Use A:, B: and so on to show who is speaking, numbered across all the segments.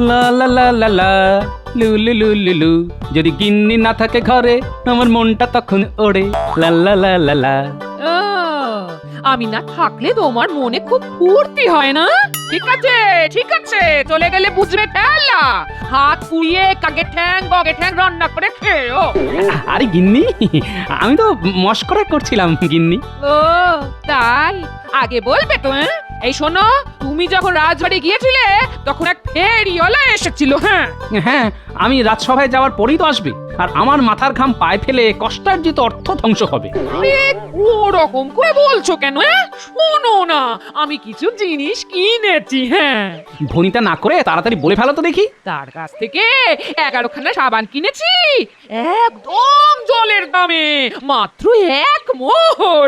A: লা লা লা লা লা লু লু লু লু লু। যদি গিন্নি না থাকে ঘরে আমার মনটা তখন ওড়ে লা লা লা লা লা।
B: ও, আমি না থাকলে তোমার মনে খুব ফুর্তি হয় না? ঠিক আছে, চলে গেলে বুঝবে ঠেলা। হাত পুড়িয়ে কাকে ঠ্যাং বগে ঠ্যাং রান্না করে খেও।
A: আরে গিন্নি, আমি তো মস্করা করছিলাম গিন্নি।
B: ও তাই, আগে বলবে তো। এই শোনো, তুমি যখন রাজবাড়ি গিয়েছিলে তখন এক ফেরিওয়ালা এসেছিল।
A: হ্যাঁ, আমি রাজসভায় যাওয়ার পরেই তো আসবে, আর আমার মাথার ঘাম পায়ে ফেলে কষ্টার্জিত অর্থ ধ্বংস হবে।
B: ওরকম করে বলছো কেন? শোনো না, আমি কিছু জিনিস কিনেছি।
A: ভনিতা না করে তাড়াতাড়ি বলে ফেলো তো দেখি।
B: তার কাছ থেকে 11খানা সাবান কিনেছি, একদম জলের দামে, মাত্র 1 মোহর।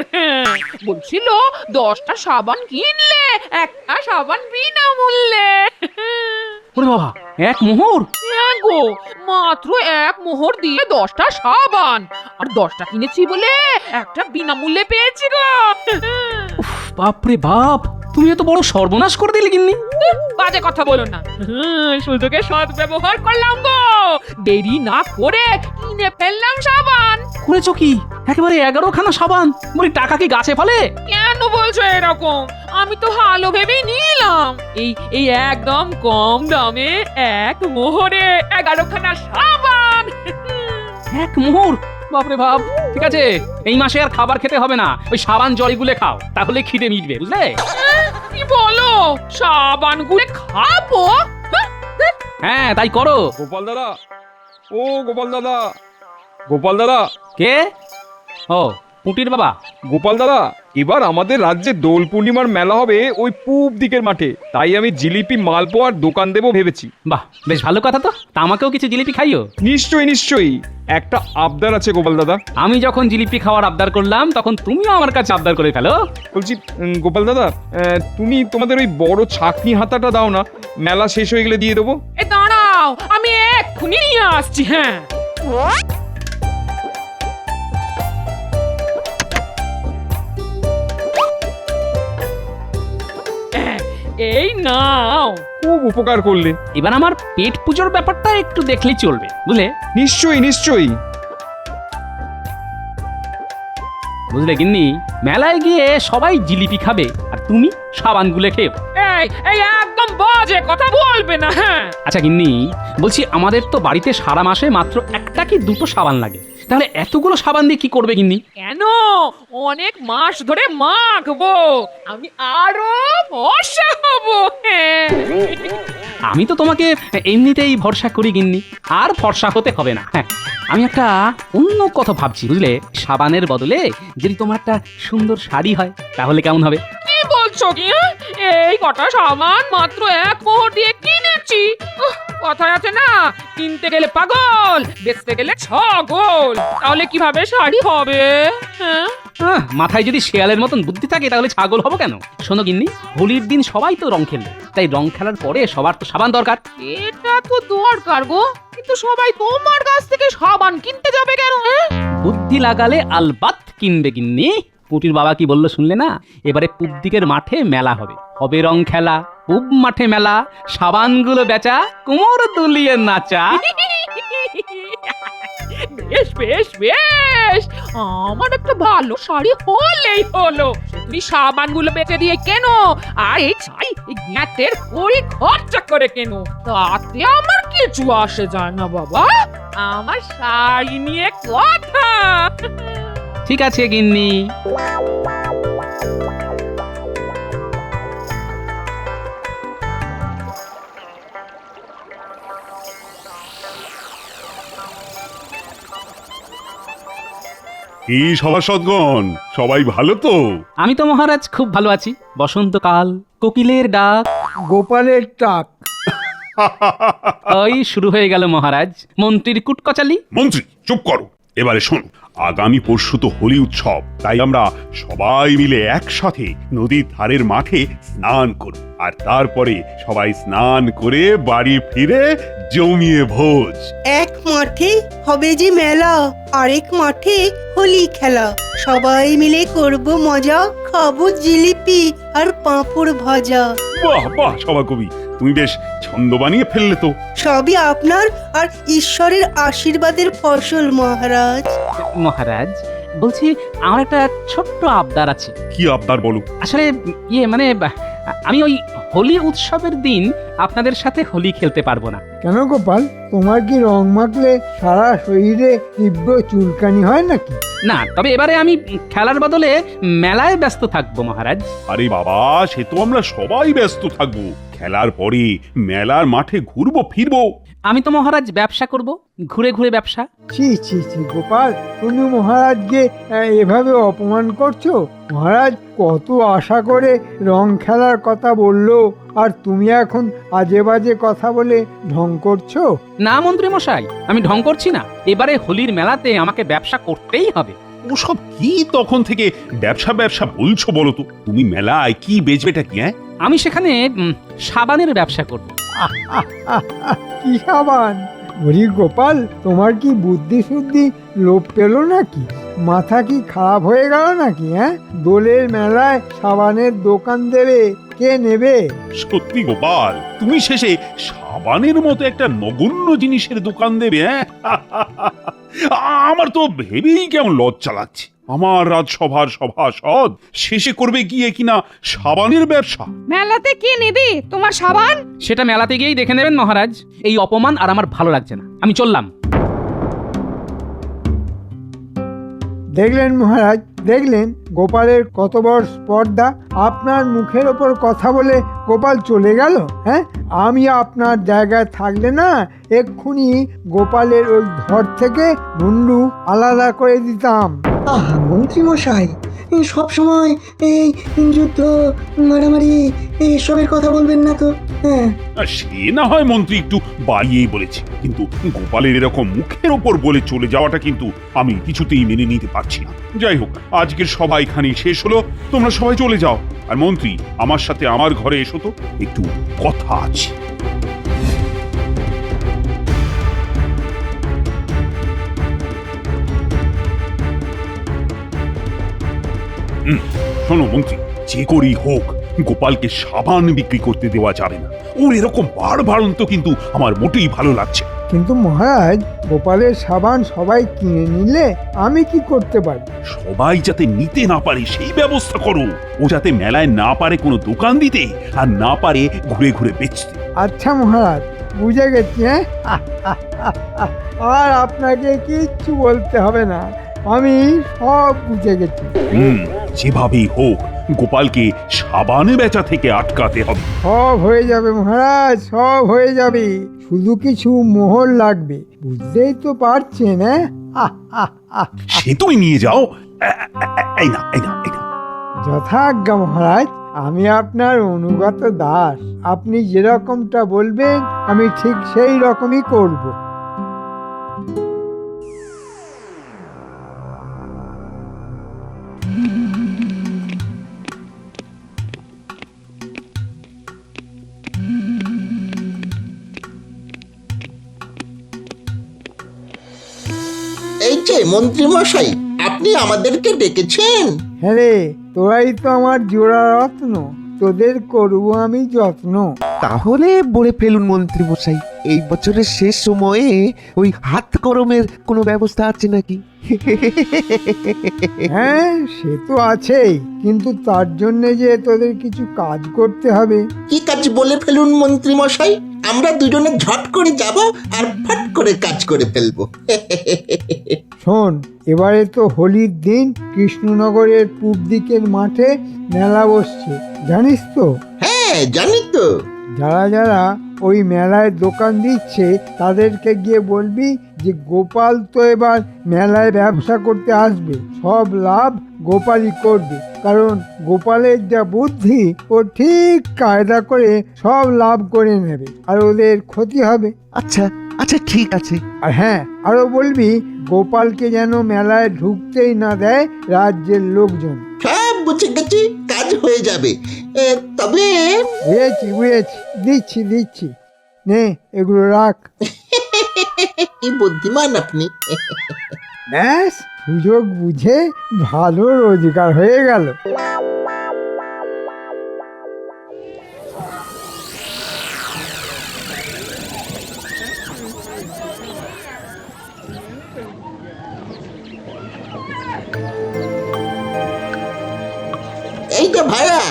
B: বলছিল 10টা সাবান কিনলে একটা সাবান বিনামূল্যে।
A: ওরে বাবা, 1 মোহর!
B: গো, মাত্র 1 মোহর দিয়ে 10টা সাবান, আর 10টা কিনেছি বলে একটা বিনামূল্যে পেয়েছি গো।
A: বাপরে বাপ, তুমি এত বড় সর্বনাশ করে দিলে গিন্নি।
B: বাজে কথা বলো না, সুযোগে সৎ ব্যবহার করলাম গো। দেরি না করে কিনে ফেললাম সাবান।
A: করেছো কি? একেবারে 11খানা সাবান! বলি টাকা কি গাছে ফলে?
B: কেন বলছো এরকম? আমি তো ভালো ভেবেই নিলাম। এই একদম কম দামে 1 মোহরে 11খানা সাবান।
A: 1 মোহর! বাপরে বাপ! ঠিক আছে, এই মাসে আর খাবার খেতে হবে না, ওই সাবান জল গুলে খাও, তাহলে খিদে মিটবে, বুঝলে?
B: কি বলো, সাবান গুলে খাবো?
A: হ্যাঁ, তাই করো।
C: গোপাল দাদা, ও গোপাল দাদা, গোপাল দাদা,
A: কে? ও, পুটির বাবা।
C: গোপাল দাদা, এবার আমাদের রাজ্যে দোল পূর্ণিমার মেলা হবে ওই পূব দিকের মাঠে, তাই আমি জিলিপি মালপোয়ার দোকান দেবো ভেবেছি।
A: বাহ, বেশ ভালো কথা তো। তা আমাকেও কিছু জিলিপি খাইও।
C: নিশ্চয়ই, একটা আবদার আছে গোপাল দাদা।
A: আমি যখন জিলিপি খাওয়ার আবদার করলাম তখন তুমিও আমার কাছে আবদার করে ফেলো।
C: বলছি গোপাল দাদা, তুমি তোমাদের ওই বড় ছাকনি হাতাটা দাও না, মেলা শেষ হয়ে গেলে দিয়ে দেবো।
B: এ দাঁড়াও, আমি এক্ষুনি নিয়ে আসছি। এই নাও।
C: খুব উপকার করলে।
A: এবার আমার পেট পুজোর ব্যাপারটা একটু দেখলেই চলবে, বুঝলে?
C: নিশ্চয়ই।
A: বুঝলে গিন্নি, মেলায় গিয়ে সবাই জিলিপি খাবে আর তুমি সাবান গুলে খেও।
B: এই একদম বাজে কথা বলবে না।
A: আচ্ছা গিন্নি, বলছি আমাদের তো বাড়িতে সারা মাসে মাত্র 1টা কি 2টো সাবান লাগে, তাহলে এতগুলো সাবান দিয়ে কি করবে গিন্নি?
B: কেন, অনেক মাস ধরে মাখবো, আমি আরো ফর্সা হবো।
A: আমি তো তোমাকে এমনিতেই ভরসা করি গিন্নি, আর ফর্সা হতে হবে না। হ্যাঁ, আমি একটা অন্য কথা ভাবছি, বুঝলে? সাবানের বদলে যদি তোমার একটা সুন্দর শাড়ি হয় তাহলে কেমন হবে?
B: কি বলছো কি? এই কটা সাবান মাত্র 1 মোহর দিয়ে কিনেছি। কথায় আছে না, কিনতে গেলে পাগল, বেচতে গেলে ছগল। তাহলে কিভাবে শাড়ি হবে?
A: মাথায় যদি শেয়ালের মতন বুদ্ধি থাকে তাহলে ছাগল হবো কেন? শোনো গিন্নি, হোলির দিন সবাই তো রং খেলবে, তাই রং খেলার পরে সবার তো সাবান দরকার।
B: এটা তো দরকার গো, কিন্তু সবাই তোমার কাছ থেকে সাবান কিনতে যাবে কেন?
A: বুদ্ধি লাগালে আলবাত কিনবে গিন্নি। পুটির বাবা কি বললো শুনলে না? এবারে পূব দিকের মাঠে মেলা হবে রং খেলা, পূব মাঠে মেলা, সাবানগুলো বেচা, কোমর দুলিয়ে নাচা।
B: বেশ, আমার একটা ভালো শাড়ি হলেই হলো। তুমি সাবানগুলো বেচে দিয়ে কেন, আর এই জ্ঞাতের কড়ি খরচা করে কেন, তাতে আমার কিছু আসে যায় না বাবা। আমার শাড়ি নিয়ে কথা।
A: ঠিক আছে গিন্নি।
D: কি সভাসদগণ, সবাই ভালো তো?
A: আমি তো মহারাজ খুব ভালো আছি। বসন্তকাল, কোকিলের ডাক,
E: গোপালের টাক।
A: ওই শুরু হয়ে গেল মহারাজ মন্ত্রীর কুটকচালি।
D: মন্ত্রী চুপ করো। এবারে শোন, আগামী পরশু তো হোলি উৎসব, তাই আমরা সবাই মিলে একসাথে নদীর ধারের মাঠে স্নান করব, আর তারপরে সবাই স্নান করে বাড়ি ফিরে জমিয়ে ভোজ।
F: এক মাঠে হবে যে মেলা, আরেক মাঠে হোলি খেলা, সবাই মিলে করব মজা, খাবো জিলিপি আর পাঁপড় ভাজা।
D: বাহ সভাকবি, তুমি বেশ ছন্দ বানিয়ে ফেললে তো।
F: সবই আপনার আর ঈশ্বরের আশীর্বাদের ফসল মহারাজ।
A: মহারাজ, বলছি আমার একটা ছোট্ট আবদার আছে।
D: কি আবদার বলো?
A: আসলে মানে আমি ওই হোলি উৎসবের দিন আপনাদের সাথে হোলি খেলতে পারবো না।
E: কেন গোপাল, তোমার কি রং মাখলে সারা শরীরে তীব্র চুলকানি হয় নাকি?
A: না, তবে এবারে আমি খেলার বদলে মেলায় ব্যস্ত থাকবো মহারাজ।
D: আরে বাবা, সে তো আমরা সবাই ব্যস্ত থাকবো। খেলার পরে মেলার মাঠে ঘুরবো ফিরবো।
A: আমি তো মহারাজ ব্যবসা করব, ঘুরে ঘুরে ব্যবসা।
E: ছি ছি ছি গোপাল, তুমি মহারাজকে এভাবে অপমান করছো। মহারাজ কত আশা করে রং খেলার কথা বললো, আর তুমি এখন আজে বাজে কথা বলে ঢং করছো।
A: না মন্ত্রী মশাই, আমি ঢং করছি না। এবারে হোলির মেলাতে আমাকে ব্যবসা করতেই হবে।
D: ওসব কি তখন থেকে ব্যবসা ব্যবসা বলছো বলো তো? তুমি মেলায় কি বেচবেটা কি?
A: আমি সেখানে সাবানের ব্যবসা করব।
E: কি সাবান? ওরে গোপাল, তোমার কি বুদ্ধি শুদ্ধি লোপ পেল নাকি? মাথা কি খারাপ হয়ে গেল নাকি? দোলের মেলায় সাবানের দোকান দেবে, কে নেবে?
D: সত্যি গোপাল, তুমি শেষে সাবানের মতো একটা নগণ্য জিনিসের দোকান দেবে? আমার তো ভেবেই কেমন লজ্জা লাগছে। আমার রাজসভার সভাসদ শেষে করবে গিয়ে কিনা সাবানের ব্যবসা।
B: মেলাতে কি নেবে তোমার সাবান?
A: সেটা মেলাতে গিয়েই দেখে নেবেন মহারাজ। এই অপমান আর আমার ভালো লাগছে না, আমি চললাম।
E: দেখলেন মহারাজ, দেখলেন গোপালের কত বড় স্পর্ধা। আপনার মুখের ওপর কথা বলে গোপাল চলে গেল। আমি আপনার জায়গায় থাকলে না এক্ষুনি গোপালের ওই ঘর থেকে মুন্ডু আলাদা করে দিতাম।
G: মন্ত্রী মশাই, সব সময় এই যুদ্ধ মারামারি এসবের কথা বলবেন না তো।
D: সে না হয় মন্ত্রী একটু বাড়িয়েই বলেছে, কিন্তু গোপালের এরকম মুখের ওপর বলে চলে যাওয়াটা কিন্তু আমি কিছুতেই মেনে নিতে পারছি না। যাই হোক, আজকের সভা এখানেই শেষ হলো। তোমরা সবাই চলে যাও। আর মন্ত্রী, আমার সাথে আমার ঘরে এসো তো, একটু কথা আছে। শোনো মন্ত্রী, যে করেই হোক গোপালকে সাবান বিক্রি করতে দেওয়া যাবে না। ওর এরকম বাড়বাড়ন্ত কিন্তু আমার মোটেই ভালো লাগছে।
E: কিন্তু মহারাজ, গোপালের সাবান সবাই কিনে নিলে আমি কি করতে পারি?
D: সবাই যাতে নিতে না পারে সেই ব্যবস্থা করো। ও যাতে মেলায় না পারে কোনো দোকান দিতে, আর না পারে ঘুরে ঘুরে বেচতে।
E: আচ্ছা মহারাজ, বুঝে গেছি। আর আপনাকে কিচ্ছু বলতে হবে না, আমি সব বুঝে গেছি।
D: যেভাবেই হোক গোপালকে সাবানে বেচা থেকে আটকাতে হবে।
E: সব হয়ে যাবে মহারাজ, সব হয়ে যাবে। শুধু কিছু মোহর লাগবে, বুঝতেই তো পারছেন।
D: সে তুমি নিয়ে যাও। এই না, এই না, এই না।
E: যথাজ্ঞা মহারাজ, আমি আপনার অনুগত দাস। আপনি যেরকমটা বলবেন আমি ঠিক সেই রকমই করব।
G: এই যে মন্ত্রী মশাই, আপনি আমাদেরকে ডেকেছেন?
E: হ্যাঁ রে, তোরাই তো আমার জোড়া রত্ন, তোদের করব আমি যত্ন।
H: তাহলে বলে ফেলুন মন্ত্রী মশাই, এই বছরের শেষ সময়ে ওই হাত গরমের কোনো ব্যবস্থা আছে নাকি?
E: হ্যাঁ, সে তো আছেই, কিন্তু তার জন্য যে তোদের কিছু কাজ করতে হবে।
G: কি কাজ বলে ফেলুন মন্ত্রী মশাই, আমরা দুজনে ঝট করে যাব আর ফট করে কাজ করে ফেলবো।
E: শোন, এবারে তো হোলির দিন কৃষ্ণনগরের পূব দিকের মাঠে মেলা বসছে, জানিস তো?
G: হ্যাঁ, জানি তো।
E: যারা যারা ওই মেলায় দোকান দিচ্ছে তাদেরকে গিয়ে বলবি যে গোপাল তো এবার মেলায় ব্যবসা করতে আসবে, সব লাভ গোপালই করবে। কারণ গোপালের যা বুদ্ধি, ও ঠিক কায়দা করে সব লাভ করে নেবে, আর ওদের ক্ষতি হবে।
H: আচ্ছা আচ্ছা, ঠিক আছে।
E: আর হ্যাঁ, আরো বলবি গোপালকে যেন মেলায় ঢুকতেই না দেয় রাজ্যের লোকজন।
G: সব বুঝে গেছি, কাজ হয়ে যাবে। তবে
E: বুঝেছি, দিচ্ছি। নে, এগুলো রাখ।
G: কি বুদ্ধিমান আপনি।
E: ব্যাস, সুযোগ বুঝে ভালো রোজগার হয়ে গেল।
I: যে ভাইয়া,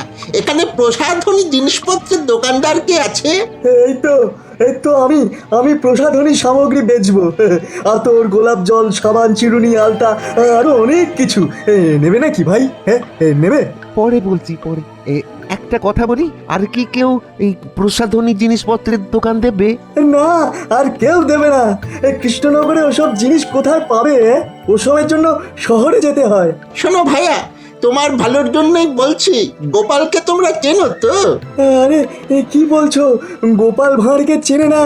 I: এখানে প্রসাধনী জিনিসপত্রের দোকানদার কে আছে?
G: এই তো আমি প্রসাধনী সামগ্রী বেচবো। আতর, গোলাপ জল, সাবান, চিরুনি, আলতা, আরো অনেক কিছু। নেবে নাকি ভাই? হ্যাঁ, নেবে?
H: পরে বলছি পরে। একটা কথা বলি, আর কি কেউ এই প্রসাধনী জিনিসপত্রের দোকান দেবে?
G: না, আর কেউ দেবে না। কৃষ্ণনগরে ওসব জিনিস কোথায় পাবে? ওসবের জন্য শহরে যেতে হয়।
I: শোনো ভাইয়া, তোমার ভালোর জন্যই বলছি, গোপালকে তোমরা চেনো তো?
G: আরে কি বলছো? গোপাল ভাঁড়কে চেনে না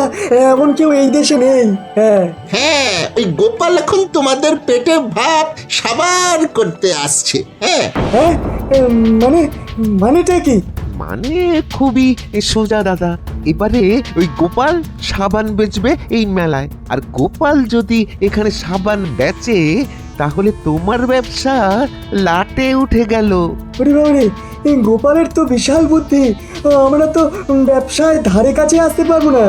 G: এমন কেউ এই দেশে নেই। হ্যাঁ
I: হ্যাঁ, ওই গোপাল এখন তোমাদের পেটে ভাত সাবার করতে আসছে। হ্যাঁ
G: হ্যাঁ, মানেটা কি?
H: মানে খুবই সোজা দাদা। এবারে ওই গোপাল সাবান বেচবে এই মেলায়, আর গোপাল যদি এখানে সাবান বেচে তাহলে তোমার ব্যবসা লাটে উঠে গেল।
G: ওরে বাবারে, এই গোপালের তো বিশাল বুদ্ধি। আমরা তো ব্যবসায় ধারে কাছে আসতে পারবো না।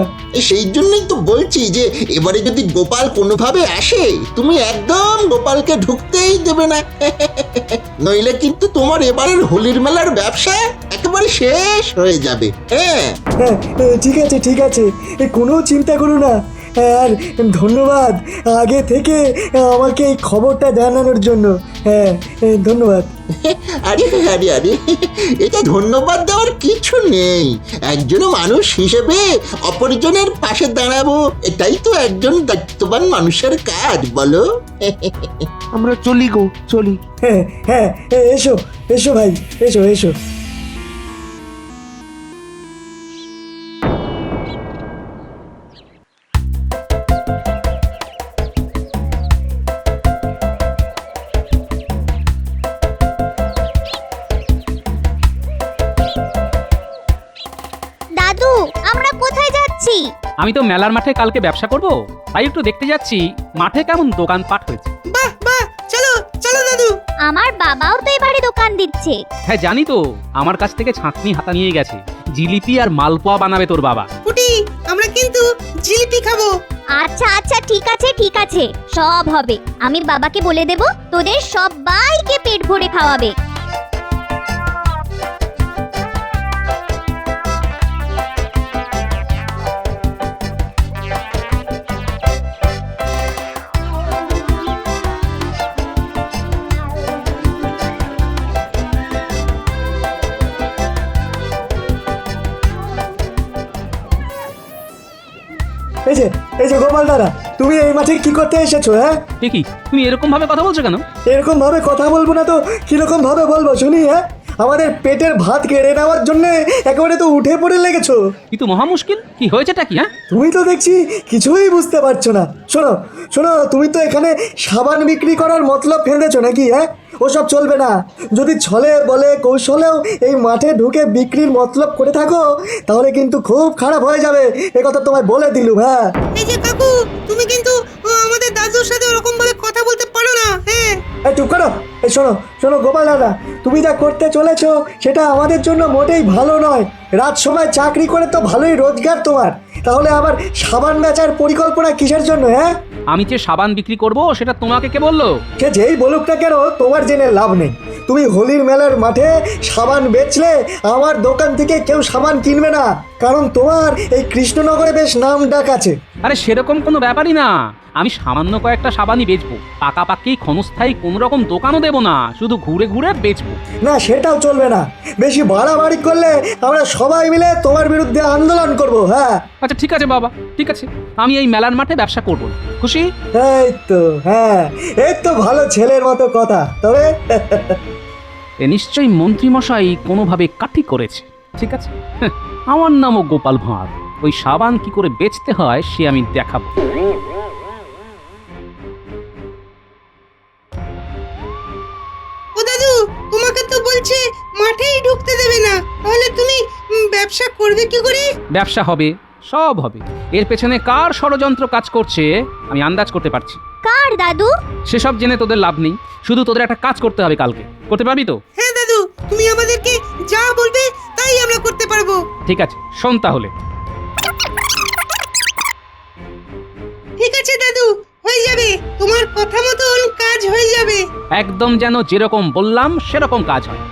I: সেই জন্যই তো বলছি যে এবারে যদি গোপাল কোনোভাবে আসে, তুমি একদম গোপালকে ঢুকতেই দেবে না। নইলে কিন্তু তোমার এবারের হোলির মেলার ব্যবসা একেবারে শেষ হয়ে যাবে। হ্যাঁ
G: হ্যাঁ, ঠিক আছে ঠিক আছে, কোনো চিন্তা করো না। আর ধন্যবাদ আগে থেকে আমাকে এই খবরটা জানানোর জন্য। হ্যাঁ, ধন্যবাদ।
I: আরে আরে আরে, এটা ধন্যবাদ দেওয়ার কিছু নেই। একজন মানুষ হিসেবে অপরজনের পাশে দাঁড়াবো, এটাই তো একজন দায়িত্ববান মানুষের কাজ, বলো?
H: আমরা চলি গো, চলি।
G: হ্যাঁ হ্যাঁ, এসো এসো ভাই, এসো এসো।
J: দাদু, আমরা কোথায় যাচ্ছি?
A: আমি তো মেলার মাঠে কালকে ব্যবসা করব, তাই একটু দেখতে যাচ্ছি মাঠে কেমন দোকানপাট হয়েছে।
F: বাহ বাহ, চলো চলো দাদু।
J: আমার বাবাও তো এবারে দোকান দিচ্ছে।
A: হ্যাঁ জানি তো, আমার কাছ থেকে ছাঁকনি হাতা নিয়ে গেছে। জিলিপি আর মালপোয়া বানাবে তোর বাবা।
F: পুটি, আমরা কিন্তু জিলিপি খাবো।
J: আচ্ছা আচ্ছা, ঠিক আছে ঠিক আছে, সব হবে। আমি বাবাকে বলে দেব, তোদের সবাইকে পেট ভরে খাওয়াবে।
G: এই যে গোপাল দাদা, তুমি এই মাঠে কি করতে এসেছো? হ্যাঁ,
A: ঠিকই, তুমি এরকম ভাবে কথা বলছো কেন?
G: এরকম ভাবে কথা বলবো না তো কিরকম ভাবে বলবো শুনি? হ্যাঁ, আমাদের পেটের ভাত কেড়ে নেওয়ার জন্য একেবারে তো উঠে পড়ে লেগেছো।
A: কিন্তু মহা মুশকিল, কি হয়েছেটা কি? হ্যাঁ,
G: তুমি তো দেখছি কিছুই বুঝতে পারছো না। শোনো শোনো, তুমি তো এখানে সাবান বিক্রি করার মতলব ফেলেছো নাকি? হ্যাঁ, ওসব চলবে না। যদি ছলে বলে কৌশলেও এই মাঠে ঢুকে বিক্রির মতলব করে থাকো, তাহলে কিন্তু খুব খারাপ হয়ে যাবে, এ কথা তোমায় বলে দিলুম। হ্যাঁ,
F: এই যে কাকু, তুমি কিন্তু আমাদের দাদুর সাথে ওরকম ভাবে কথা বলতে পারো না। হ্যাঁ,
G: এই চুপ করো। এই শোনো শোনো গোপাল দাদা, তুমি যা করতে চলেছো সেটা আমাদের জন্য মোটেই ভালো নয়। রাত সময় চাকরি করে তো ভালোই রোজগার তোমার, তাহলে আবার সাবান বেচার পরিকল্পনা কিসের জন্য? হ্যাঁ,
A: আমি যে সাবান বিক্রি করব সেটা তোমাকে কে বললো?
G: সে যেই বলুক না কেন, তোমার জেনে লাভ নেই। তুমি হোলির মেলার মাঠে সাবান বেচলে আমার দোকান থেকে কেউ সাবান কিনবে না, কারণ তোমার এই কৃষ্ণনগরে বেশ নাম ডাক আছে।
A: আরে সেরকম কোনো ব্যাপারই না, আমি সামান্য কয়েকটা সাবানই বেচবো। পাকাপাকি ক্ষণস্থায়ী কোন রকম দোকানও দেবো না, শুধু ঘুরে ঘুরে বেচবো।
G: না, সেটাও চলবে না। বেশি বাড়াবাড়ি করলে আমরা সবাই মিলে তোমার বিরুদ্ধে আন্দোলন করব। হ্যাঁ,
A: আচ্ছা ঠিক আছে বাবা, ঠিক আছে, আমি এই মেলার মাঠে ব্যবসা করবো। খুশি?
G: এই তো, হ্যাঁ, এই তো ভালো ছেলের মতো কথা। তবে
A: এ নিশ্চয়ই মন্ত্রীমশাই কোনোভাবে কাঠি করেছে। ঠিক আছে, আমার নামও গোপাল ভাঁড়। ওই সাবান কি করে বেচতে হয় সে আমি দেখাবো।
F: ও দাদু, তোমাকে তো বলছে মাঠেই ঢুকতে দেবে না, তাহলে তুমি ব্যবসা করবে কি করে?
A: ব্যবসা হবে, সব হবে। এর পেছনে কার ষড়যন্ত্র কাজ করছে আমি আন্দাজ করতে পারছি।
J: কার দাদু?
A: সেসব জেনে তোদের লাভ নেই, শুধু তোদের একটা কাজ করতে হবে কালকে। করতে পারবি তো?
F: হ্যাঁ দাদু, তুমি আমাদেরকে যা বলবে তাই আমরা করতে পারবো।
A: ঠিক আছে, শোন তাহলে।
F: ঠিক আছে দাদু, হয়ে যাবে। তোমার কথা মতন কাজ হয়ে যাবে।
A: একদম যেন যেরকম বললাম সেরকম কাজ হয়।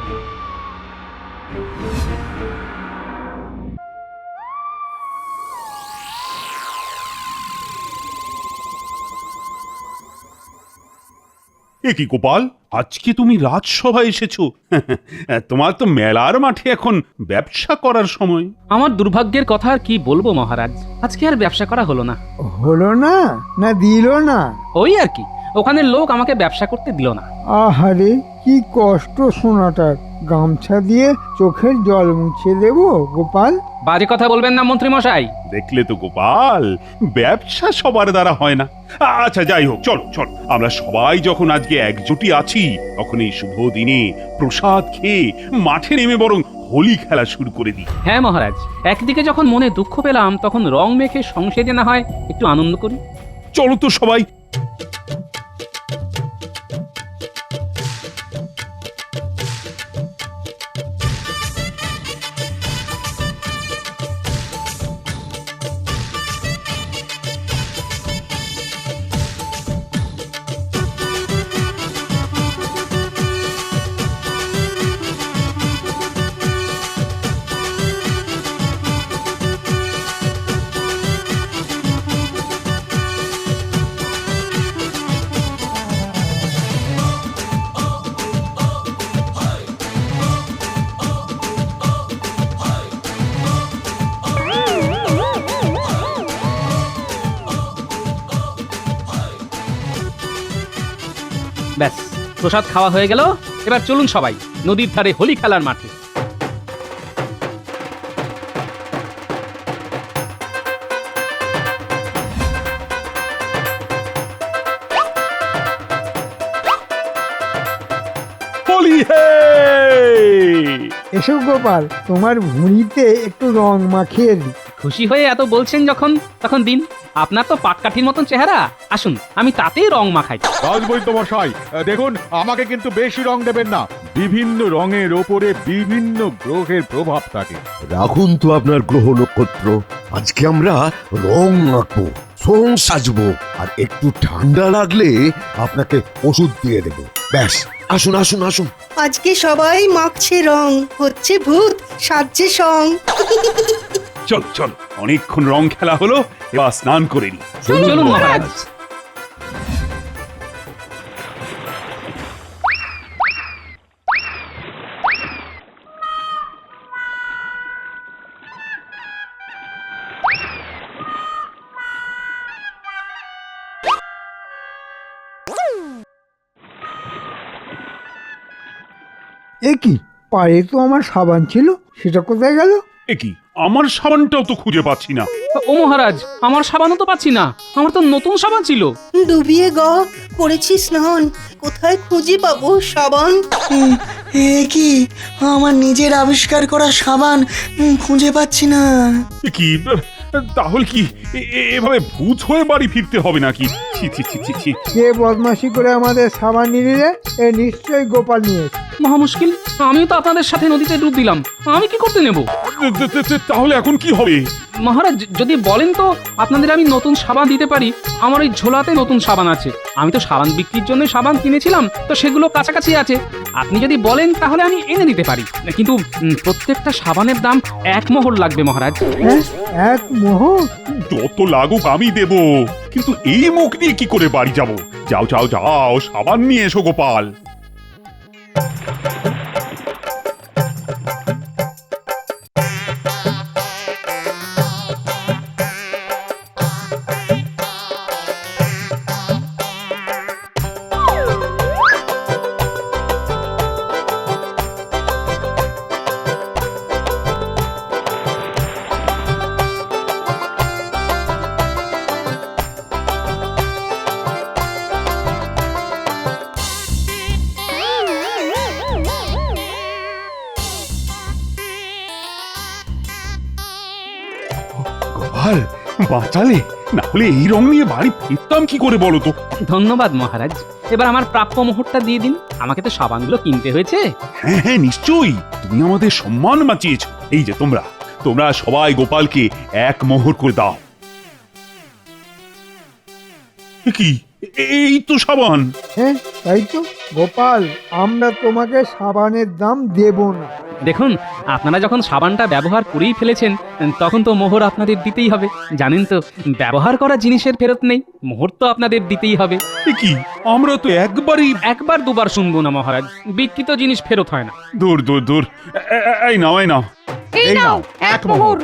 D: এ কি গোপাল, আজকে তুমি রাজসভায় এসেছো? তোমার তো মেলার মাঠে এখন ব্যবসা করার সময়।
A: আমার দুর্ভাগ্যের কথা আর কি বলবো মহারাজ, আজকে আর ব্যবসা করা হলো না।
E: হলো না না দিল না?
A: ওই আর কি, ওখানের লোক আমাকে ব্যবসা করতে দিল না।
E: আহারে কি কষ্ট শোনাটার। গামছা দিয়ে চোখের জল মুছে দেবো গোপাল?
A: বাজে কথা বলবেন না মন্ত্রী মশাই।
D: দেখলে তো গোপাল, ব্যবসা সবার দ্বারা হয় না। আচ্ছা যাই হোক, চলো চলো, আমরা সবাই যখন আজকে একজোটি আছি, তখন এই শুভ দিনে প্রসাদ খেয়ে মাঠে নেমে বরং হোলি খেলা শুরু করে দিই।
A: হ্যাঁ মহারাজ, একদিকে যখন মনে দুঃখ পেলাম, তখন রং মেখে সংসেজে না হয় একটু আনন্দ করি।
D: চলো তো সবাই।
A: ব্যাস, প্রসাদ খাওয়া হয়ে গেল। এবার চলুন সবাই নদীর ধারে হোলি খেলার মাঠে।
D: হোলি হে!
E: এসো গোপাল, তোমার ভুঁড়িতে একটু রং মাখিয়ে দিই।
A: খুশি হয়ে এত বলছেন যখন, তখন দিন। আপনার তো পাটকাঠির মতন চেহারা, আসুন আমি তাতেই রং মাখাই।
K: রাজবৈদ্য মশাই, দেখুন আমাকে কিন্তু বেশি রং দেবেন না। বিভিন্ন রঙের ওপরে বিভিন্ন গ্রহের প্রভাব থাকে।
L: রাখুন তো আপনার গ্রহ নক্ষত্র। আজকে আমরা রং আঁকবো, রং সাজবো, আর একটু ঠান্ডা লাগলে আপনাকে ওষুধ দিয়ে দেবো। ব্যাস, আসুন আসুন আসুন।
F: আজকে সবাই মাখছে রং, হচ্ছে ভূত সাজছে সং।
D: চলো চলো, অনেকক্ষণ রং খেলা হলো, এবার স্নান করে নিই।
A: চলুন মহারাজ।
E: এ কি, পায়ে তো আমার সাবান ছিল, সেটা কোথায় গেল?
D: এ কি, আমার সাবানটাও তো খুঁজে পাচ্ছি না।
A: ও মহারাজ, আমার সাবানও তো পাচ্ছি না। আমার তো নতুন সাবান ছিল।
F: ডুবিয়ে করেছি স্নান, কোথায় খুঁজে পাবো সাবান?
G: এ কি, আমার নিজের আবিষ্কার করা সাবান খুঁজে পাচ্ছি না।
D: এ কি, তাহলে কি এভাবে ভূত হয়ে বাড়ি ফিরতে হবে নাকি? ছি ছি ছি ছি ছি।
E: কে বদমাশি করে আমাদের সাবান নিয়ে নিলে? এ নিশ্চয়ই গোপাল নিয়েছে।
A: মহা মুশকিল, আমিও তো আপনাদের সাথে নদীতে ডুব দিলাম, আমি কি করতে নেব?
D: তাহলে এখন কি হবে?
A: মহারাজ যদি বলেন তো আপনাদের আমি নতুন সাবান দিতে পারি। আমার ওই ঝোলাতে নতুন সাবান আছে। আমি তো সাবান বিক্রির জন্য সাবান কিনেছিলাম, তো সেগুলো কাছাকাছি আছে। আপনি যদি বলেন তাহলে আমি এনে দিতে পারি, কিন্তু প্রত্যেকটা সাবানের দাম 1 মোহর লাগবে মহারাজ।
E: হ্যাঁ, 1 মোহর?
D: যত লাগুক আমি দেব, কিন্তু এই মুখ নিয়ে কি করে বাড়ি যাব? যাও যাও যাও, সাবান নিয়ে এসো গোপাল। গোপাল, বাঁচালে, না হলে এই রং নিয়ে বাড়ি ফিরতাম কি করে বলো তো?
A: ধন্যবাদ মহারাজ, এবার আমার প্রাপ্য মোহরটা দিয়ে দিন। আমাকে তো সাবানগুলো কিনতে হয়েছে।
D: হ্যাঁ হ্যাঁ নিশ্চয়ই, তুমি আমাদের সম্মান বাঁচিয়েছ। এই যে তোমরা তোমরা সবাই গোপালকে 1 মোহর করে দাও। এ কি, এই তো সাবান।
E: হ্যাঁ তাই তো গোপাল, আমরা তোমাকে সাবানের দাম দেব না।
A: দেখুন, আপনারা যখন সাবানটা ব্যবহার করেই ফেলেছেন, তখন তো মোহর আপনাদের দিতেই হবে। জানেন তো, ব্যবহার করা জিনিসের ফেরত নেই, মোহর তো আপনাদের দিতেই হবে।
D: এ কি, আমরা তো একবারই।
A: একবার দুবার শুনবো না মহারাজ, বিকৃত জিনিস ফেরত হয় না।
D: দূর দূর দূর, এই নাও এই নাও।
B: এই নাও এক মোহর।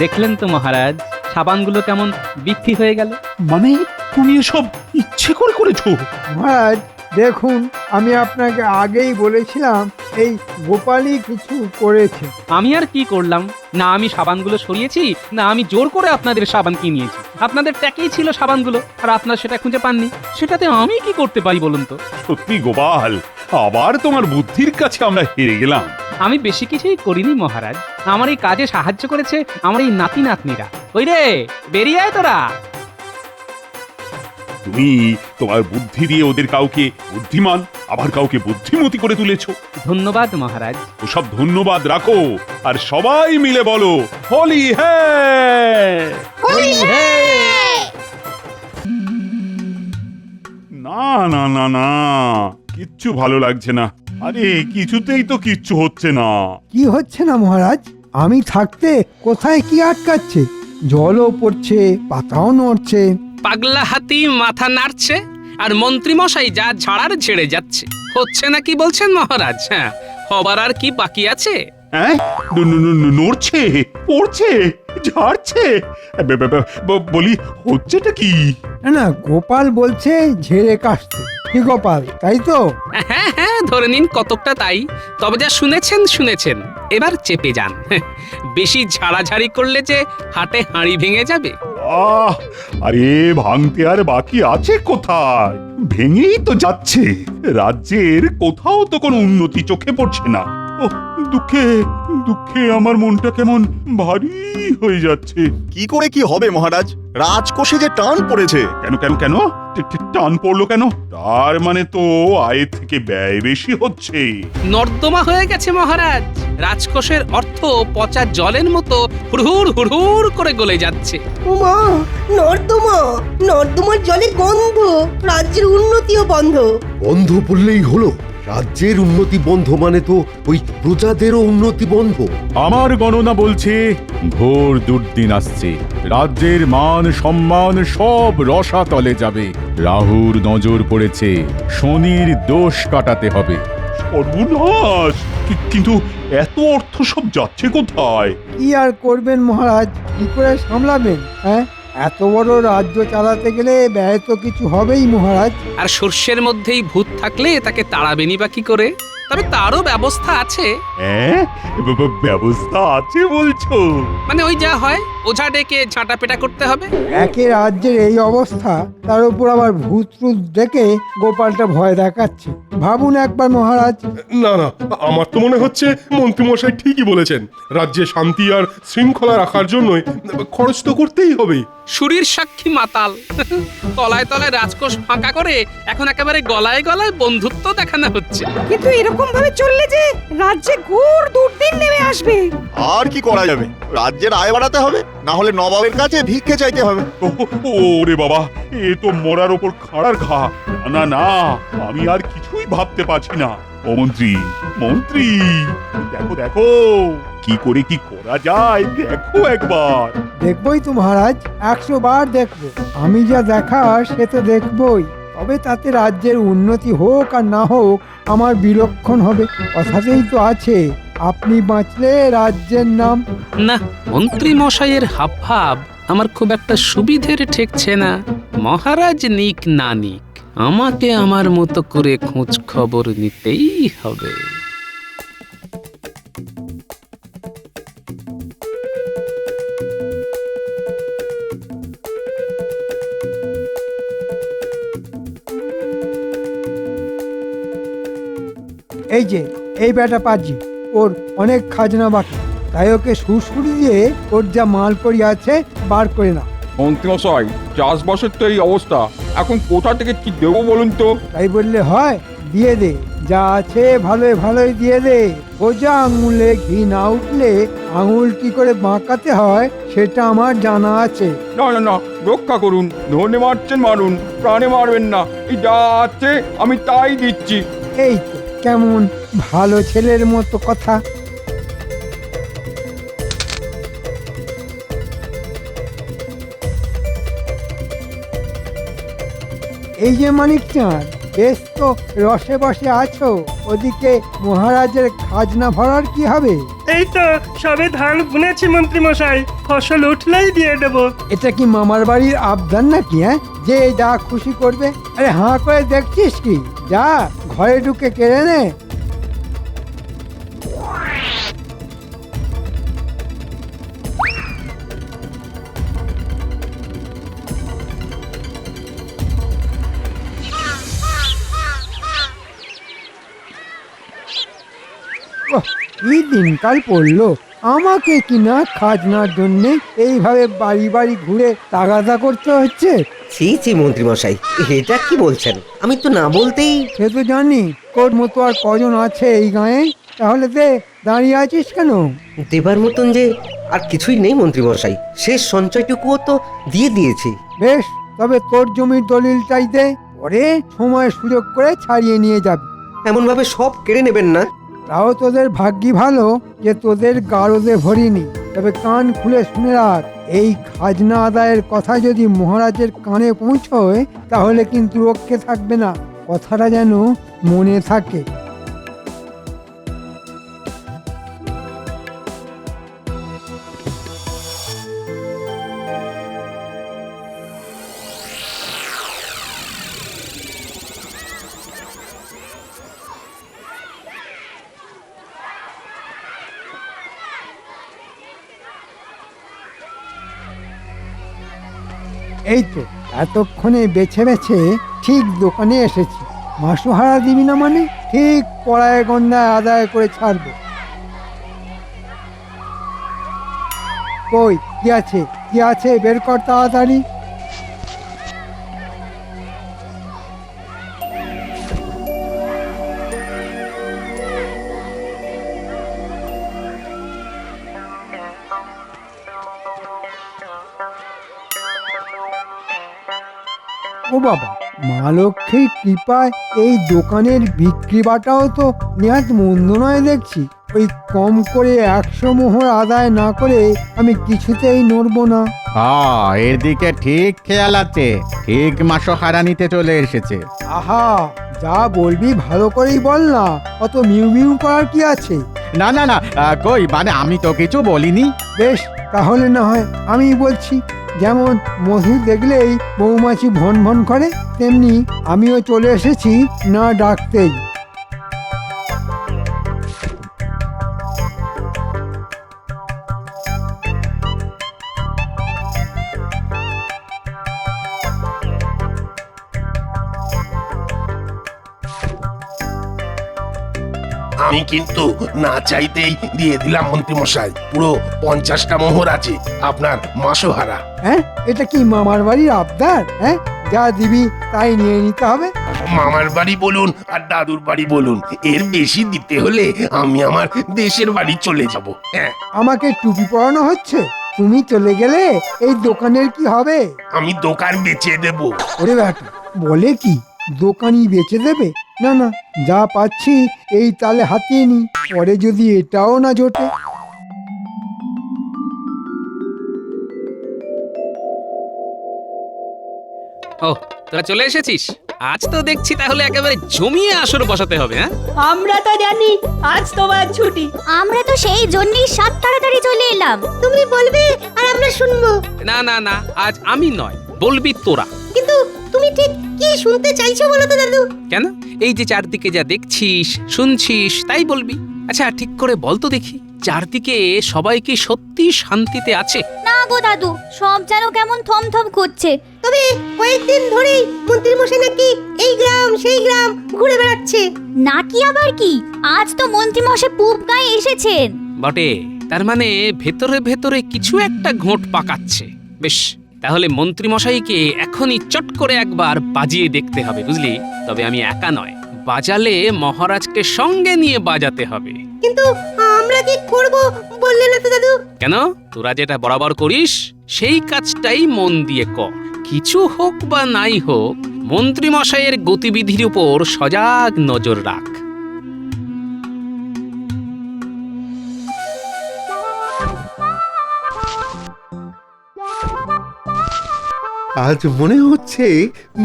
A: দেখলেন তো মহারাজ, সাবানগুলো কেমন বিক্রি হয়ে গেল।
D: মানে তুমি এসব ইচ্ছে করে করেছো?
E: মহারাজ দেখুন, আমি আপনাকে আগেই বলেছিলাম এই গোপালই কিছু করেছে।
A: আমি আর কি করলাম? না আমি সাবানগুলো সরিয়েছি, না আমি জোর করে আপনাদের সাবান কিনিয়েছি। আপনাদের ট্যাকেই ছিল সাবানগুলো, আর আপনারা সেটা খুঁজে পাননি। সেটাতে আমি কি করতে পারি বলুন তো?
D: সত্যি গোপাল, আবার তোমার বুদ্ধির কাছে আমরা হেরে গেলাম।
A: আমি বেশি কিছুই করিনি মহারাজ, আমার এই কাজে সাহায্য করেছে আমার এই নাতি নাতনিরা। ওই রে, বেরিয়ে আয় তোরা।
D: তুমি তোমার বুদ্ধি দিয়ে ওদের কাউকে বুদ্ধিমান, আবার কাউকে বুদ্ধিমতী করে তুলেছো।
A: ধন্যবাদ মহারাজ।
D: ওসব ধন্যবাদ রাখো, আর সবাই মিলে বলো হোলি হ্যায়। না না না না, কিচ্ছু ভালো লাগছে না। আরে কিছুতেই তো কিচ্ছু হচ্ছে না।
E: কি হচ্ছে না মহারাজ? আমি থাকতে কোথায় কি আটকাচ্ছে? জলও পড়ছে, পাতাও নড়ছে।
M: পাগলা হাতি মাথা নাড়ছে, আর মন্ত্রী মশাই যা ঝাড়ার ঝেড়ে যাচ্ছে। হচ্ছে না কি বলছেন মহারাজ? হ্যাঁ, হবার আর কি বাকি আছে?
D: হ্যাঁ, নড়ছে, পড়ছে, ঝাড়ছে। বলি হচ্ছেটা কি?
E: না না, গোপাল বলছে ঝেড়ে কাশতে। কি গোপাল, তাই তো?
M: হ্যাঁ হ্যাঁ, ধরে নিন কতকটা তাই। তবে যা শুনেছেন শুনেছেন, এবার চেপে যান। বেশি ঝাড়াঝাড়ি করলে যে হাটে হাঁড়ি ভেঙে যাবে।
D: আরে ভাঙতে আর বাকি আছে কোথায়? ভেঙেই তো যাচ্ছে। রাজ্যের কোথাও তো কোনো উন্নতি চোখে পড়ছে না। ও দুঃখে দুঃখে আমার মনটা কেমন ভারী হয়ে যাচ্ছে।
N: কি করে কি হবে মহারাজ? রাজকোষে যে টান পড়েছে।
D: কেন কেন কেন? টান পড়লো কেন? তার মানে তো আয়ের থেকে ব্যয় বেশি হচ্ছে।
M: নর্দমা হয়ে গেছে মহারাজ। রাজকোষের অর্থ পচা জলের মতো হুড়হুড় হুড়হুড় করে গলে যাচ্ছে।
F: উমা, নর্দমার জলে গন্ধ, রাজ্যের উন্নতিও বন্ধ।
L: বন্ধ বললেই হলো? রাজ্যের উন্নতি বন্ধ মানে তো ওই প্রজাদেরও উন্নতি বন্ধ।
K: আমার গণনা বলছে ঘোর দুর্দিন আসছে। রাজ্যের মান সম্মান সব রসাতলে যাবে। রাহুর নজর পড়েছে, শনির দোষ কাটাতে হবে।
D: সর্বনাশ! কিন্তু এত অর্থ সব যাচ্ছে কোথায়?
E: কি আর করবেন মহারাজ, কি করে সামলাবেন? হ্যাঁ, এত বড় রাজ্য চালাতে গেলে ব্যয় তো কিছু হবেই মহারাজ।
M: আর সর্ষের মধ্যেই ভূত থাকলে তাকে তাড়াবেনি বা কি করে? তবে তারও ব্যবস্থা আছে।
D: হ্যাঁ, ব্যবস্থা আছে বলছো?
M: মানে ওই যা হয়, ওঝা ডেকে ঝাঁটা পেটা করতে হবে।
E: একে রাজ্যের এই অবস্থা, তার উপর আবার ভূত ট্রুত ডেকে গোপালটা ভয় দেখাচ্ছে। ভাবুন একবার মহারাজ।
N: না না, আমার তো মনে হচ্ছে মন্ত্রীমশাই ঠিকই বলেছেন। রাজ্যে শান্তি আর শৃঙ্খলা রাখার জন্য খরচ তো করতেই হবে।
M: সুরীর সাক্ষী মাতাল। তলায় তলায় রাজকোষ ফাঁকা করে এখন একেবারে গলায় গলায় বন্ধুত্ব দেখানো হচ্ছে।
F: কিন্তু এরকম ভাবে চললে যে রাজ্যে ঘোর দুর্দিন নেমে আসবে।
N: আর কি করা যাবে? রাজ্যের আয় বাড়াতে হবে, না হলে নবাবের কাছে ভিক্ষে চাইতে হবে।
D: ওরে বাবা, এ তো মরার ওপর খাড়ার ঘা। না না, আমি আর কিছুই ভাবতে পারছি না। ও মন্ত্রী, মন্ত্রী, দেখো দেখো কি করে কি করা যায়, দেখো একবার।
E: দেখবই তো মহারাজ, 100 বার দেখবো। আমি যা দেখার সে তো দেখবই। তবে তাতে রাজ্যের উন্নতি হোক আর না হোক, আমার বিলক্ষণ হবে। কথাতেই তো আছে, আপনি বাঁচলে রাজ্যের নাম।
M: না, মন্ত্রী মশাইয়ের হাবভাব আমার খুব একটা সুবিধের ঠেকছে না। মহারাজ নিক না নিক, আমাকে আমার মতো করে খোঁজ খবর নিতেই হবে।
E: এই যে এই বেটা পাজি, ওর অনেক খাজনা বাকি, তাই ওকে সুরসুরি দিয়ে ওর যা মাল পড়ি আছে বার করে না।
C: মন্ত্রীমশাই, চাষবাসের তো এই অবস্থা, এখন কোথা থেকে কি দেবো বলুন তো?
E: তাই বললে হয়? দিয়ে দে, যা আছে ভালোই ভালোই দিয়ে দে। সোজা আঙুলে ঘি না উঠলে আঙুল কি করে বাঁকাতে হয় সেটা আমার জানা আছে।
C: না না না, রক্ষা করুন, ধনে মারছেন মারুন, প্রাণে মারবেন না। এই যা আছে আমি তাই দিচ্ছি।
E: এই তো কেমন ভালো ছেলের মতো কথা। এই যে মানিক চাঁদ, বেশ তো রসে বসে আছো। ওদিকে মহারাজের খাজনা ভরার কি হবে?
O: এই তো সবে ধান বুনেছি মন্ত্রী মশাই, ফসল উঠলেই দিয়ে দেব।
E: এটা কি মামার বাড়ির আবদার নাকি? যে যা খুশি করবে। আরে হাঁ করে দেখছিস কি? যা ঘরে ঢুকে কেড়ে নে। কি দিনকাল পড়লো, আমাকে কিনা খাজনার জন্য এইভাবে বাড়ি বাড়ি ঘুরে তাগাদা করতে হচ্ছে।
P: ছি ছি মন্ত্রী মশাই, এটা কি বলছেন? আমি তো না বলতেই।
E: সে তো জানি, তোর মতো আর কজন আছে এই গায়ে? তাহলে দাঁড়িয়ে আছিস কেন?
P: দেবার মতন যে আর কিছুই নেই মন্ত্রী মশাই, শেষ সঞ্চয়টুকুও তো দিয়ে দিয়েছি।
E: বেশ, তবে তোর জমির দলিলটাই দে, পরে সময় সুযোগ করে ছাড়িয়ে নিয়ে যাবি।
P: এমন ভাবে সব কেড়ে নেবেন না।
E: তাও তোদের ভাগ্যি ভালো যে তোদের গারদে ভরিনি। তবে কান খুলে শুনে রাখ, এই খাজনা আদায়ের কথা যদি মহারাজের কানে পৌঁছয় তাহলে কিন্তু রক্ষে থাকবে না। কথাটা যেন মনে থাকে। এই তো এতক্ষণে বেছে বেছে ঠিক দোকানে এসেছি। মাসুহারা দিবি না মানে? ঠিক পড়ায় গন্ডায় আদায় করে ছাড়বো। কই কি আছে, কি আছে বের কর তাড়াতাড়ি। ও বাবা, মা লক্ষ্মীর কৃপায় এই দোকানের বিক্রি বাটাও তো নেহাত মন্দ নয় দেখছি। ওই কম করে 100 মোহর আদায় না করে আমি কিছুতেই নড়বো না।
K: এর দিকে ঠিক খেয়াল আছে, ঠিক মাসহারা নিতে চলে এসেছে।
E: আহা, যা বলবি ভালো করেই বল না, অত মিউ মিউ করার কি আছে?
K: না না না, কই মানে আমি তো কিছু বলিনি।
E: বেশ, তাহলে না হয় আমি বলছি। যেমন মধু দেখলেই মৌমাছি ভন ভন করে, তেমনি আমিও চলে এসেছি না ডাকতেই।
Q: আমি কিন্তু না চাইতেই দিয়ে দিলাম মন্ত্রী মশাই, পুরো 50টা মোহর আছে আপনার মাসোহারা।
E: হ্যাঁ, এটা কি মামার বাড়ির আবদার? হ্যাঁ, যা দিবি তাই নিয়ে নিতে হবে।
Q: মামার বাড়ি বলুন আর দাদুর বাড়ি বলুন, এর বেশি দিতে হলে আমি আমার দেশের বাড়ি চলে যাব। হ্যাঁ,
E: আমাকে টুপি পরানো হচ্ছে? তুমি চলে গেলে এই দোকানের কি হবে?
Q: আমি দোকান বেচে দেব।
E: ওরে ব্যাটা, বলে কি দোকানই বেচে দেবে? না না, যা পাচ্ছি এই তালে হাতিয়ে নি, পরে যদি এটাও না জোটে।
M: ও, তোরা চলে এসেছিস? আজ তো দেখছি তাহলে একেবারে জমিয়ে আসর বসাতে হবে। হ্যাঁ,
J: আমরা তো জানি আজ তোমার ছুটি। আমরা তো সেই জন্যই সাত তাড়াতাড়ি চলে এলাম। তুমি বলবে আর আমরা শুনবো।
M: না না না, আজ আমি নয়, বলবি তোরা।
J: কিন্তু তুমি ঠিক কি শুনতে চাইছো বলো তো দাদু?
M: কেন, এই যে চারদিকে যা দেখছিস শুনছিস তাই বলবি। আচ্ছা ঠিক করে বল তো দেখি, চারদিকে সবাই কি সত্যি শান্তিতে আছে?
J: না গো দাদু, সব যেন কেমন থমথম করছে। তবে কয়েকদিন ধরেই মন্ত্রী মশাই নাকি এই গ্রাম সেই গ্রাম ঘুরে বেড়াচ্ছে। নাকি আবার কি? আজ তো মন্ত্রী মশাই পূব গায়ে এসেছেন।
M: বটে, তার মানে ভেতরে ভেতরে কিছু একটা ঘোট পাকাচ্ছে। বেশ, তাহলে মন্ত্রী মশাইকে এখনই চট করে একবার বাজিয়ে দেখতে হবে, বুঝলি? তবে আমি একা নয়, বাজালে মহারাজকে সঙ্গে নিয়ে বাজাতে হবে।
J: কিন্তু
F: আমরা কি করব বললে না তো দাদু?
M: কেন তোরা যেটা বরাবর করিস সেই কাজটাই মন দিয়ে কর। কিছু হোক বা নাই হোক, মন্ত্রী মশাইয়ের গতিবিধির উপর সজাগ নজর রাখ।
H: আজ মনে হচ্ছে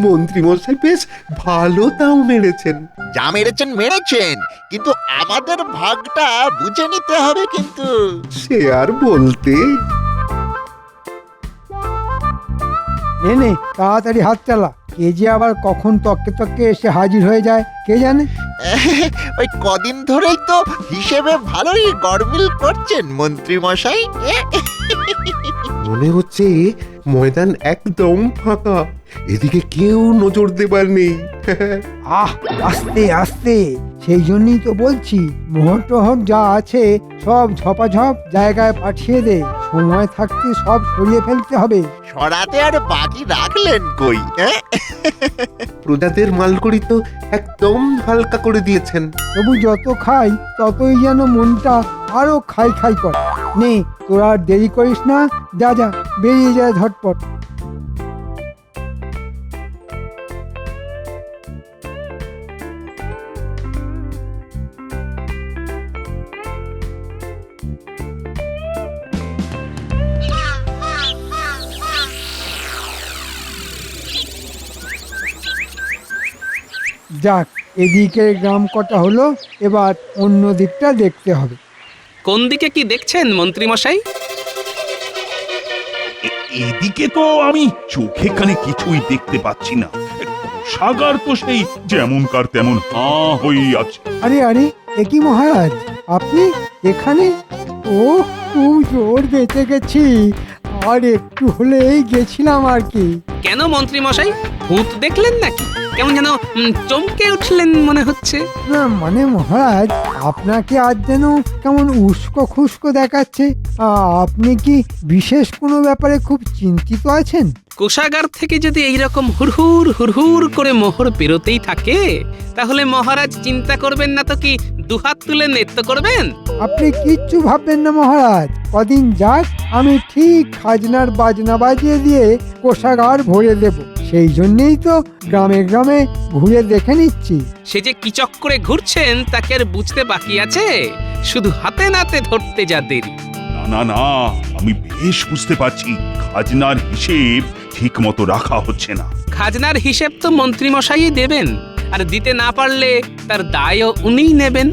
H: মন্ত্রী মশাই বেশ ভালো দাম মেরেছেন।
I: যা মেরেছেন মেরেছেন, কিন্তু আমাদের ভাগটা বুঝে নিতে হবে কিন্তু।
H: সে আর বলতে।
E: নে নে তাড়াতাড়ি হাত চালা, কে যে আবার কখন তককে তককে এসে হাজির হয়ে যায় কে জানে।
I: ওই কদিন ধরেই তো হিসেবে ভালোই গড়মিল করছেন মন্ত্রী মশাই।
H: মনে হচ্ছে ময়দান একদম ফাঁকা, এদিকে কেউ নজর দেবার নেই।
E: আস্তে আস্তে, সেই জন্যই তো বলছি মোহর টহর যা আছে সব ঝপাঝপ জায়গায় পাঠিয়ে দে, সময় থাকতে সব সরিয়ে ফেলতে হবে।
I: সরাতে আর বাকি রাখলেন কই?
H: প্রজাদের মালকড়ি তো একদম হালকা করে দিয়েছেন।
E: তবু যত খাই ততই যেন মনটা আরো খাই খাই করে। নে তোরা আর দেরি করিস না, যা যা বেরিয়ে যায় ঝটপট। যাক, এদিকের গ্রাম কটা হলো, এবার অন্য দিকটা দেখতে হবে।
M: কোন দিকে কি দেখছেন মন্ত্রী মশাই?
D: এদিকে তো আমি চোখে কানে কিছুই দেখতে পাচ্ছি না। সাগার তো সেই যেমনকার তেমন হয়ে আছে।
E: আরে আরে, এ কি মহারাজ, আপনি এখানে? ও, খুব জোর বেঁচে গেছি, আর একটু হলেই গেছিলাম আর কি।
M: কেন মন্ত্রী মশাই, ভূত দেখলেন নাকি? কেমন যেন চমকে উঠলেন মনে হচ্ছে।
E: না মানে মহারাজ, আপনাকে আজ যেন কেমন উস্কো খুস্কো দেখাচ্ছে। আপনি কি বিশেষ কোনো ব্যাপারে খুব চিন্তিত আছেন?
M: কোষাগার থেকে যদি এইরকম হুড়হুড় হুড়হুড় করে মোহর বেরোতেই থাকে, তাহলে মহারাজ চিন্তা করবেন না তো কি দুহাত তুলে নৃত্য করবেন?
E: আপনি কিচ্ছু ভাববেন না মহারাজ, কদিন যাক আমি ঠিক খাজনার বাজনা বাজিয়ে দিয়ে কোষাগার ভরে দেব। সেই জন্যই তো গ্রামে গ্রামে ঘুরে দেখে নিচ্ছি।
M: সে যে কি চক্করে ঘুরছেন তাকে আর বুঝতে বাকি আছে, শুধু হাতে নাতে ধরতে যা দেরি।
D: না না, আমি বেশ বুঝতে পারছি খাজনার হিসেব ঠিক মতো রাখা হচ্ছে না।
M: খাজনার হিসেব তো মন্ত্রী মশাই দেবেন, আর দিতে না পারলে তার দায়ও উনিই নেবেন।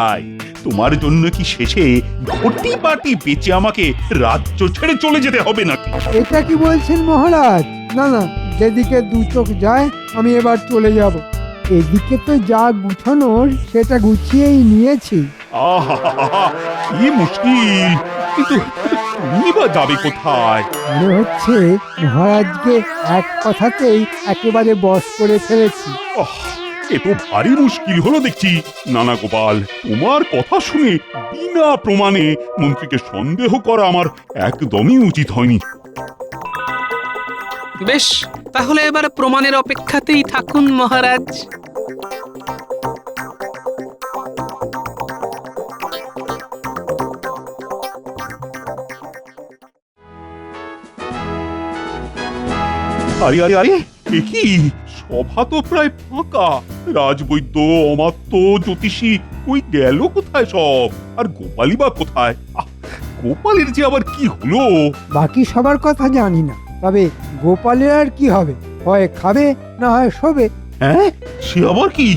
D: আয়, তোমার জন্য কি শেষে ঘটি বাটি বেচে আমাকে রাজ্য ছেড়ে চলে যেতে হবে নাকি?
E: এটা কি বলছেন মহারাজ? না না, যেদিকে দু চোখ যায় আমি এবার চলে যাব। এদিকে তো যা গুছানোর সেটা গুছিয়েই নিয়েছি।
D: আহা, কি মুশকিল! কিন্তু তুমি বা যাবে কোথায়?
E: মনে হচ্ছে মহারাজকে এক কথাতেই একেবারে বশ করে ফেলেছি।
D: এ তো ভারী মুশকিল হলো দেখছি। নানা গোপাল, তোমার কথা শুনে বিনা প্রমাণে মন্ত্রীকে সন্দেহ করা আমার একদমই উচিত হয়নি।
M: বেশ, তাহলে এবার প্রমাণের অপেক্ষাতেই থাকুন মহারাজ।
D: আরে আরে আরে, এ কি? সভা তো প্রায় ফাঁকা। রাজবৈদ্য, অমাত্য, জ্যোতিষী কই গেল কোথায় সব? আর গোপালই বা কোথায়? গোপালের যে আবার কি হলো?
E: বাকি সবার কথা জানি না, তবে গোপালের আর কি হবে, হয় খাবে না হয় শোবে।
D: হ্যাঁ, সে আবার কি?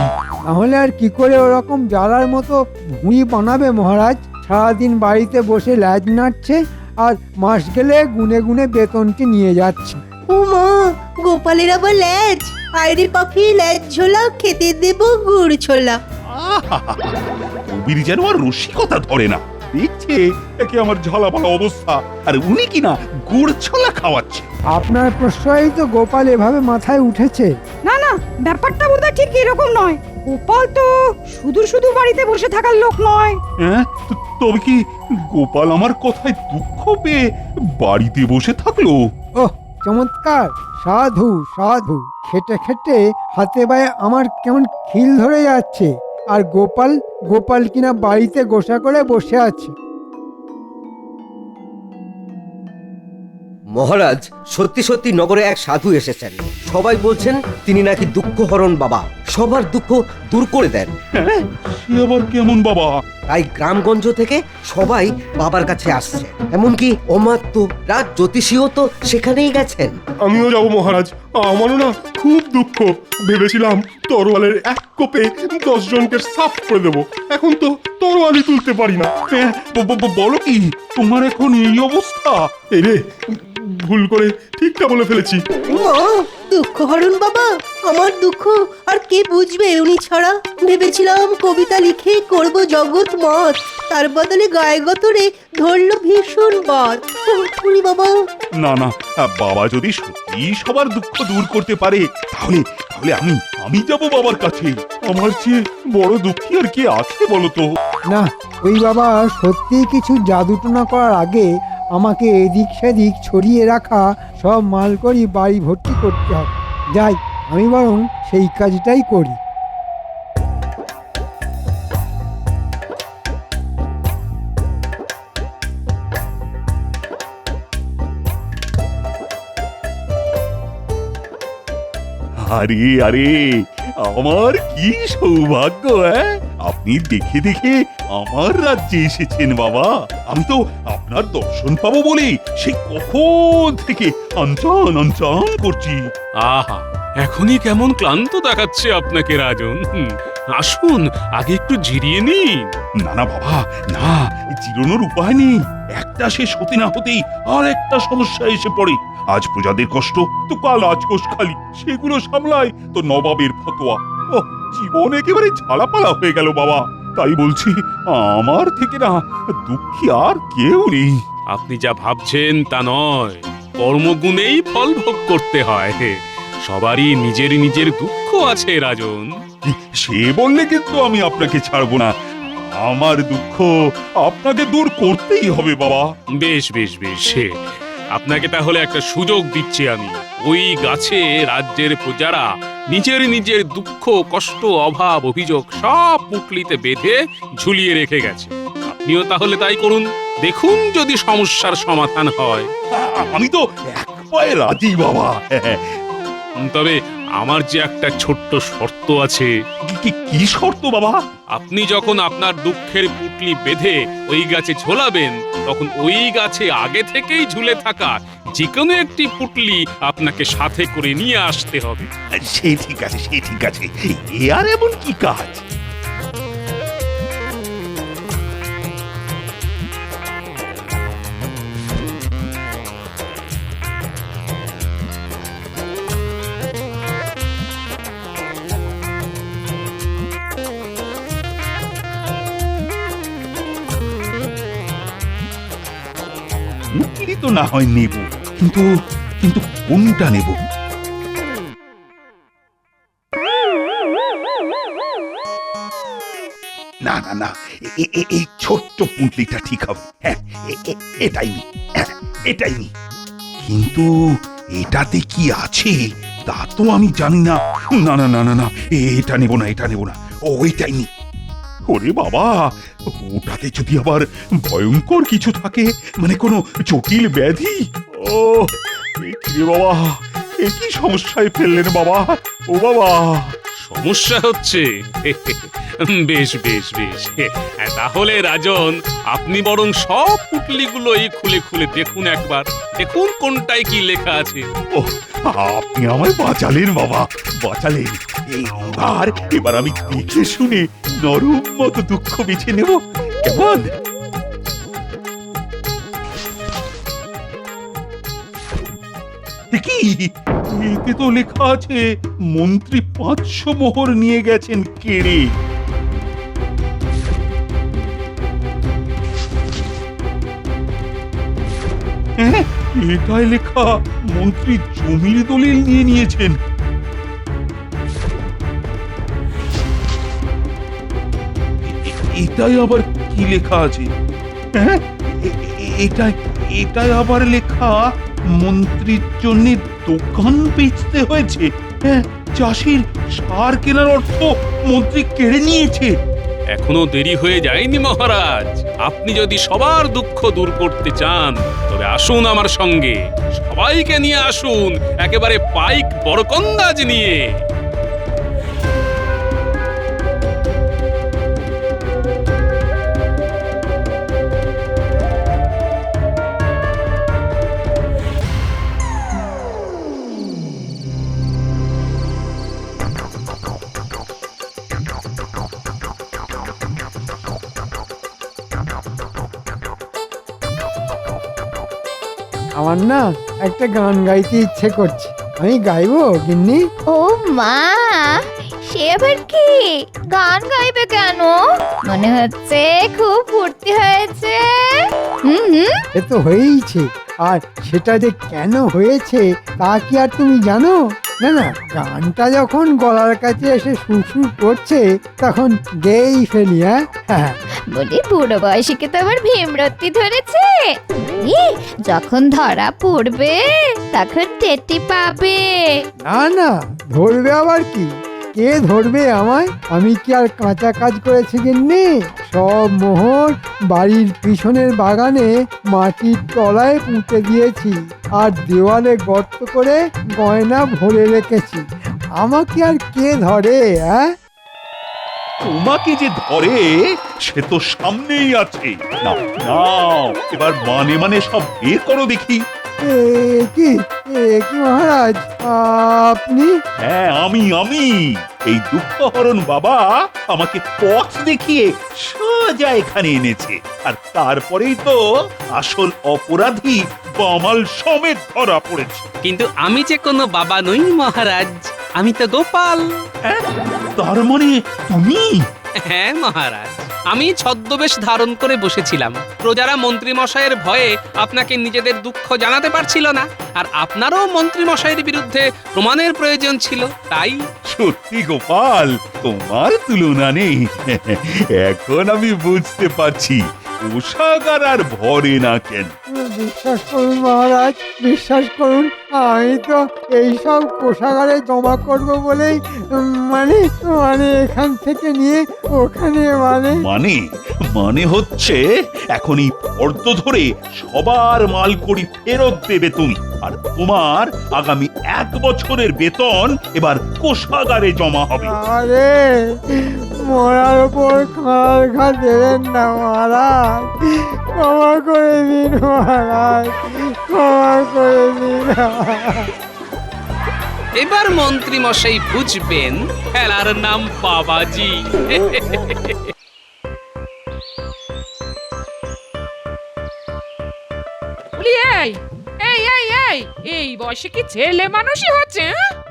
E: তাহলে আর কি করে ওরকম জ্বালার মতো ভুঁড়ি বানাবে মহারাজ? সারাদিন বাড়িতে বসে ল্যাজ নাড়ছে, আর মাস গেলে গুনে গুনে বেতনটি নিয়ে যাচ্ছে।
F: ও মা, গোপালের আবার ল্যাজ? আইরে পাখি, ল্যাজ ঝোলা খেতে দেব গুড় ছোলা।
D: কবির যেন আর রসিকতা ধরে না। দেখছে একে আমার ঝালাপালা অবস্থা, আর উনি কিনা গুড় ছোলা খাওয়াচ্ছে।
E: আপনার প্রশ্রয়ই তো গোপাল এভাবে মাথায় উঠেছে।
R: না না, ব্যাপারটা বোধহয় ঠিক এরকম নয়। গোপাল তো শুধু শুধু বাড়িতে বসে থাকার লোক নয়।
D: হ্যাঁ, তবে কি গোপাল আমার কথায় দুঃখ পেয়ে বাড়িতে বসে থাকলো?
E: ওহ, চমৎকার! সাধু সাধু! খেটে খেটে হাতে পায়ে আমার কেমন খিল ধরে যাচ্ছে। আর গোপাল গোপাল কিনা বাড়িতে গোসা করে বসে আছে।
P: মহারাজ, সত্যি সত্যি নগরে এক সাধু এসেছেন। সবাই বলছেন তিনি নাকি দুঃখহরণ বাবা, সবার দুঃখ দূর করে দেন।
D: সে আবার কেমন বাবা?
P: তাই গ্রামগঞ্জ থেকে সবাই বাবার কাছে আসছে, এমনকি অমাত্য রাজ জ্যোতিষীও তো সেখানেই গেছেন।
N: আমিও যাব মহারাজ, আমারও না খুব দুঃখ। ভেবেছিলাম তরোয়ালের এক কোপে 10 জনকে সাফ করে দেব, এখন তো তরোয়ালই তুলতে পারি না।
D: বলো কি, তোমার এখন এই অবস্থা?
N: এই রে, ভুল করে ঠিকটা বলে ফেলেছি।
F: দুঃখ হরণ বাবা, আমার দুঃখ আর কে বুঝবে উনি ছাড়া? ভেবেছিলাম কবিতা লিখে করব জগৎ মত, তার বদলে গায়ে গতরে ধরলো ভীষণ বাদ। উনি বাবা,
D: না না, বাবা যদি সত্যি সবার দুঃখ দূর করতে পারে তাহলে তাহলে আমি যাব বাবার কাছে। আমার চেয়ে বড় দুঃখী আর কে আছে বলো তো?
E: না, ওই বাবা সত্যিই কিছু জাদুটনা করার আগে আমাকে এদিক সেদিক ছড়িয়ে রাখা সব মালকড়ি বাড়ি ভর্তি করতে হবে। যাই, আমি বরং সেই কাজটাই করি।
D: আরে আরে, আমার কি সৌভাগ্য! আপনি দেখে দেখে আমার রাজ্যে এসেছেন বাবা। আমি তো আপনার দর্শন পাবো বলে সেই কখন থেকে আনচান আনচান করছি।
M: আহা, এখনই কেমন ক্লান্ত দেখাচ্ছে আপনাকে রাজন। আসুন, আগে একটু জিরিয়ে নিন।
D: না না বাবা, না, জিরোনোর উপায় নেই। একটা শেষ হতে না হতেই আর একটা সমস্যা এসে পড়ে। আজ প্রজাদের কষ্ট তো কাল আজকোষ খালি, সেগুলো সামলায় তো নবাবের ফতোয়া। ও, জীবন একেবারে ঝালাপালা হয়ে গেল বাবা। তাই বলছি, আমার থেকে না দুঃখী আর কেউ নেই।
M: আপনি যা ভাবছেন তা নয়, কর্মগুণেই ফল ভোগ করতে হয়। সবারই নিজের নিজের দুঃখ আছে রাজন।
D: সে বললে কিন্তু আমি আপনাকে ছাড়বো না। আমার দুঃখ আপনাকে দূর করতেই হবে বাবা।
M: বেশ বেশ বেশ, আপনাকে তাহলে একটা সুযোগ দিচ্ছি আমি। ওই গাছে রাজ্যের প্রজারা নিজের নিজের দুঃখ, কষ্ট, অভাব, অভিযোগ সব পুটলিতে বেঁধে ঝুলিয়ে রেখে গেছে। আপনিও তাহলে তাই করুন, দেখুন যদি সমস্যার সমাধান হয়।
D: আমি তো এক পায়ে রাজি বাবা।
M: তবে আমার যে একটা ছোট্ট শর্ত আছে।
D: কি শর্ত বাবা?
M: আপনি যখন আপনার দুঃখের পুটলি বেঁধে ওই গাছে ঝোলাবেন, তখন ওই গাছে আগে থেকেই ঝুলে থাকা যে কোনো একটি পুটলি আপনাকে সাথে করে নিয়ে আসতে হবে।
D: সে ঠিক আছে, সে ঠিক আছে। এ আর এমন কি কাজ? পুটলি তো না হয় নেব, কিন্তু কিন্তু কোনটা নেব? না না না, এই ছোট্ট পুঁটলিটা ঠিক হবে। হ্যাঁ, এটাই নি, এটাই নি। কিন্তু এটাতে কি আছে তা তো আমি জানি না। না না না না না, এটা নেব না, এটা নেব না, ওইটাই নি। ওরে বাবা, ওটাতে যদি আবার ভয়ঙ্কর কিছু থাকে, মানে কোনো জটিল ব্যাধি। ও বাবা, এ কি সমস্যায় ফেললেন বাবা? ও বাবা,
M: সমস্যা হচ্ছে? বেশ বেশ বেশ, তাহলে রাজন আপনি বরং সব পুটলিগুলোই খুলে খুলে দেখুন একবার, দেখুন কোনটায় কি লেখা আছে।
D: ও, আপনি আমায় বাঁচালেন বাবা, বাঁচালেন। এবার আমি দেখে শুনে নরম মতো দুঃখ বেছে নেব, কেমন? কি এতে তো লেখা আছে মন্ত্রী 500 মোহর নিয়ে গেছেন কেড়ে। হ্যাঁ, এটাই লেখা মন্ত্রী জমির দলিল নিয়ে নিয়েছেন। এটাই আবার কি লেখা আছে? হ্যাঁ, এটাই আবার লেখা মন্ত্রীর জন্য দোকান বেচতে হয়েছে। হ্যাঁ,
Q: চাষির সার কেনার অর্থ মন্ত্রী কেড়ে নিয়েছে।
M: এখনো দেরি হয়ে যায়নি মহারাজ। আপনি যদি সবার দুঃখ দূর করতে চান তবে আসুন আমার সঙ্গে, সবাইকে নিয়ে আসুন একেবারে পাইক বরকন্দাজ নিয়ে।
E: আমার না একটা গান গাইতে ইচ্ছে করছে, আমি গাইবো গিন্নি?
J: ও মা, সে আবার কি গান গাইবে কেন? মনে হচ্ছে খুব ফুর্তি হয়েছে।
E: সে তো হয়েইছে, আর সেটা যে কেন হয়েছে তা কি আর তুমি জানো? না না, গানটা যখন গলার কাছে এসে সুর করছে তখন গেয়েই ফেলি। হ্যাঁ,
J: বলি বুড়ো বয়সীকে তো আবার ভীমরতি ধরেছে। যখন ধরা পড়বে তখন টেটি পাবে।
E: না না, ধরবে আবার কি? কে ধরবে আমায়? আমি কি আর কাঁচা কাজ করেছি গিন্নি? সব মোহর বাড়ির পিছনের বাগানে মাটির তলায় পুঁতে দিয়েছি, আর দেওয়ালে গর্ত করে গয়না ভরে রেখেছি। আমাকে আর কে ধরে?
Q: তোমাকে যে ধরে সে তো সামনেই আছে। না না, এবার মানে মানে সব বের করো দেখি।
E: কি মহারাজ, আপনি?
Q: হ্যাঁ, আমি এই দুঃখহরণ বাবা আমাকে পথ দেখিয়ে সোজা এখানে এনেছে, আর তারপরেই তো আসল অপরাধী বামাল সমেত ধরা পড়েছে।
M: কিন্তু আমি যে কোনো বাবা নই মহারাজ, আমি তো গোপাল।
Q: তার মানে তুমি?
M: হ্যাঁ মহারাজ, আমি ছদ্মবেশ ধারণ করে বসেছিলাম। প্রজারা মন্ত্রী মশাইয়ের ভয়ে আপনাকে নিজেদের দুঃখ জানাতে পারছিল না, আর আপনারও মন্ত্রী মশাইয়ের বিরুদ্ধে প্রমাণের প্রয়োজন ছিল, তাই।
Q: সত্যি গোপাল, তোমার তুলনা নেই। এখন আমি বুঝতে পারছি কোষাগার আর ভরে না কেন।
E: বিশ্বাস করুন মহারাজ, বিশ্বাস করুন, আমি তো এইসব কোষাগারে জমা করব বলেই মানে এখান থেকে নিয়ে ওখানে
Q: মানে হচ্ছে এখনই ফর্দ ধরে সবার মালকড়ি ফেরত দেবে তুমি, আর তোমার আগামী 1 বছরের বেতন এবার কোষাগারে জমা হবে।
E: আরে মরার উপর খাঁড় ঘা দেবেন না মহারাজ, ক্ষমা করে দিন মহারাজ, ক্ষমা করে দিন।
M: এবার মন্ত্রী মশাই বুঝবেন খেলার নাম বাবাজি।
B: এই বয়সে কি ছেলে মানুষই হচ্ছে?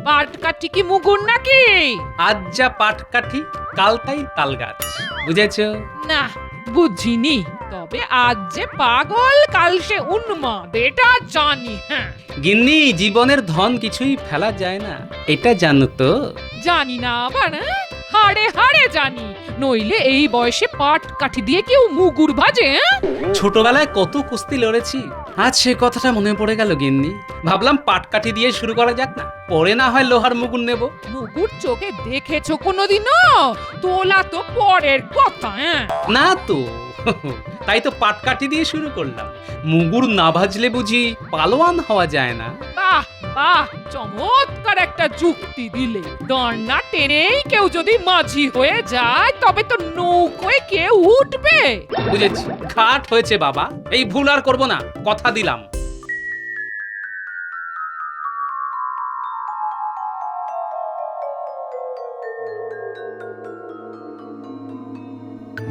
B: পাটকাঠি কি মুগুর নাকি?
M: আজ যা পাটকাঠি কাল তাই তাল গাছ, বুঝেছো?
B: না, বুঝিনি। তবে আজ যে পাগল কাল সে উন্মাদ, এটা জানি। হ্যাঁ
M: গিন্নি, জীবনের ধন কিছুই ফেলা যায় না, এটা জানো তো?
B: জানি না আবার, হাড়ে হাড়ে জানি, নইলে এই বয়সে পাট কাঠি দিয়ে কেউ মুগুর ভাজে?
M: ছোটবেলায় কত কুস্তি লড়েছি, আজ সে কথাটা মনে পড়ে গেল গিন্নি। ভাবলাম পাটকাঠি দিয়ে শুরু করা যাক না, পরে না হয় লোহার মুগুর নেব।
B: মুগুর চোখে দেখেছো কোনোদিনও? তোলা তো পরের কথা।
M: না তো, তাই তো পাটকাঠি দিয়ে শুরু করলাম। মুগুর না ভাজলে বুঝি পালোয়ান হওয়া যায় না?
B: বাহ বাহ, চমৎকার একটা যুক্তি দিলে। দড়না টেনেই কেউ যদি মাঝি হয়ে যায় তবে তো নৌকোয় কেউ উঠবে।
M: বুঝেছি, ঘাট হয়েছে বাবা, এই ভুল আর করবো না, কথা দিলাম।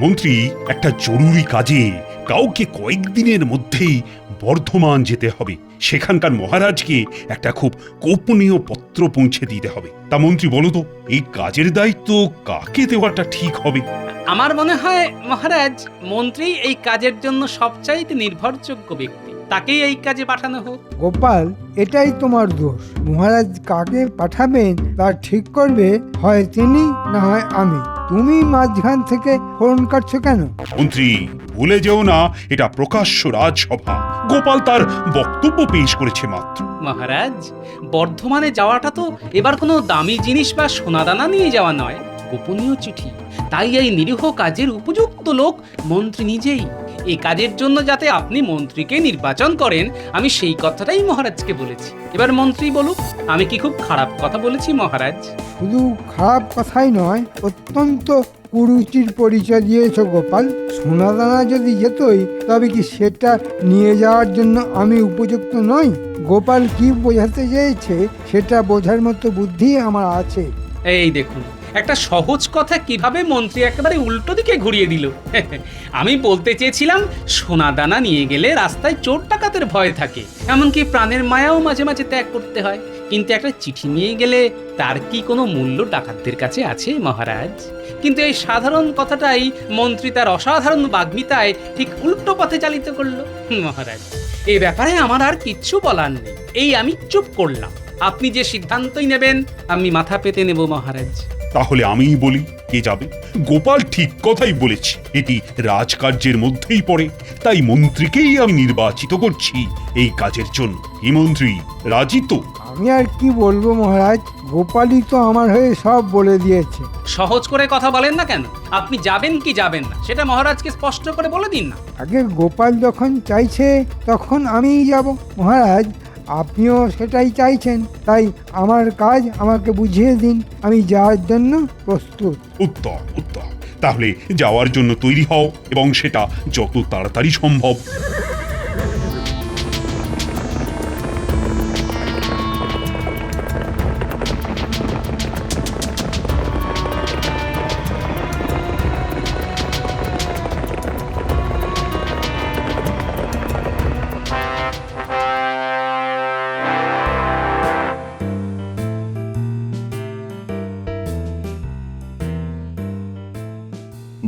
D: মন্ত্রী, একটা জরুরি কাজে কাউকে কয়েকদিনের মধ্যেই বর্ধমান যেতে হবে। সেখানকার মহারাজকে একটা খুব গোপনীয় পত্র পৌঁছে দিতে হবে। তা মন্ত্রী বলো তো, এই কাজের দায়িত্ব কাকে দেওয়াটা ঠিক হবে?
M: আমার মনে হয় মহারাজ, মন্ত্রী এই কাজের জন্য সবচাইতে নির্ভরযোগ্য ব্যক্তি, তাকেই এই কাজে পাঠানো হোক।
E: গোপাল, এটাই তোমার দোষ। মহারাজ কাকে পাঠাবেন তা ঠিক করবে হয় তিনি, না হয় আমি। তুমি মাঝখান থেকে ফোন কাটছো কেন?
D: মন্ত্রী, ভুলে যেও না এটা প্রকাশ্য রাজসভা। গোপাল তার বক্তব্য পেশ করেছে মাত্র।
M: মহারাজ, বর্ধমানে যাওয়াটা তো এবার কোনো দামি জিনিস বা সোনাদানা নিয়ে যাওয়া নয়, গোপনীয় চিঠি। তাই এই নিরীহ কাজের উপযুক্ত লোক মন্ত্রী নিজেই। এই কাজের জন্য যাতে আপনি মন্ত্রীকে নির্বাচন করেন, আমি সেই কথাটাই মহারাজকে বলেছি। এবার মন্ত্রী বলুক, আমি কি খুব খারাপ কথা বলেছি মহারাজ?
E: শুধু খারাপ কথাই নয়, অত্যন্ত কুরুচির পরিচয় দিয়েছ গোপাল। সোনাদানা যদি যেতই, তবে কি সেটা নিয়ে যাওয়ার জন্য আমি উপযুক্ত নই? গোপাল কি বোঝাতে চেয়েছে সেটা বোঝার মতো বুদ্ধি আমার আছে।
M: এই দেখুন, একটা সহজ কথা কিভাবে মন্ত্রী একেবারে উল্টো দিকে ঘুরিয়ে দিল। আমি বলতে চেয়েছিলাম সোনাদানা নিয়ে গেলে রাস্তায় চোর ডাকাতের ভয় থাকে, এমনকি প্রাণের মায়াও মাঝে মাঝে ত্যাগ করতে হয়। কিন্তু একটা চিঠি নিয়ে গেলে তার কি কোনো মূল্য ডাকাতদের কাছে আছে মহারাজ? কিন্তু এই সাধারণ কথাটাই মন্ত্রী তার অসাধারণ বাগ্মিতায় ঠিক উল্টো পথে চালিত করলো। মহারাজ, এই ব্যাপারে আমার আর কিচ্ছু বলার নেই, এই আমি চুপ করলাম। আপনি যে সিদ্ধান্তই নেবেন আমি মাথা পেতে নেব মহারাজ।
D: তাহলে আমিই বলি, কে যাবে? গোপাল ঠিক কথাই বলেছে, এটি রাজকার্যের মধ্যেই পড়ে, তাই মন্ত্রীকেই আমি নির্বাচিত করছি এই কাজের জন্য। কি মন্ত্রী, রাজি তো?
E: আমি আর কি বলবো মহারাজ, গোপালই তো আমার হয়ে সব বলে দিয়েছে।
M: সহজ করে কথা বলেন না কেন? আপনি যাবেন কি যাবেন না সেটা মহারাজকে স্পষ্ট করে বলে দিন না।
E: আগে গোপাল যখন চাইছে তখন আমিই যাব মহারাজ। আপনিও সেটাই চাইছেন, তাই আমার কাজ আমাকে বুঝিয়ে দিন, আমি যাওয়ার জন্য প্রস্তুত।
D: উত্তম উত্তম, তাহলে যাওয়ার জন্য তৈরি হও এবং সেটা যত তাড়াতাড়ি সম্ভব।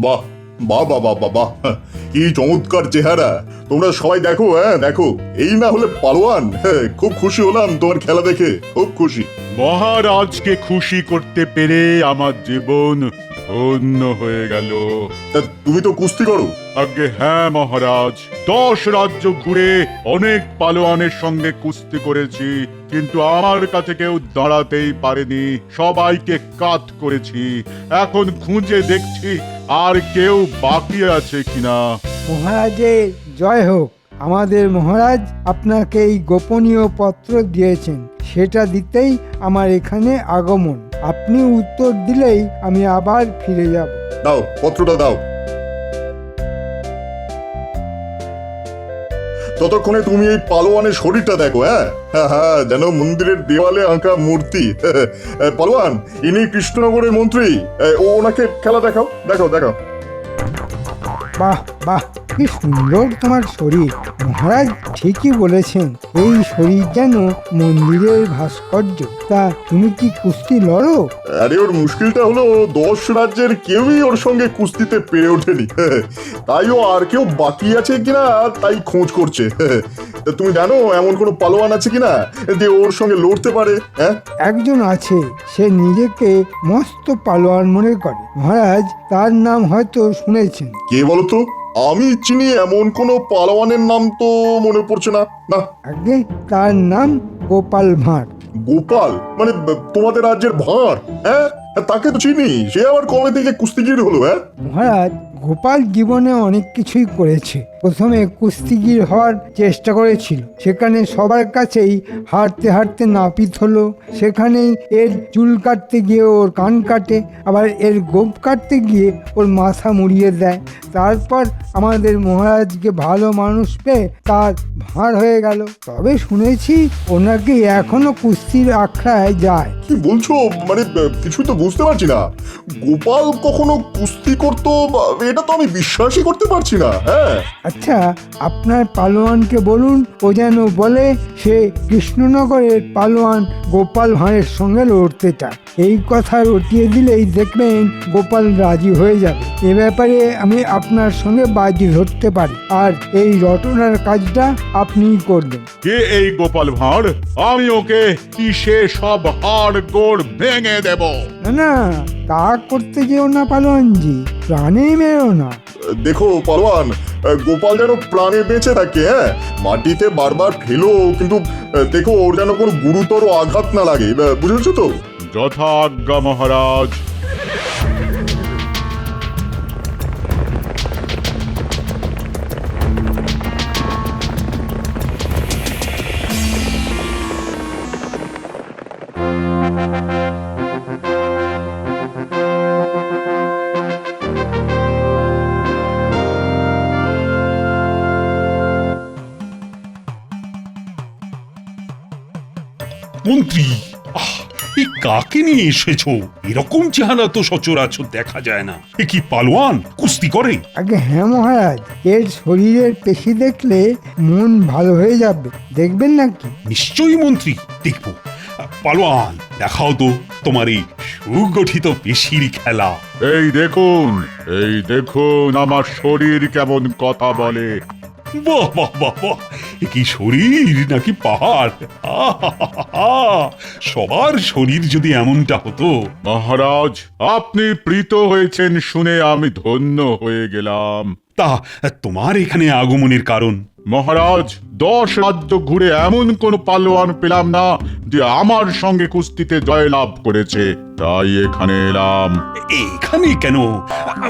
S: বাহ বাহ বাহ বাহ বাহ, কি চমৎকার চেহারা! তোমরা সবাই দেখো, হ্যাঁ দেখো, এই না হলে পালোয়ান। খুব খুশি হলাম তোমার খেলা দেখে, খুব খুশি।
K: মহারাজকে খুশি করতে পেরে আমার জীবন ধন্য হয়ে গেল।
S: তুমি তো কুস্তি করো?
K: আগে হ্যাঁ মহারাজ, 10 রাজ্য ঘুরে অনেক পালোয়ানের সঙ্গে কুস্তি করেছি, কিন্তু আমার কাছে কেউ দাঁড়াতেই পারেনি, সবাইকে কাত করেছি। এখন খুঁজে দেখছি আর কেউ বাকি আছে কিনা।
E: মহারাজের জয় হোক। আমাদের মহারাজ আপনাকে এই গোপনীয় পত্র দিয়েছেন, সেটা দিতেই আমার এখানে আগমন। আপনি উত্তর দিলেই আমি আবার ফিরে যাব।
S: দাও পত্রটা দাও। ততক্ষণে তুমি এই পালোয়ানের শরীরটা দেখো। হ্যাঁ হ্যাঁ হ্যাঁ, যেন মন্দিরের দেওয়ালে আঁকা মূর্তি। পালোয়ান, ইনি কৃষ্ণনগরের মন্ত্রী। ওনাকে খেলা দেখাও, দেখাও দেখাও।
E: বাহ বাহ, কি সুন্দর তোমার শরীর মহারাজ। ঠিকই বলেছেন, এই শরীর যেন মন্দিরের ভাস্কর্য। তা তুমি কি কুস্তি লড়ো?
S: আরে ওর মুশকিলটা হলো 10 রাজ্যের কেউই ওর সঙ্গে কুস্তিতে পেরে ওঠেনি, তাই ও আর কেউ বাকি আছে কিনা তাই খোঁজ করছে। তুমি জানো এমন কোনো পালোয়ান আছে কিনা যে ওর সঙ্গে লড়তে পারে? হ্যাঁ,
E: একজন আছে, সে নিজেকে মস্ত পালোয়ান মনে করে মহারাজ। তার নাম হয়তো শুনেছেন।
S: কে বলতো? আমি চিনি এমন কোনো পালোয়ানের নাম তো মনে পড়ছে না। না,
E: আগে তার নাম গোপাল ভাঁড়।
S: গোপাল মানে তোমাদের রাজ্যের ভাঁড়? হ্যাঁ, তাকে তো চিনি। সে আবার কবে থেকে কুস্তিগির হলো? হ্যাঁ
E: মহারাজ, গোপাল জীবনে অনেক কিছুই করেছে। প্রথমে কুস্তিগির হওয়ার চেষ্টা করেছিল, সেখানে সবার কাছেই হারতে হারতে নাপিত হলো। সেখানেই এর চুল কাটতে গিয়ে ওর কান কাটে, আবার এর গোপ কাটতে গিয়ে ওর মাথা মুড়িয়ে দেয়। তারপর আমাদের মহারাজকে ভালো মানুষ পেয়ে তার ভাঁড় হয়ে গেল। তবে শুনেছি ওনাকে এখনো কুস্তির আখড়ায় যায়।
S: কি বলছো? মানে কিছুই তো বুঝতে পারছি না। গোপাল কখনো কুস্তি করতো এটা তো আমি বিশ্বাসই করতে পারছি না। হ্যাঁ,
E: আচ্ছা, আপনার পালোয়ানকে বলুন ও যেন বলে সে কৃষ্ণনগরের পালোয়ান গোপাল ভাঁড়ের সঙ্গে লড়তে চায়। এই কথা রটিয়ে দিলেই দেখবেন গোপাল রাজি হয়ে যাবে। এ ব্যাপারে আমি আপনার সঙ্গে বাজি ধরতে পারি, আর এই রটনার কাজটা আপনিই করবেন।
K: কে এই গোপাল ভাঁড়? আমি ওকে কিসে সব হাড় গোড় ভেঙে দেব।
E: না না, তা করতে যেও না পালোয়ানজি, প্রাণে মেরো না।
S: দেখো পালোয়ান, গোপাল যেন প্রাণে বেঁচে থাকে। হ্যাঁ, মাটিতে বারবার ফেলো, কিন্তু দেখো ওর যেন কোনো গুরুতর আঘাত না লাগে, বুঝেছো তো?
K: যথা আজ্ঞা মহারাজ।
Q: মন্ত্রী, এই কাকে নিয়ে এসেছো? এরকম চেহারা তো সচরাচর দেখা যায় না। এ কি পালোয়ান, কুস্তি করে?
E: আগে হ্যাঁ মহারাজ, এর শরীরের পেশি দেখলে মন ভালো হয়ে যাবে, দেখবেন নাকি?
Q: নিশ্চয়ই মন্ত্রী, দেখবো। পালোয়ান, দেখাও তো তোমার এই সুগঠিত পেশির খেলা।
K: এই দেখুন আমার শরীর কেমন কথা বলে।
Q: বাহ বাহ বাহ বাহ, এ কি শরীর নাকি পাহাড়! সবার শরীর যদি এমনটা হতো।
K: মহারাজ, আপনি প্রীত হয়েছেন শুনে আমি ধন্য হয়ে গেলাম।
Q: তা তোমার এখানে আগমনের কারণ?
K: মহারাজ, 10 রাজ্য ঘুরে এমন কোন পালোয়ান পেলাম না যে আমার সঙ্গে কুস্তিতে জয়লাভ করেছে, তাই এখানে এলাম।
Q: এখানে কেন?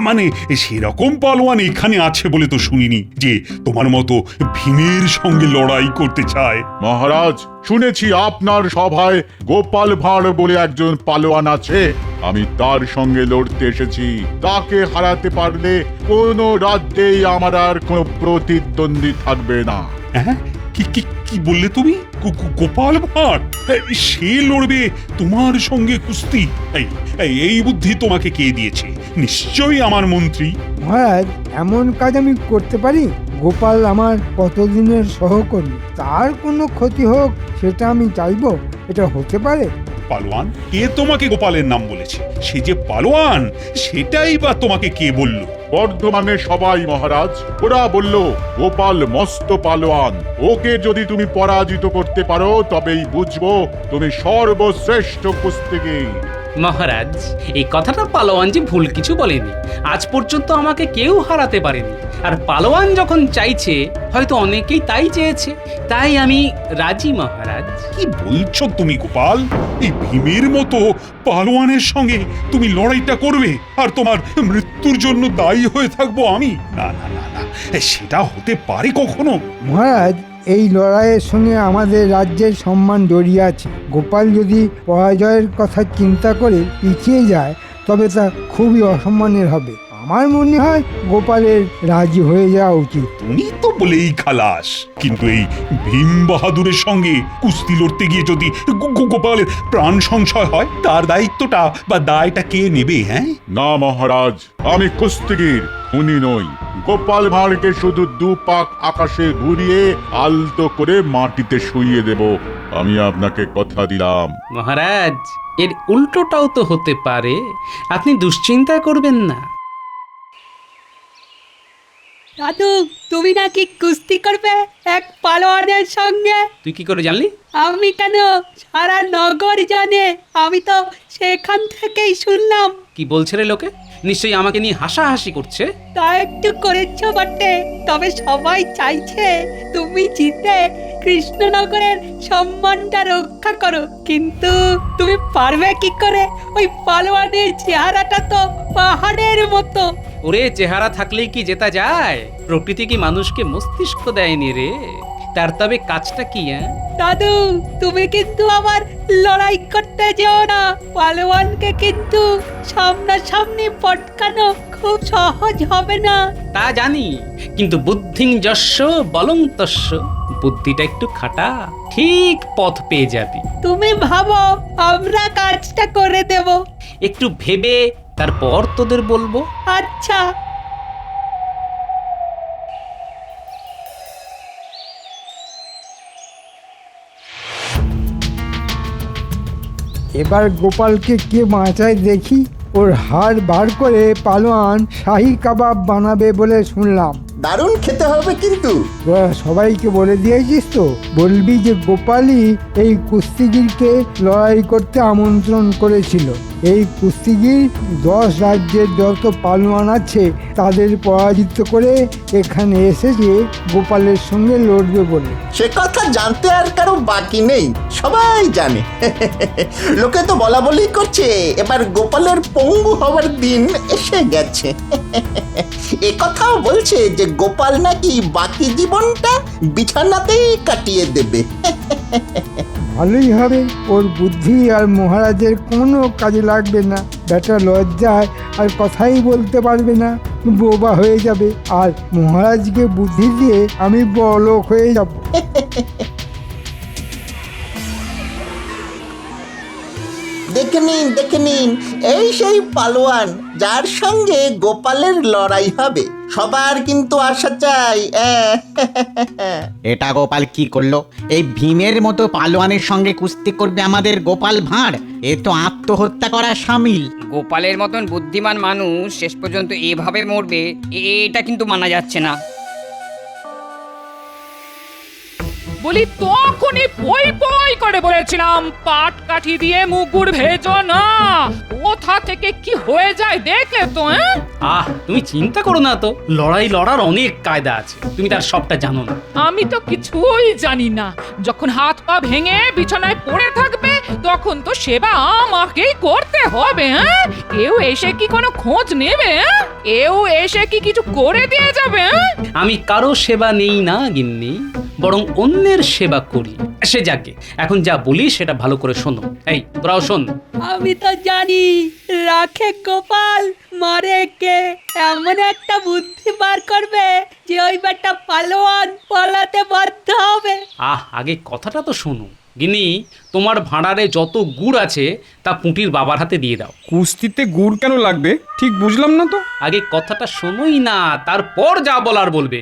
Q: মানে সেরকম পালোয়ান এখানে আছে বলে তো শুনিনি যে তোমার মতো ভীমের সঙ্গে লড়াই করতে চায়।
K: মহারাজ, শুনেছি আপনার সভায় গোপাল ভাঁড় বলে একজন পালোয়ান আছে। আমি তার সঙ্গে লড়তে এসেছি। তাকে হারাতে পারলে কোনো রাজ্যেই আমার আর কোনো প্রতিদ্বন্দ্বী থাকবে না।
Q: হ্যাঁ, কি বললে তুমি? গোপাল ভাঁড় সে লড়বে তোমার সঙ্গে কুস্তি? এই বুদ্ধি তোমাকে কে দিয়েছে? নিশ্চয়ই আমার মন্ত্রী।
E: মহারাজ, এমন কাজ আমি করতে পারি? গোপাল আমার কতদিনের সহকর্মী, তার কোনো ক্ষতি হোক সেটা আমি চাইবো? এটা হতে পারে?
Q: পালোয়ান, কে তোমাকে গোপালের নাম বলেছে? সে যে পালোয়ান সেটাই বা তোমাকে কে বলল?
K: বর্ধমানে সবাই মহারাজ, ওরা বলল গোপাল মস্ত পালোয়ান। ওকে যদি তুমি পরাজিত করতে পারো তবেই বুঝবো তুমি সর্বশ্রেষ্ঠ কুস্তিগীর।
A: মহারাজ, এই কথাটা পালোয়ান যে ভুল কিছু বলেনি। আজ পর্যন্ত আমাকে কেউ হারাতে পারেনি। আর পালোয়ান যখন চাইছে, হয়তো অনেকেই তাই চেয়েছে, তাই আমি রাজি মহারাজ।
Q: কি বলছো তুমি গোপাল? এই ভীমের মতো পালোয়ানের সঙ্গে তুমি লড়াইটা করবে আর তোমার মৃত্যুর জন্য দায়ী হয়ে থাকবো আমি? না না না না, সেটা হতে পারে কখনো?
E: মহারাজ, এই লড়াইয়ের সঙ্গে আমাদের রাজ্যের সম্মান জড়িয়ে আছে। গোপাল যদি পরাজয়ের কথা চিন্তা করে পিছিয়ে যায় তবে তা খুবই অসম্মানের হবে। আমার মনে হয় গোপালের রাজি হয়ে যাওয়া উচিত।
Q: তুমি তো বলেই খালাস, কিন্তু এই ভীম বাহাদুরের সঙ্গে কুস্তি লড়তে গিয়ে যদি গোপালের প্রাণ সংশয় হয়, তার দায়িত্বটা বা দায়টা কে নেবে? হ্যাঁ
K: না মহারাজ, আমি কুস্তিগীর, খুনি নই। গোপাল ভাঁড়কে শুধু 2 পাক আকাশে ঘুরিয়ে আলতো করে মাটিতে শুইয়ে দেব, আমি আপনাকে কথা দিলাম।
A: মহারাজ, এর উল্টোটাও তো হতে পারে, আপনি দুশ্চিন্তা করবেন না।
R: দাদু, তুমি নাকি কুস্তি করবে এক পালোয়ানের সঙ্গে?
A: তুই কি করে জানলি?
R: আমি কেন, সারা নগর জানে। আমি তো সেখান থেকেই শুনলাম।
A: কি বলছে রে লোকে? নিশ্চয়ই আমাকে নিয়ে হাসাহাসি করছে।
R: তা একটু করেছো বটে, তবে সবাই চাইছে তুমি জিতে কৃষ্ণনগরের সম্মানটা রক্ষা করো। কিন্তু তুমি পারবে কি করে? ওই পালোয়ানের চেহারাটা তো পাহাড়ের মতো।
A: ওরে, চেহারা থাকলেই কি জেতা যায়? প্রকৃতি কি মানুষকে মস্তিষ্ক দেয়নি রে? তার তবে কাজটা কি?
R: দাদু, তুমি কিন্তু আবার লড়াই করতে যেও না। পালোয়ানকে কিন্তু সামনাসামনি পটকানো খুব সহজ হবে না।
A: তা জানি, কিন্তু বুদ্ধিং যস্য বলং তস্য। বুদ্ধিটা একটু খাটা, ঠিক পথ পেয়ে যাবি।
R: তুমি ভাবো, আমরা কাজটা করে দেব।
A: একটু ভেবে তারপর তোদের বলবো।
R: আচ্ছা।
E: এবার গোপালকে কে বাঁচায় দেখি। ওর হাড় বার করে পালোয়ান শাহী কাবাব বানাবে বলে শুনলাম।
I: দারুণ খেতে হবে কিন্তু।
E: তোরা সবাইকে বলে দিয়েছিস তো? বলবি যে গোপালই এই কুস্তিগিরকে লড়াই করতে আমন্ত্রণ করেছিল। এই কুস্তিগির 10 রাজ্যের যত পালোয়ান আছে তাদের পরাজিত করে এখানে এসেছে গোপালের সঙ্গে লড়বে বলে।
I: সে কথা জানতে আর কারো বাকি নেই, সবাই জানে। লোকে তো বলা বলি করছে এবার গোপালের পঙ্গু হওয়ার দিন এসে গেছে। এ কথাও বলছে যে গোপাল নাকি বাকি জীবনটা বিছানাতেই কাটিয়ে দেবে।
E: ভালোই হবে, ওর বুদ্ধি আর মহারাজের কোনো কাজে লাগবে না। বেটা লজ্জায় আর কথাই বলতে পারবে না, বোবা হয়ে যাবে। আর মহারাজকে বুদ্ধি দিয়ে আমি বড়লোক হয়ে যাব।
I: দেখে নিন এই সেই পালোয়ান যার সঙ্গে গোপালের লড়াই হবে। সবার কিন্তু আশা চাই।
T: এটা গোপাল কি করলো? এই ভীমের মতো পালোয়ানের সঙ্গে কুস্তি করবে আমাদের গোপাল ভাঁড়? এ তো আত্মহত্যা করার সামিল।
U: গোপালের মতন বুদ্ধিমান মানুষ শেষ পর্যন্ত এভাবে মরবে, এটা কিন্তু মানা যাচ্ছে না।
B: বলি তখনই পই পই করে বলেছিলাম পাট কাঠি দিয়ে মুগুর ভেজো না। কোথা থেকে কি হয়ে যায় দেখলে তো?
A: তুমি চিন্তা করো না তো, লড়ার অনেক কায়দা আছে, তুমি তার সবটা জানো না।
B: আমি তো কিছুই জানি না। যখন হাত পা ভেঙে বিছানায় পড়ে থাকবে তখন তো সেবা আমাকেই করতে হবে। কেউ এসে কি কোনো খোঁজ নেবে? কেউ এসে কি কিছু করে দিয়ে যাবে?
A: আমি কারো সেবা নেই না গিন্নি, বরং অন্যের সেবা করি। সে যাকে এখন যা বলি সেটা ভালো করে শোনো। এই তোরাও শোন।
R: আমি তো জানি রাখে গোপাল মারে কে। এমন একটা বুদ্ধি বার করবে যে ওই বেটা পালোয়ান পালাতে বাধ্য হবে।
A: আগে কথাটা তো শোনো। গিনি, তোমার ভাঁড়ারে যত গুড় আছে তা পুঁটির বাবার হাতে দিয়ে দাও।
C: কুস্তিতে গুড় কেন লাগবে ঠিক বুঝলাম না তো।
A: আগে কথাটা শোনোই না, তারপর যা বলার বলবে।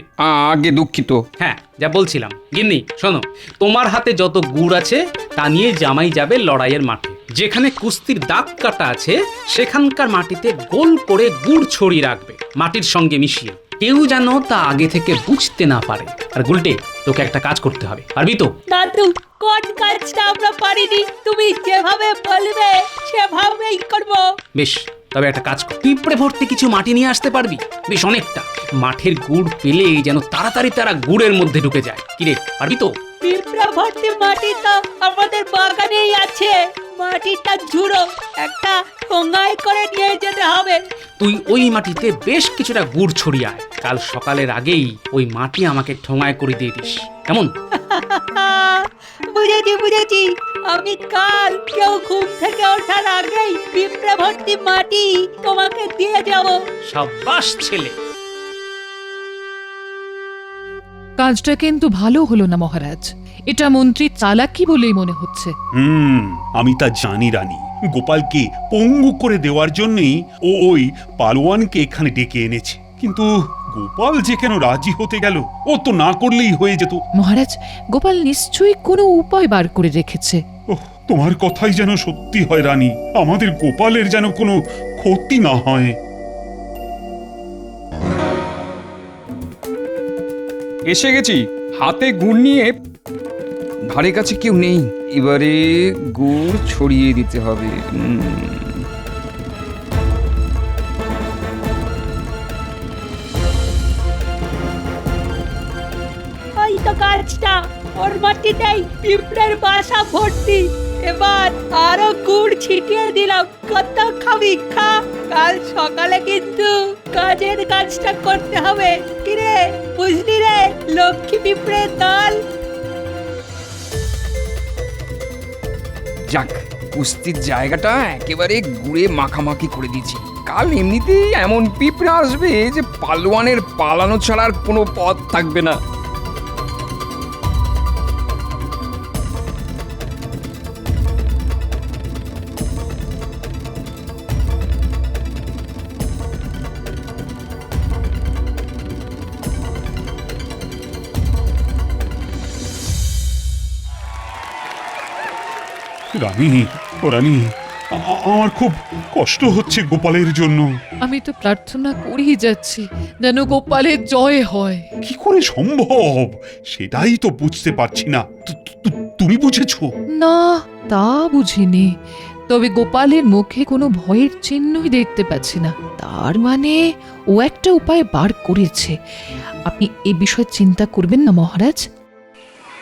C: আগে দুঃখিত।
A: হ্যাঁ, যা বলছিলাম। গিন্নি শোনো, তোমার হাতে যত গুড় আছে তা নিয়ে জামাই যাবে লড়াইয়ের মাঠে। যেখানে কুস্তির দাগ কাটা আছে সেখানকার মাটিতে গোল করে গুড় ছড়িয়ে রাখবে মাটির সঙ্গে মিশিয়ে। কেউ যেন তা আগে থেকে বুঝতে না পারে। আর গুলটে, তোকে একটা কাজ করতে হবে, পারবি তো?
R: দাদু, কোন কাজটা আমরা পারিনি? তুমি যেভাবে বলবে সেভাবেই করব।
A: বেশ, তবে একটা কাজ কর, পিঁপড়ে ভর্তি কিছু মাটি নিয়ে আসতে পারবি? বেশ অনেকটা। মাঠের গুড় পেলে যেন তাড়াতাড়ি তারা গুড়ের মধ্যে ঢুকে যায়। কিরে, পারবি তো?
R: পিঁপড়া ভর্তি মাটি তো আমাদের বাগানেই আছে। মাটিটা ঝুড়ো, একটা ঠোঙায় করে নিয়ে যেতে হবে।
A: তুই ওই মাটিতে বেশ কিছুটা গুড় ছড়িয়ে আয়। কাল সকালের আগেই ওই মাটি আমাকে ঠোঙায় করে দিয়ে দিস, কেমন?
R: বুঝেছি। আমি কাল কেউ ঘুম থেকে ওঠার আগেই পিঁপড়া ভর্তি মাটি তোমাকে দিয়ে যাব।
A: সাবাস ছেলে।
B: কাজটা কিন্তু ভালো হলো না মহারাজ। এটা মন্ত্রী চালাকি বলেই মনে হচ্ছে।
Q: আমি তা জানি রানী। গোপালকে পঙ্গু করে দেওয়ার জন্যই ওই পালোয়ানকে এখানে ডেকে এনেছে। কিন্তু গোপাল যে কেন রাজি হতে গেল? ও তো না করলেই হয়ে যেত।
B: মহারাজ, গোপাল নিশ্চয়ই কোনো উপায় বার করে রেখেছে।
Q: তোমার কথাই যেন সত্যি হয় রানী। আমাদের গোপালের যেন কোনো ক্ষতি না হয়।
C: এসে গেছি, হাতে গুড় নিয়ে। ধারে কাছে কেউ নেই, এবারে গুড় ছড়িয়ে দিতে হবে।
R: ওই তো কাজটা, ওর মাটিতেই পিঁপড়ের বাসা ভর্তি। এবার আরো গুড় ছিটিয়ে দিলাম। কত খাবি খা, কাল সকালে কিন্তু কাজের কাজটা করতে হবে। কিরে, বুঝলি রে লক্ষ্মী পিঁপড়ের দল?
C: যাক, কুস্তির জায়গাটা একেবারে গুড়ে মাখামাখি করে দিয়েছি। কাল এমনিতেই এমন পিঁপড়ে আসবে যে পালোয়ানের পালানো ছাড়ার কোনো পথ থাকবে না।
Q: রানী, আমার খুব কষ্ট হচ্ছে গোপালের জন্য।
B: আমি তো প্রার্থনা করেই যাচ্ছি যেন গোপালের জয় হয়।
Q: কি করে সম্ভব সেটাই তো বুঝতে পারছি না। তুমি বুঝেছো?
B: না, তা বুঝিনি, তবে গোপালের মুখে কোনো ভয়ের চিহ্নই দেখতে পাচ্ছি না। তার মানে ও একটা উপায় বার করেছে। আপনি এ বিষয়ে চিন্তা করবেন না মহারাজ।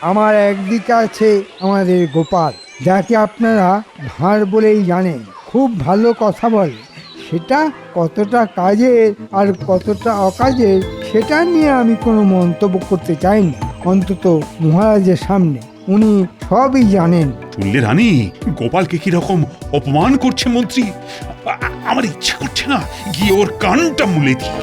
E: আমার একদিকে আছে আমাদের গোপাল, যাকে আপনারা ভাঁড় বলেই জানেন। খুব ভালো কথা বলে, সেটা কতটা কাজের আর কতটা অকাজের সেটা নিয়ে আমি কোনো মন্তব্য করতে চাই না, অন্তত মহারাজের সামনে। উনি সবই জানেন।
D: শুনলে রানী, গোপালকে কি রকম অপমান করছে মন্ত্রী? আমার ইচ্ছে করছে না গিয়ে ওর কানটা মুলে দিই।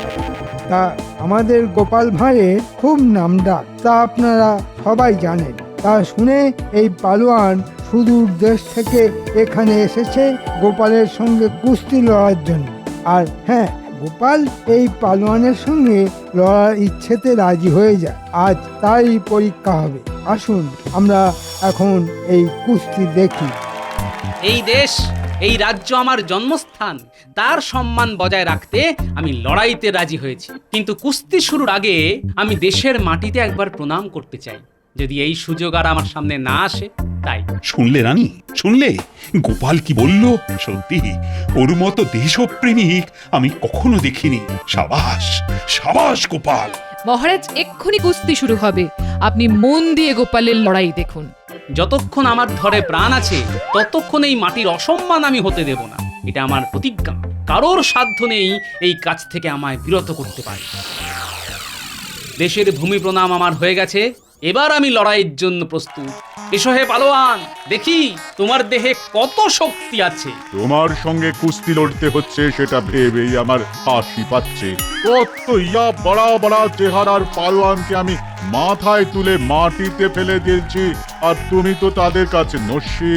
E: তা আমাদের গোপাল ভাঁড়ের খুব নামডাক, তা আপনারা সবাই জানেন। তা শুনে এই পালোয়ান সুদূর দেশ থেকে এখানে এসেছে গোপালের সঙ্গে কুস্তি লড়ার জন্য। আর হ্যাঁ, গোপাল এই পালোয়ানের সঙ্গে লড়ার ইচ্ছেতে রাজি হয়ে যায়। আজ তারই পরীক্ষা হবে। আসুন আমরা এখন এই কুস্তি দেখি।
A: এই দেশ, এই রাজ্য আমার জন্মস্থান, তার সম্মান বজায় রাখতে আমি লড়াইতে রাজি হয়েছি। কিন্তু কুস্তি শুরুর আগে আমি দেশের মাটিতে একবার প্রণাম করতে চাই, যদি এই সুযোগ আর আমার সামনে না আসে। তাই
D: শুনলে রানী, শুনলে গোপাল কি বলল? সত্যি ওর মতো দেশপ্রেমিক আমি কখনো দেখিনি। সাবাস, সাবাস গোপাল।
B: মহারাজ, এক্ষুনি কুস্তি শুরু হবে। আপনি মন দিয়ে গোপালের লড়াই দেখুন।
A: যতক্ষণ আমার ধরে প্রাণ আছে ততক্ষণ এই মাটির অসম্মান আমি হতে দেব না, এটা আমার প্রতিজ্ঞা। কারোর সাধ্য নেই এই কাজ থেকে আমায় বিরত করতে পারে। দেশের ভূমি প্রণাম আমার হয়ে গেছে, এবার আমি লড়াইয়ের জন্য প্রস্তুত। এসো হে পালোয়ান, দেখি তোমার দেহে কত শক্তি আছে।
K: তোমার সঙ্গে কুস্তি লড়তে হচ্ছে সেটা ভেবেই আমার হাসি পাচ্ছে। কত ইয়া বড়া বড়া চেহারার পালোয়ানকে আমি মাথায় তুলে মাটিতে ফেলে দিয়েছি, আর তুমি তো তাদের কাছে নস্যি।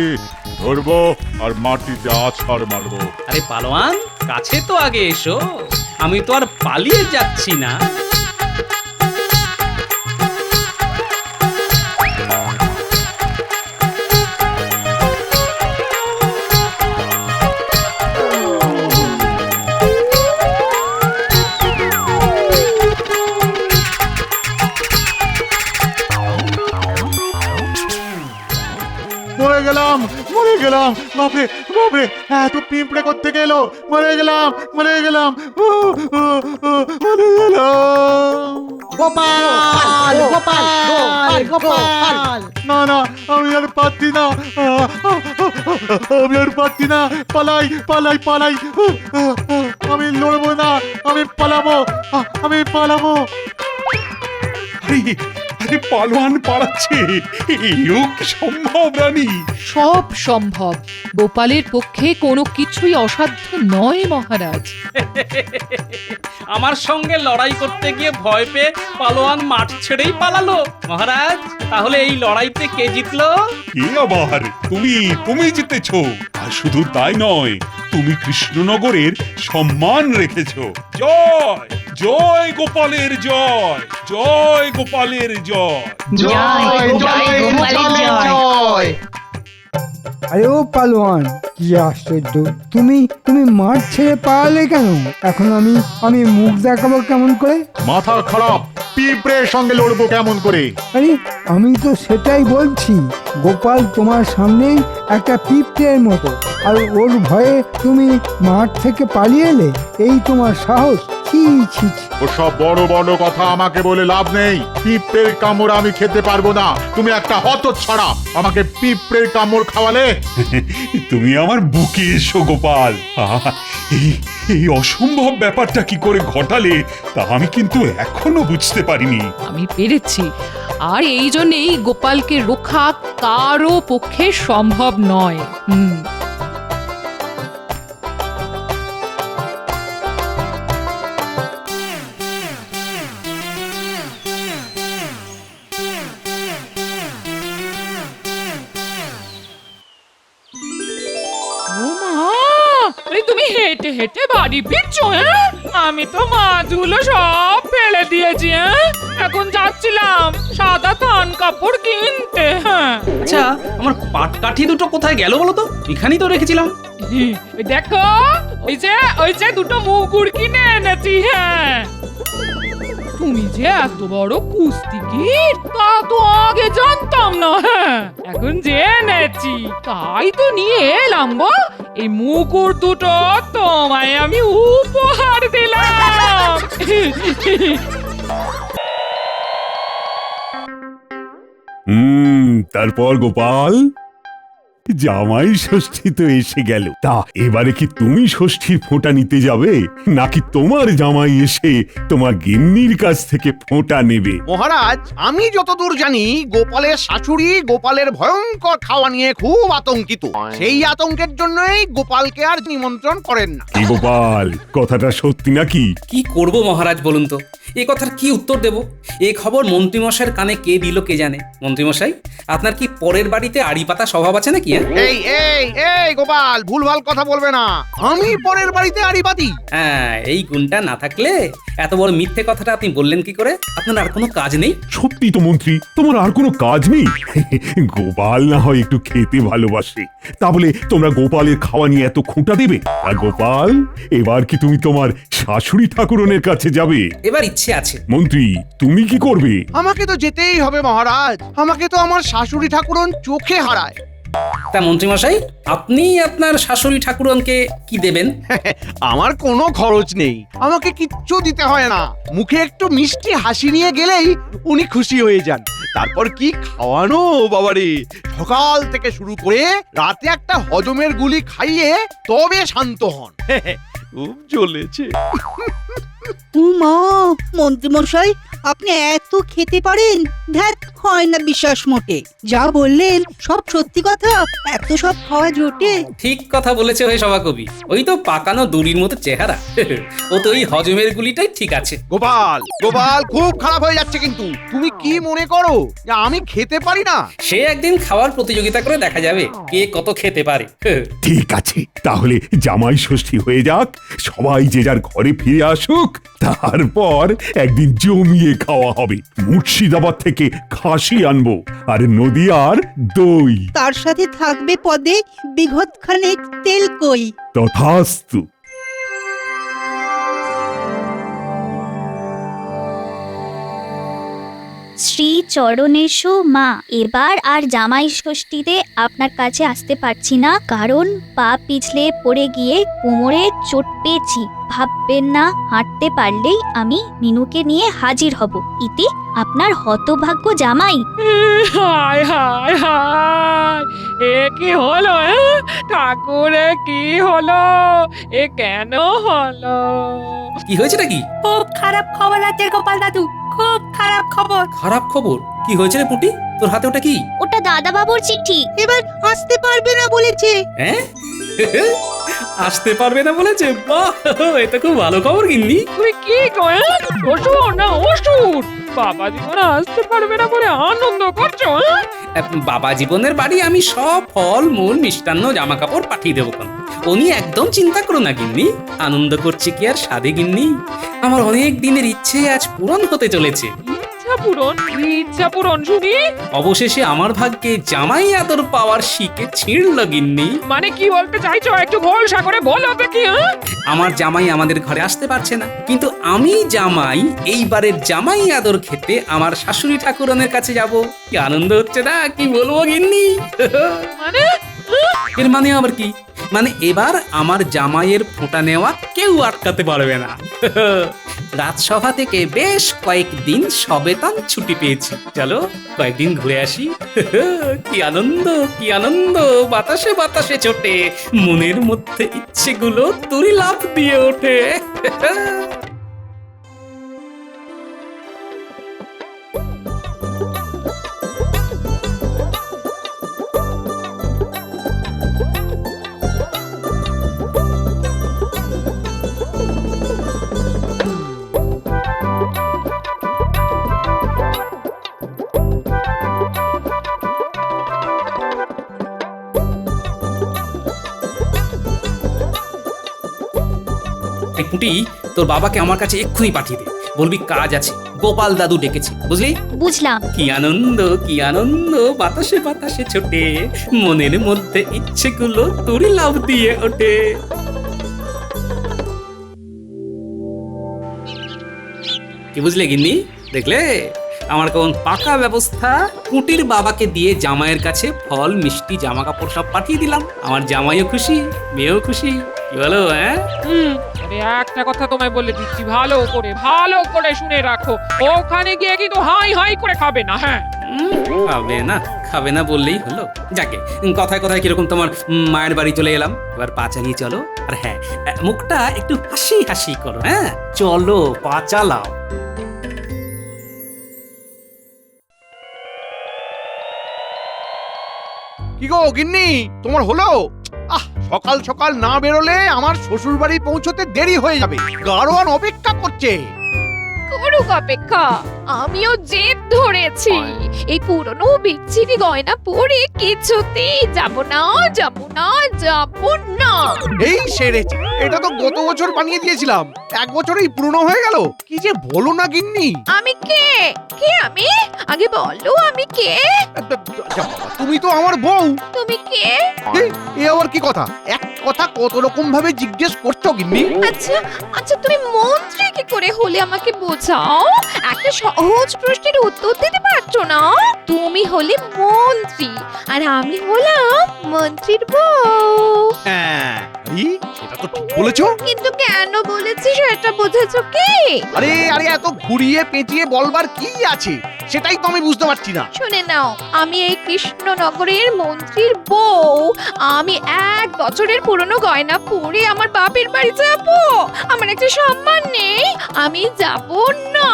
K: ধরবো আর মাটিতে আছাড় মারবো।
A: আরে পালোয়ান, কাছে তো আগে এসো, আমি তো আর পালিয়ে যাচ্ছি না।
K: মরে গেলাম, মরে গেলাম, বাপরে বাপরে, এত পিঁপড়ে করতে গেল। মরে গেলাম, মরে গেলাম, মরে গেলাম।
T: গোপাল গোপাল গোপাল,
K: না না, আমি আর পারছি না, আমি আর পারছি না। পালাই পালাই পালাই, আমি লড়বো না, আমি পালাবো, আমি পালাবো।
D: আরে পালোয়ান পালাচ্ছে, এও কি সম্ভব রানী?
B: সব সম্ভব। গোপালের পক্ষে কোনো কিছুই অসাধ্য নয় মহারাজ।
A: আমার সঙ্গে লড়াই করতে গিয়ে ভয় পেয়ে পালোয়ান মাঠ ছেড়েই পালালো। মহারাজ, তাহলে এই লড়াইতে কে জিতলো?
D: কে আবার? তুমি জিতেছো। আর শুধু তাই নয়, তুমি কৃষ্ণনগরের সম্মান রেখেছো। জয় জয় গোপালের জয়, জয় গোপালের জয়,
T: জয় জয় গোপালের জয়।
E: আরে ও পালোয়ান, কি আশ্চর্য! তুমি মাঠ ছেড়ে পালালে কেন? এখন আমি মুখ দেখাবো কেমন করে?
K: মাথা খারাপ, পিঁপড়ের সঙ্গে লড়বো কেমন করে?
E: আরে আমি তো সেটাই বলছি। গোপাল তোমার সামনেই একটা পিঁপড়ের মতো, আর ওর ভয়ে তুমি মাঠ থেকে পালিয়ে এলে, এই তোমার সাহস! ছি ছি ছি।
K: ওসব বড় বড় কথা আমাকে বলে লাভ নেই। পিঁপড়ের কামড় আমি খেতে পারবো না। তুমি একটা হতচ্ছাড়া, আমাকে পিঁপড়ের কামড় খাওয়ালে।
D: তুমি আমার বুকে এসো গোপাল। এই অসম্ভব ব্যাপারটা কি করে ঘটালে তা আমি কিন্তু এখনো বুঝতে পারিনি।
B: আমি পেরেছি, আর এই জন্যেই গোপালকে রক্ষা কারো পক্ষে সম্ভব নয়। তুমি হেঁটে হেঁটে বাড়ি ফিরছো? আমি তো মাছগুলো সব ফেলে দিয়েছি। এখন যাচ্ছিলাম সাদা থান কাপড় কিনতে।
A: আচ্ছা, আমার পাটকাঠি দুটো কোথায় গেল বলো তো? এখানেই তো রেখেছিলাম।
B: দেখো, ওই যে দুটো মুগুর কিনে এনেছি। তুমি যে এত বড় কুস্তিগীর তা তো আগে জানতাম না। হ্যাঁ, এখন জেনেছি, তাই তো নিয়ে এলাম গো এই মুকুট দুটো, তোমায় আমি উপহার দিলাম।
D: তারপর গোপাল, জামাই ষষ্ঠী তো এসে গেল, তা এবারে কি তুমি ষষ্ঠীর ফোঁটা নিতে যাবে, নাকি তোমার জামাই এসে তোমার গিন্নির কাছ থেকে ফোঁটা নেবে?
G: মহারাজ, আমি যতদূর জানি গোপালের শাশুড়ি গোপালের ভয়ঙ্কর খাওয়া নিয়ে খুব আতঙ্কিত। সেই আতঙ্কের জন্যই গোপালকে আর নিমন্ত্রণ করেন না।
D: কি গোপাল, কথাটা সত্যি নাকি?
M: কি করব মহারাজ বলুন তো, এ কথার কি উত্তর দেব? এই খবর মন্ত্রীমশাইয়ের কানে কে দিল কে জানে। মন্ত্রীমশাই, আপনার কি পরের বাড়িতে আড়ি পাতা স্বভাব আছে নাকি?
G: এই এই এই গোপাল, ভুলভাল কথা বলবে না। আমি পরের বাড়িতে আড়ি পাতি?
M: হ্যাঁ, এই গুণটা না থাকলে এত বড় মিথ্যে কথাটা আপনি বললেন কি করে? আপনার আর কোনো কাজ নেই?
D: সত্যি তো মন্ত্রী, তোমার আর কোনো কাজ নেই? গোপাল না হয় একটু খেতে ভালোবাসে, তা বলে তোমরা গোপালের খাওয়া নিয়ে এত খুঁটা দেবে? আর গোপাল, এবার কি তুমি তোমার শাশুড়ি ঠাকুরনের কাছে যাবে?
M: এবার ইচ্ছে আছে।
D: মন্ত্রী, তুমি কি করবে?
G: আমাকে তো যেতেই হবে মহারাজ, আমাকে তো আমার শাশুড়ি ঠাকুরন চোখে হারায়।
M: তা মন্ত্রীমশাই, আপনি আপনার শাশুড়ি ঠাকুরনকে কি দেবেন?
G: আমার কোনো খরচ নেই, আমাকে কিচ্ছু দিতে হয় না। মুখে একটু মিষ্টি হাসি নিয়ে গেলেই উনি খুশি হয়ে যান। তারপর কি খাওয়ানো বাবারে! সকাল থেকে শুরু করে রাতে একটা হজমের গুলি খাইয়ে তবে শান্ত হন। খুব চলেছে।
F: মা, মন্ত্রীমশাই, আপনি এত খেতে পারেন? ধ্যাত, হয় না বিশ্বাস মোটে। যা বললেন সব সত্যি কথা, এত সব খাওয়া জোটে?
M: ঠিক কথা বলেছে ওই সভাকবি, ওই তো পাকানো দড়ির মতো চেহারা। ও তো ওই হজমের গুলিটাই ঠিক আছে।
G: গোপাল, গোপাল, খুব খারাপ হয়ে যাচ্ছে কিন্তু। তুমি কি মনে করো যে আমি খেতে পারি না?
M: সে একদিন খাওয়ার প্রতিযোগিতা করে দেখা যাবে কে কত খেতে পারে।
D: ঠিক আছে, তাহলে জামাই ষষ্ঠী হয়ে যাক, সবাই যে যার ঘরে ফিরে আসুক, তারপর একদিন জমিয়ে খাওয়া হবে। মুর্শিদাবাদ থেকে খাসি আনবো, আর নদিয়ার দই।
F: তার সাথে থাকবে পদে বিঘত খানেক তেল কই।
D: তথাস্তু।
J: শ্রী চরণেশু মা, এবার আর জামাই ষষ্ঠীতে আপনার কাছে আসতে পারছি না, কারণ পা পিছলে পড়ে গিয়ে কোমরে চোট পেয়েছি। ভাববেন না, হাঁটতে পারলেই আমি মিনুকে নিয়ে হাজির হব। ইতি আপনার হতভাগ্য জামাই।
B: হায় হায় হায়, এ কি হলো? ঠাকুরে কি হলো? এ কেন হলো?
M: কি হয়েছে নাকি?
R: খুব খারাপ খবর আছে গোপাল দাদু, খুব খারাপ খবর।
M: খারাপ খবর? কি হয়েছে রে পুটি, তোর হাতে ওটা কি?
J: ওটা দাদা বাবুর চিঠি।
F: এবার আসতে পারবে না বলেছে।
M: হ্যাঁ, আসতে পারবে না বলেছে? বাহ, এটা খুব ভালো খবর গিন্নি।
B: তুমি কি কয়? ওষুধ না ওষুধ? বাবা জীবন আসতে পারবে না বলে আনন্দ করছো?
M: বাবা জীবনের বাড়ি আমি সব ফল মূল মিষ্টান্ন জামা কাপড় পাঠিয়ে দেবো। কোন উনি একদম চিন্তা করো না গিন্নি, আনন্দ করছি কি আর সাধে গিন্নি। আমার অনেক দিনের ইচ্ছে আজ পূরণ হতে চলেছে।
B: ইচ্ছা পূরণ শুনি।
M: অবশেষে আমার ভাগ্যে জামাই আদর পাওয়ার শিকে ছিঁড়ল গিন্নি।
B: মানে কি বলতে চাইছো? একটু ভরসা করে বলো দেখি।
M: আমার জামাই আমাদের ঘরে আসতে পারছে না, কিন্তু আমি জামাই এইবারের জামাই আদর খেতে আমার শাশুড়ি ঠাকুরনের কাছে যাব। কি আনন্দ হচ্ছে না, কি বলবো গিন্নি।
B: মানে
M: এর মানে আবার কি? মানে এবার আমার জামাইয়ের ফোঁটা নেওয়া কেউ আটকাতে পারবে না। রাজসভা থেকে বেশ কয়েকদিন সবেতন ছুটি পেয়েছি, চলো কয়েকদিন ঘুরে আসি। কি আনন্দ, কি আনন্দ, বাতাসে বাতাসে ছোটে, মনের মধ্যে ইচ্ছেগুলো তুরি লাফ দিয়ে ওঠে। পুটি, তোর বাবাকে আমার কাছে এক্ষুনি পাঠিয়ে দে, বলবি কাজ আছে, গোপাল দাদু ডেকেছে, বুঝলি?
J: বুঝলাম।
M: কি আনন্দ, কি আনন্দ, বাতাসে বাতাসে ছোটে, মনের মধ্যে ইচ্ছেগুলো তুরি লাফ দিয়ে ওঠে। কি বুঝলে গিন্নি? দেখলে আমার কোন পাকা ব্যবস্থা। কুটির বাবাকে দিয়ে জামাইয়ের কাছে ফল মিষ্টি জামা কাপড় সব পাঠিয়ে দিলাম। আমার জামাইও খুশি, মেয়েও খুশি। কি বলো? হ্যাঁ,
B: তবে একটা কথা তোমায় বলে দিচ্ছি, ভালো করে শুনে রাখো, ওখানে গিয়ে কিন্তু হাই হাই করে খাবে না। হ্যাঁ,
M: খাবে না বললেই হলো। যাকে কথায় কথায় কিরকম তোমার মায়ের বাড়ি চলে এলাম, এবার পা চালিয়ে চলো। আর হ্যাঁ, মুখটা একটু হাসি হাসি করো। হ্যাঁ, চলো পা চালাও।
G: কি গো গিন্নি, তোমার হলো? সকাল সকাল না বেরোলে আমার শ্বশুর বাড়ি পৌঁছতে দেরি হয়ে যাবে। গাড়োয়ান অপেক্ষা করছে।
L: করুক অপেক্ষা, আমিও জেদ ধরেছি। এই পুরনো বিচ্ছিরি গয়না পরে কিছুতেই যাব না।
G: এই সেরেছে, এটা তো গত বছর বানিয়ে দিয়েছিলাম, 1 বছরেই পুরনো হয়ে গেল। কি যে বলো না গিন্নি।
L: আমি কে? আমি? আগে বলো আমি কে?
G: তুমি তো আমার বউ।
L: তুমি কে?
G: এ আবার কি কথা? এক কথা কত রকম ভাবে জিজ্ঞেস করছো গিন্নি।
L: আচ্ছা তুমি মন্ত্রী কি করে হলে আমাকে বোঝাও। একটা সহজ প্রশ্নের উত্তর দিতে পারছো না। তুমি হলে মন্ত্রী আর আমি হলাম মন্ত্রীর বউ।
G: হ্যাঁ, সেটা তো ঠিক বলেছো।
L: কিন্তু কেন বলেছি সেটা বুঝেছো কি?
G: আরে এত ঘুরিয়ে পেঁচিয়ে বলবার কি আছে সেটাই তো আমি বুঝতে পারছি না।
L: শুনে নাও, আমি এই কৃষ্ণনগরের মন্ত্রীর বউ। আমি 1 বছরের পুরনো গয়না পরে আমার বাপের বাড়ি যাব। আমার একটা সম্মান নেই, আমি যাব না।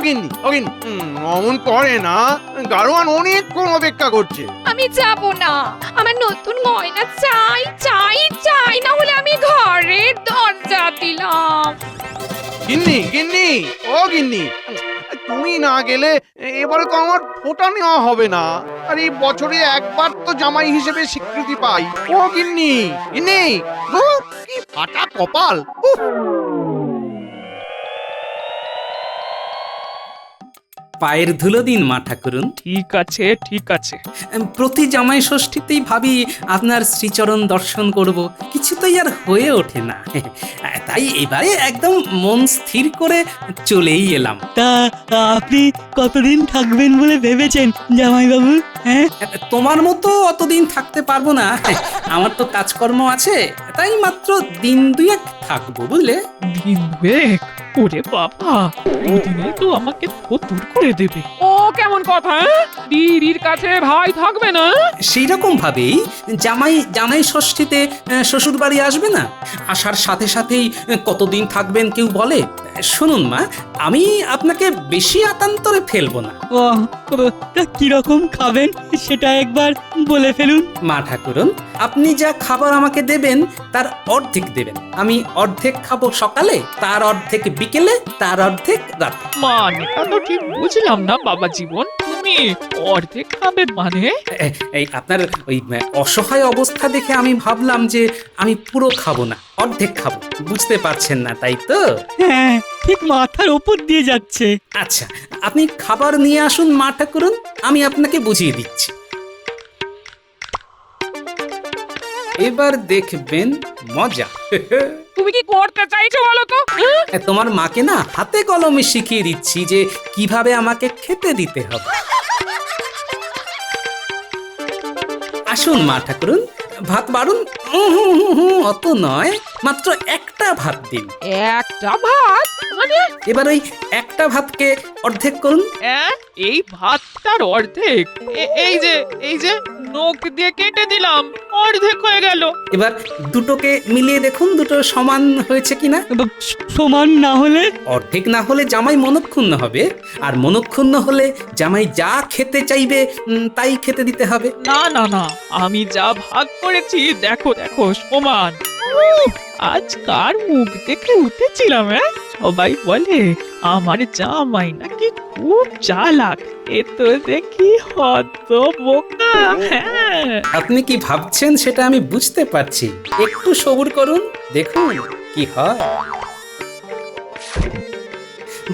G: গিন্নি, অমন করে না, গাড়োয়ান অনেকক্ষণ অপেক্ষা করছে।
L: আমি যাব না, আমার নতুন গয়না চাই, না হলে আমি ঘরের দরজা দিলাম।
G: গিন্নি, তুমি না গেলে এবারে তো আমার ফোঁটা নেওয়া হবে না। আর এই বছরে একবার তো জামাই হিসেবে স্বীকৃতি পাই। ও গিন্নি, কি ফাটা কপাল।
M: পায়ের ধুলো দিন মা ঠাকুরুন।
B: ঠিক আছে।
M: প্রতি জামাই ষষ্ঠীতেই ভাবি আপনার শ্রীচরণ দর্শন করব, কিছুতেই আর হয়ে ওঠে না। তাই এবারে একদম মন স্থির করে চলেই এলাম।
O: তা আপনি কতদিন থাকবেন বলে ভেবেছেন জামাইবাবু? হ্যাঁ,
M: তোমার মতো অতদিন থাকতে পারবো না, আমার তো কাজকর্ম আছে। তাই মাত্র দিন 2 থাকবো, বুঝলে?
B: দিন 2? ওরে বাবা, ওদিনে তো আমাকে দূর করে দেবে। ও কেমন কথা? দিদির কাছে ভাই থাকবে না?
M: সেই রকম ভাবেই জামাই ষষ্ঠীতে শ্বশুর বাড়ি আসবে না, আসার সাথে সাথেই কতদিন থাকবেন কেউ বলে। শুনুন মা, আমি আপনাকে বেশি আতান্তরে ফেলবো না।
O: কিরকম খাবেন সেটা একবার বলে ফেলুন।
M: মা ঠাকুরন, আপনি যা খাবার আমাকে দেবেন তার অর্ধেক দেবেন। আমি অর্ধেক খাবো সকালে, তার অর্ধেক বিকেলে, তার অর্ধেক রাতে।
B: মানেটা তো ঠিক বুঝলাম না বাবা জীবন। তুমি অর্ধেক খাবে মানে?
M: এই আপনার ওই অসহায় অবস্থা দেখে আমি ভাবলাম যে আমি পুরো খাবো না, অর্ধেক খাবো। বুঝতে পারছেন না তাই তো?
O: হ্যাঁ, ঠিক মাথার উপর দিয়ে যাচ্ছে।
M: আচ্ছা, আপনি খাবার নিয়ে আসুন মা ঠাকুরন, আমি আপনাকে বুঝিয়ে দিচ্ছি। এবার দেখবেন মজা।
B: তুমি কি করতে চাইছো বলো তো?
M: তোমার মাকে না হাতে কলমে শিখিয়ে দিচ্ছি যে কিভাবে আমাকে খেতে দিতে হবে। আসুন মা ঠাকুরুন, ভাত বাড়ুন। অত নয়, মাত্র একটা ভাত দিন।
B: একটা ভাত মানে?
M: এবার ওই একটা ভাতকে অর্ধেক করুন।
B: এই ভাতটার অর্ধেক? এই যে নখ দিয়ে কেটে দিলাম, অর্ধেক হয়ে গেল।
M: এবার দুটোকে মিলিয়ে দেখুন, দুটো সমান হয়েছে কিনা।
O: সমান না হলে?
M: অর্ধেক না হলে জামাই মনক্ষুণ্ণ হবে, আর মনক্ষুণ্ণ হলে জামাই যা খেতে চাইবে তাই খেতে দিতে হবে।
B: না, আমি যা ভাগ করেছি দেখো সমান। আজ কার মুখ দেখে উঠেছিলাম। সবাই বলে আমার জামাই নাকি খুব চালাক। এ তো দেখি হত বোকা।
M: আপনি কি ভাবছেন সেটা আমি বুঝতে পারছি, একটু সবুর করুন, দেখুন কি হয়।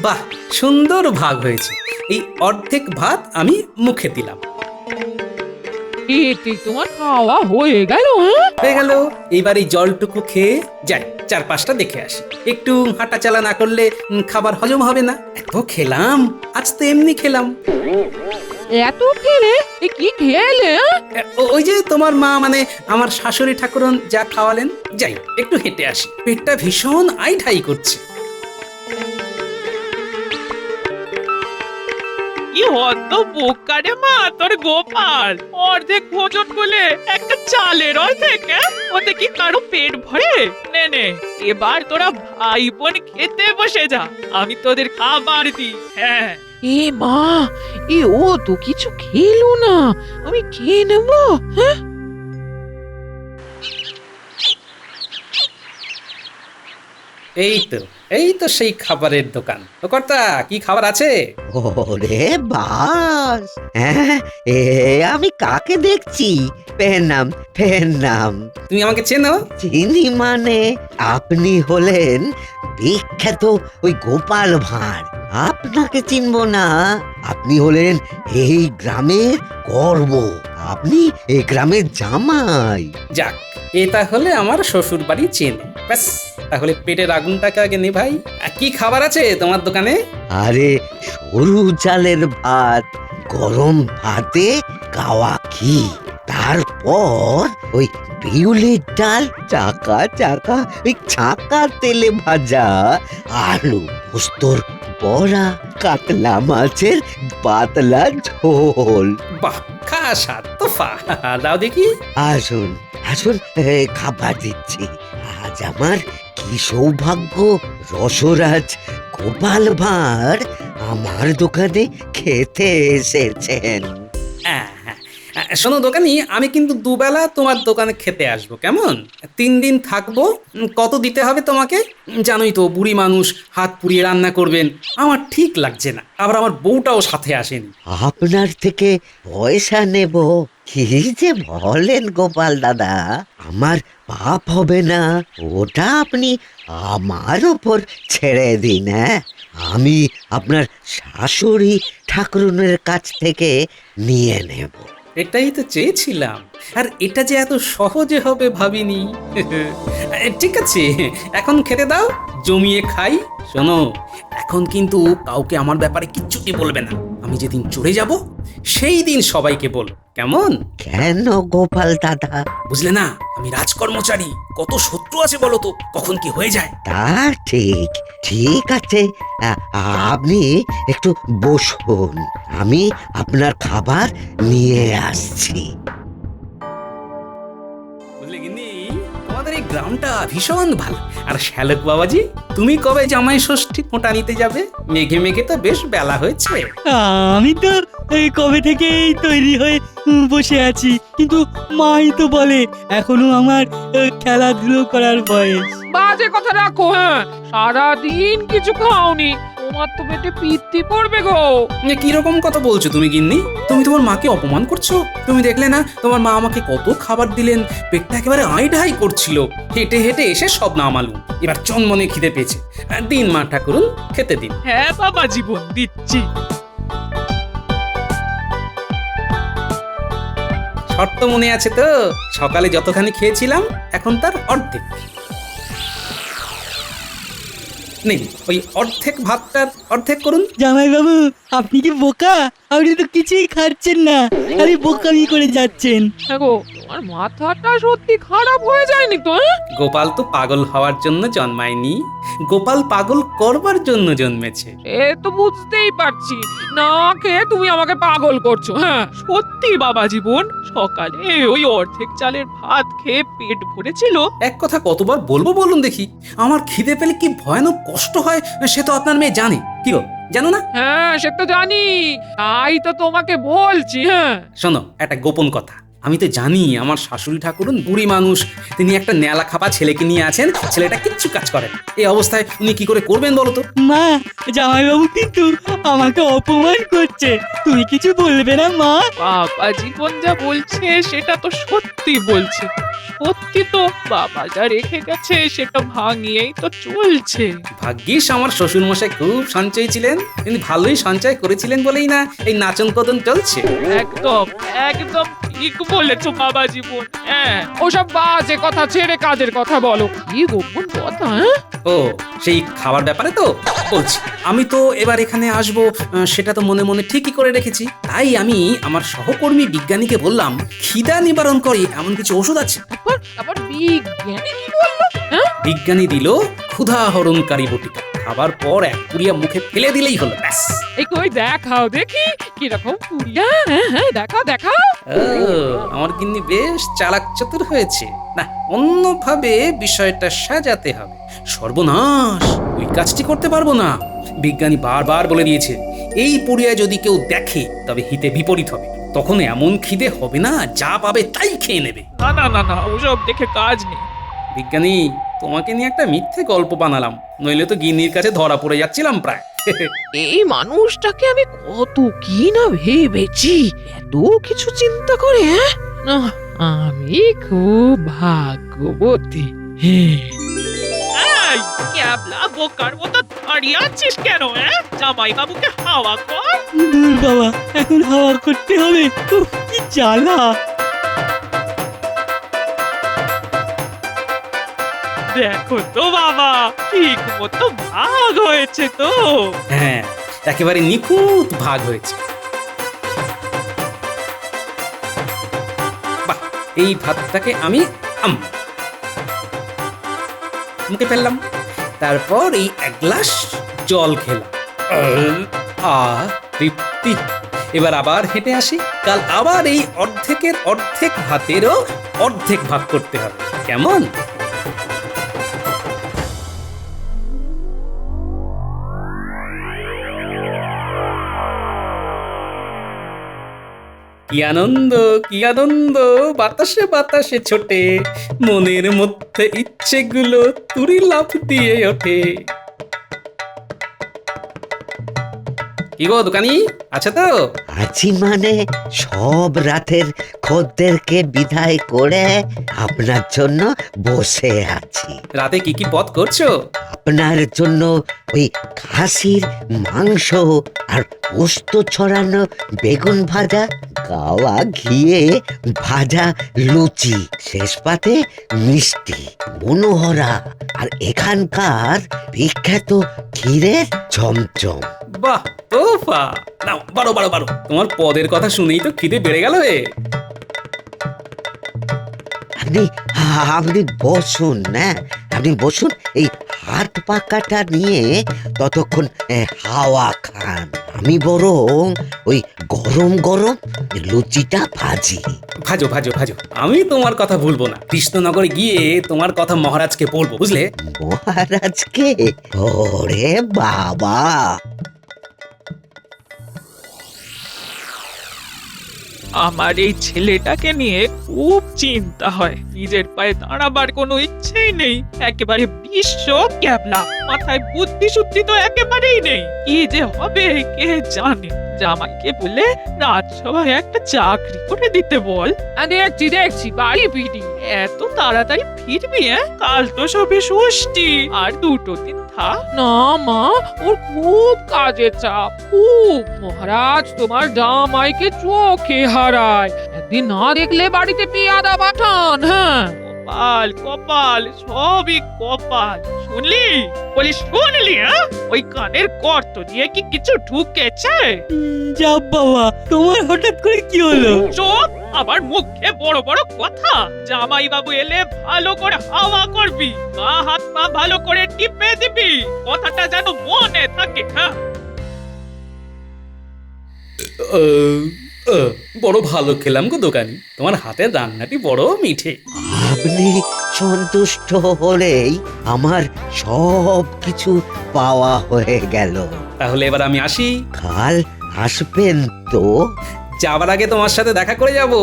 M: বাহ, সুন্দর ভাগ হয়েছে। এই অর্ধেক ভাত আমি মুখে দিলাম।
B: এতে তোমার খাওয়া হয়ে গেল?
M: হয়ে গেল। এইবার এই জলটুকু খেয়ে যাই, চারপাশটা দেখে আসি। একটু হাঁটা চালা না করলে খাবার হজম হবে না। এত খেলাম, আজ তো এমনি খেলাম।
B: এত খেলে কি খেলে?
M: ওই যে তোমার মা মানে আমার শাশুড়ি ঠাকুরন যা খাওয়ালেন। যাই একটু হেঁটে আসি, পেটটা ভীষণ আইঠাই করছে।
B: কি হদ্দ বোকা রে মা তোর গোপাল, অর্ধেক ভোজন বলে একটা চালের অর্ধেক। ওতে কি কারো পেট ভরে? নে নে, এবার তোরা ভাই বোন খেতে বসে যা, আমি তোদের খাবার দিই। হ্যাঁ এ মা, ও তো কিছু খেলো না, আমি খেয়ে নেবো। হ্যাঁ
M: এই তো সেই খাবারের দোকান। ও কর্তা, কি খাবার আছে?
H: ওরে বাস, হ্যাঁ আমি কাকে দেখছি? পেন্নাম।
M: তুমি আমাকে চেনো?
H: চিনি মানে আপনি হলেন বিখ্যাত ওই গোপাল ভাঁড়। আপনাকে চিনবো না? আপনি হলেন এই গ্রামের গর্ব, আপনি এই গ্রামের জামাই।
M: যাক, এটা হলে আমার শ্বশুর বাড়ি চেনে। ব্যাস, তাহলে পেটের আগুনটাকে আগে নেভাই। আর কি খাবার আছে তোমার দোকানে?
H: আরে সরু চালের ভাত, গরম ভাতে গাওয়া ঘি, তারপর ওই বিউলির ডাল চাকা চাকা ওই ছাকা তেলে ভাজা, আলু পোস্তর বড়া, কাতলা মাছের পাতলা ঝোল।
M: বাহ, খাসা তোফা, দাও দেখি।
H: আসুন আসুন, খাবার দিচ্ছি। আজ আমার কি সৌভাগ্য, রসরাজ গোপাল ভাঁড় আমার দোকানে খেতে এসেছেন।
M: শোনো দোকানি, আমি কিন্তু দুবেলা তোমার দোকানে খেতে আসবো, কেমন? 3 দিন থাকবো। কত দিতে হবে তোমাকে? জানোই তো বুড়ি মানুষ, হাত পুড়িয়ে রান্না করবেন, আমার ঠিক লাগছে না। আবার আমার বউটাও সাথে আসেনি।
H: আপনার থেকে পয়সা নেব? কি যে বলেন গোপাল দাদা, আমার পাপ হবে না, ওটা আপনি আমার ওপর ছেড়ে দিন। হ্যাঁ, আমি আপনার শাশুড়ি ঠাকুরনের কাছ থেকে নিয়ে নেব।
M: এটাই তো চেয়েছিলাম, আর এটা যে এত সহজে হবে ভাবিনি। ঠিক আছে, এখন খেতে দাও, জমিয়ে খাই। শোনো, এখন কিন্তু কাউকে আমার ব্যাপারে কিচ্ছুটি বলবে না। আমি যেদিন চড়ে যাব সেই দিন সবাইকে বলো, কেমন?
H: কেন গোপাল দাদা?
M: বুঝলে না, আমি রাজকর্মচারী, কত শত্রু আছে বলো তো, কখন কি হয়ে যায়।
H: তা ঠিক আছে, আপনি একটু বসুন, আমি আপনার খাবার নিয়ে আসছি।
M: বুঝলে গিন্নি, তোমাদের এই গ্রামটা ভীষণ ভালো। আর শ্যালক বাবাজি, তুমি কবে জামাই ষষ্ঠী ফোঁটা নিতে যাবে? মেঘে মেঘে তো বেশ বেলা হয়েছে।
O: আমি তো এই কবে থেকেই তৈরি হয়ে বসে আছি, কিন্তু মাই তো বলে এখনো আমার খেলাধুলো করার বয়স।
B: বাজে কথা রাখো। হ্যাঁ, সারাদিন কিছু খাওনি, তোমার তো পেটে পিত্তি পড়বে গো।
M: কিরকম কথা বলছো তুমি গিন্নি? তুমি তোমার মাকে অপমান করছো। তুমি দেখলে না তোমার মা আমাকে কত খাবার দিলেন, পেটটা একেবারে আইঢাই করছিল। হেঁটে হেঁটে এসে সব নামালুম। এবার চনমনে খিদে পেয়েছে। দিন মা ঠাকুরুন, খেতে দিন।
B: হ্যাঁ বাবা জীবন, দিচ্ছি।
M: শর্ত মনে আছে তো? সকালে যতখানি খেয়েছিলাম এখন তার অর্ধেক নেই। ওই অর্ধেক ভাতটার অর্ধেক করুন।
O: জামাই বাবু, আপনি কি বোকা? আপনি তো কিছুই খাচ্ছেন না, খালি বোকামি করে যাচ্ছেন।
B: দেখো, তোমার মাথাটা সত্যি খারাপ হয়ে যায়নি তো?
M: গোপাল তো পাগল হওয়ার জন্য জন্মায়নি, গোপাল পাগল করবার জন্য জন্মেছে।
B: এ তো বুঝতেই পারছি, না খেয়ে তুমি আমাকে পাগল করছো। হ্যাঁ সত্যি বাবা জীবন, সকালে ওই অর্ধেক চালের ভাত খেয়ে পেট ভরেছিল।
M: এক কথা কতবার বলবো বলুন দেখি? আমার খিদে পেলে কি ভয়ানক কষ্ট হয় সে তো আপনার মেয়ে জানে। কি গো, জানো না?
B: হ্যাঁ সে তো জানি, তাই তো তোমাকে বলছি। হ্যাঁ
M: শোনো, একটা গোপন কথা। আমি তো জানি আমার শাশুড়ি ঠাকুরুন বুড়ি মানুষ, তিনি একটা ন্যালা খাপা ছেলেকে নিয়ে আছেন, ছেলেটা কিচ্ছু কাজ করে না। এই অবস্থায় উনি কি করে করবেন বলো তো?
O: মা, জামাইবাবু কিন্তু আমাকে অপমান করছে, তুমি কিছু বলবে না মা?
B: বাবা জীবন যা বলছে সেটা তো সত্যি বলছে। সত্যি তো, বাবা যা রেখে গেছে সেটা ভাঙিয়েই তো চলছে।
M: ভাগ্যিস আমার শ্বশুর মশাই খুব সঞ্চয় ছিলেন, তিনি ভালোই সঞ্চয় করেছিলেন বলেই না এই নাচন কদন চলছে।
B: একদম একদম ঠিক বলেছো বাবা জীবন। হ্যাঁ, ওসব বাজে কথা ছেড়ে কাজের কথা বলো। কি গোপন কথা? হ্যাঁ,
M: ও সেই খাবার ব্যাপারে তো বলছি। আমি তো এবার এখানে আসবো সেটা তো মনে মনে ঠিকই করে রেখেছি। তাই আমি আমার সহকর্মী বিজ্ঞানীকে বললাম, খিদা নিবারণ করে এমন কিছু ওষুধ আছে।
B: আবার বিজ্ঞানী কি বললো? হ্যাঁ,
M: বিজ্ঞানী দিল ক্ষুধা হরণকারী বটিকা। খাবার পর এক পুরিয়া মুখে ফেলে দিলেই হলো, ব্যাস।
B: এই কই দেখাও দেখি কিরকম পুরিয়া। হ্যাঁ হ্যাঁ, দেখাও দেখাও।
M: ও, আমার গিন্নি বেশ চালাক চতুর হয়েছে। না, অন্যভাবে বিষয়টা সাজাতে হবে। সর্বনাশ, ওই কাজটি করতে পারবো না। বিজ্ঞানী বারবার বলে দিয়েছে, এই পুরিয়ায় যদি কেউ দেখে তবে হিতে বিপরীত হবে। তখন এমন খিদে হবে না, যা পাবে তাই খেয়ে নেবে।
B: না না না না, ওসব দেখে কাজ নেই।
M: বিজ্ঞানী, তোমাকে নিয়ে একটা মিথ্যে গল্প বানালাম, নইলে তো গিন্নির কাছে ধরা পড়ে যাচ্ছিলাম প্রায়।
B: এই মানুষটাকে আমি কত কি না ভেবেছি, এত কিছু চিন্তা করে। হ্যাঁ, না, আমি খুব ভাগ্যবতী। এই ক্যাবলা বোকার মতো দাঁড়িয়ে আছিস কেন? জামাই বাবুকে হাওয়া কর।
O: দূর বাবা, এখন হাওয়া করতে হবে। উফ, কি জ্বালা।
B: দেখো তো বাবা, ঠিক মতো ভাগ হয়েছে তো।
M: হ্যাঁ, একেবারে নিখুঁত ভাগ হয়েছে। বাহ, এই ভাতটাকে আমি মুখে ফেললাম, তারপর এই এক গ্লাস জল খেলাম। তৃপ্তি। এবার আবার হেঁটে আসি, কাল আবার এই অর্ধেকের অর্ধেক ভাতেরও অর্ধেক ভাগ করতে হবে, কেমন? কি আনন্দ, কি আনন্দ, বাতাসে বাতাসে ছোটে, মনের মধ্যে ইচ্ছেগুলো তুরি লাফ দিয়ে ওঠে। কি গো দোকানি, আছে তো?
H: আছি মানে সব রাতের খদ্দেরকে বিদায় করে আপনার জন্য বসে আছি।
M: রাতে কি কি পদ করছো?
H: আপনার জন্য ওই খাসির মাংস আর পোস্ত ছড়ানো বেগুন ভাজা, গাওয়া ঘিয়ে ভাজা লুচি, শেষ পাতে মিষ্টি, মনোহরা আর এখানকার বিখ্যাত ক্ষীরের চমচম।
M: বাহ, তোফা। নাও, বাড়ো বাড়ো বাড়ো, তোমার পদের কথা শুনেই তো খিদে বেড়ে গেল।
H: আপনি আপনি বসুন না, আপনি বসুন, এই হাত পাকাটা নিয়ে ততক্ষণ হাওয়া খান। আমি বরং ওই গরম গরম লুচিটা ভাজি।
M: ভাজো ভাজো ভাজো, আমি তোমার কথা ভুলবো না। কৃষ্ণনগরে গিয়ে তোমার কথা মহারাজকে বলবো, বুঝলে?
H: মহারাজকে? ওরে বাবা,
B: আমার এই ছেলেটাকে নিয়ে খুব চিন্তা হয়। নিজের পায়ে দাঁড়াবার কোনো ইচ্ছেই নেই, একেবারে বিশ্ব ক্যাবলা। মাথায় বুদ্ধি শুদ্ধি তো একেবারেই নেই। কি যে হবে কে জানে। জামাইকে বলে রাজসভায় একটা চাকরি করে দিতে বল। দেখছি দেখছি, বাড়ি ফিরি। এত তাড়াতাড়ি ফিরবি? কাল তো সবে ষষ্ঠী, আর 2 দিন থাক না। মা, ওর খুব কাজের চাপ, খুব। মহারাজ তোমার জামাইকে চোখে হারায়, একদিন না দেখলে বাড়িতে পেয়াদা পাঠান। হ্যাঁ, কপাল কপাল, সবই কপাল। শুনলি? বলি শুনলি? ওই কানের গর্ত দিয়ে কি কিছু ঢুকেছে?
O: যা বাবা, তোমার হঠাৎ করে কি হলো?
B: চোখ, আবার মুখে বড় বড় কথা। জামাই বাবু এলে ভালো করে হাওয়া করবি, গা হাত পা ভালো করে টিপে দিবি, কথাটা যেন মনে থাকে। হ্যাঁ,
M: বড় ভালো খেলাম গো দোকানি, তোমার হাতের রান্নাটি বড় মিঠে।
H: আপনি সন্তুষ্ট হলেই আমার সব কিছু পাওয়া হয়ে গেল।
M: তাহলে এবার আমি আসি।
H: কাল আসবেন তো?
M: যাবার আগে তোমার সাথে দেখা করে যাব।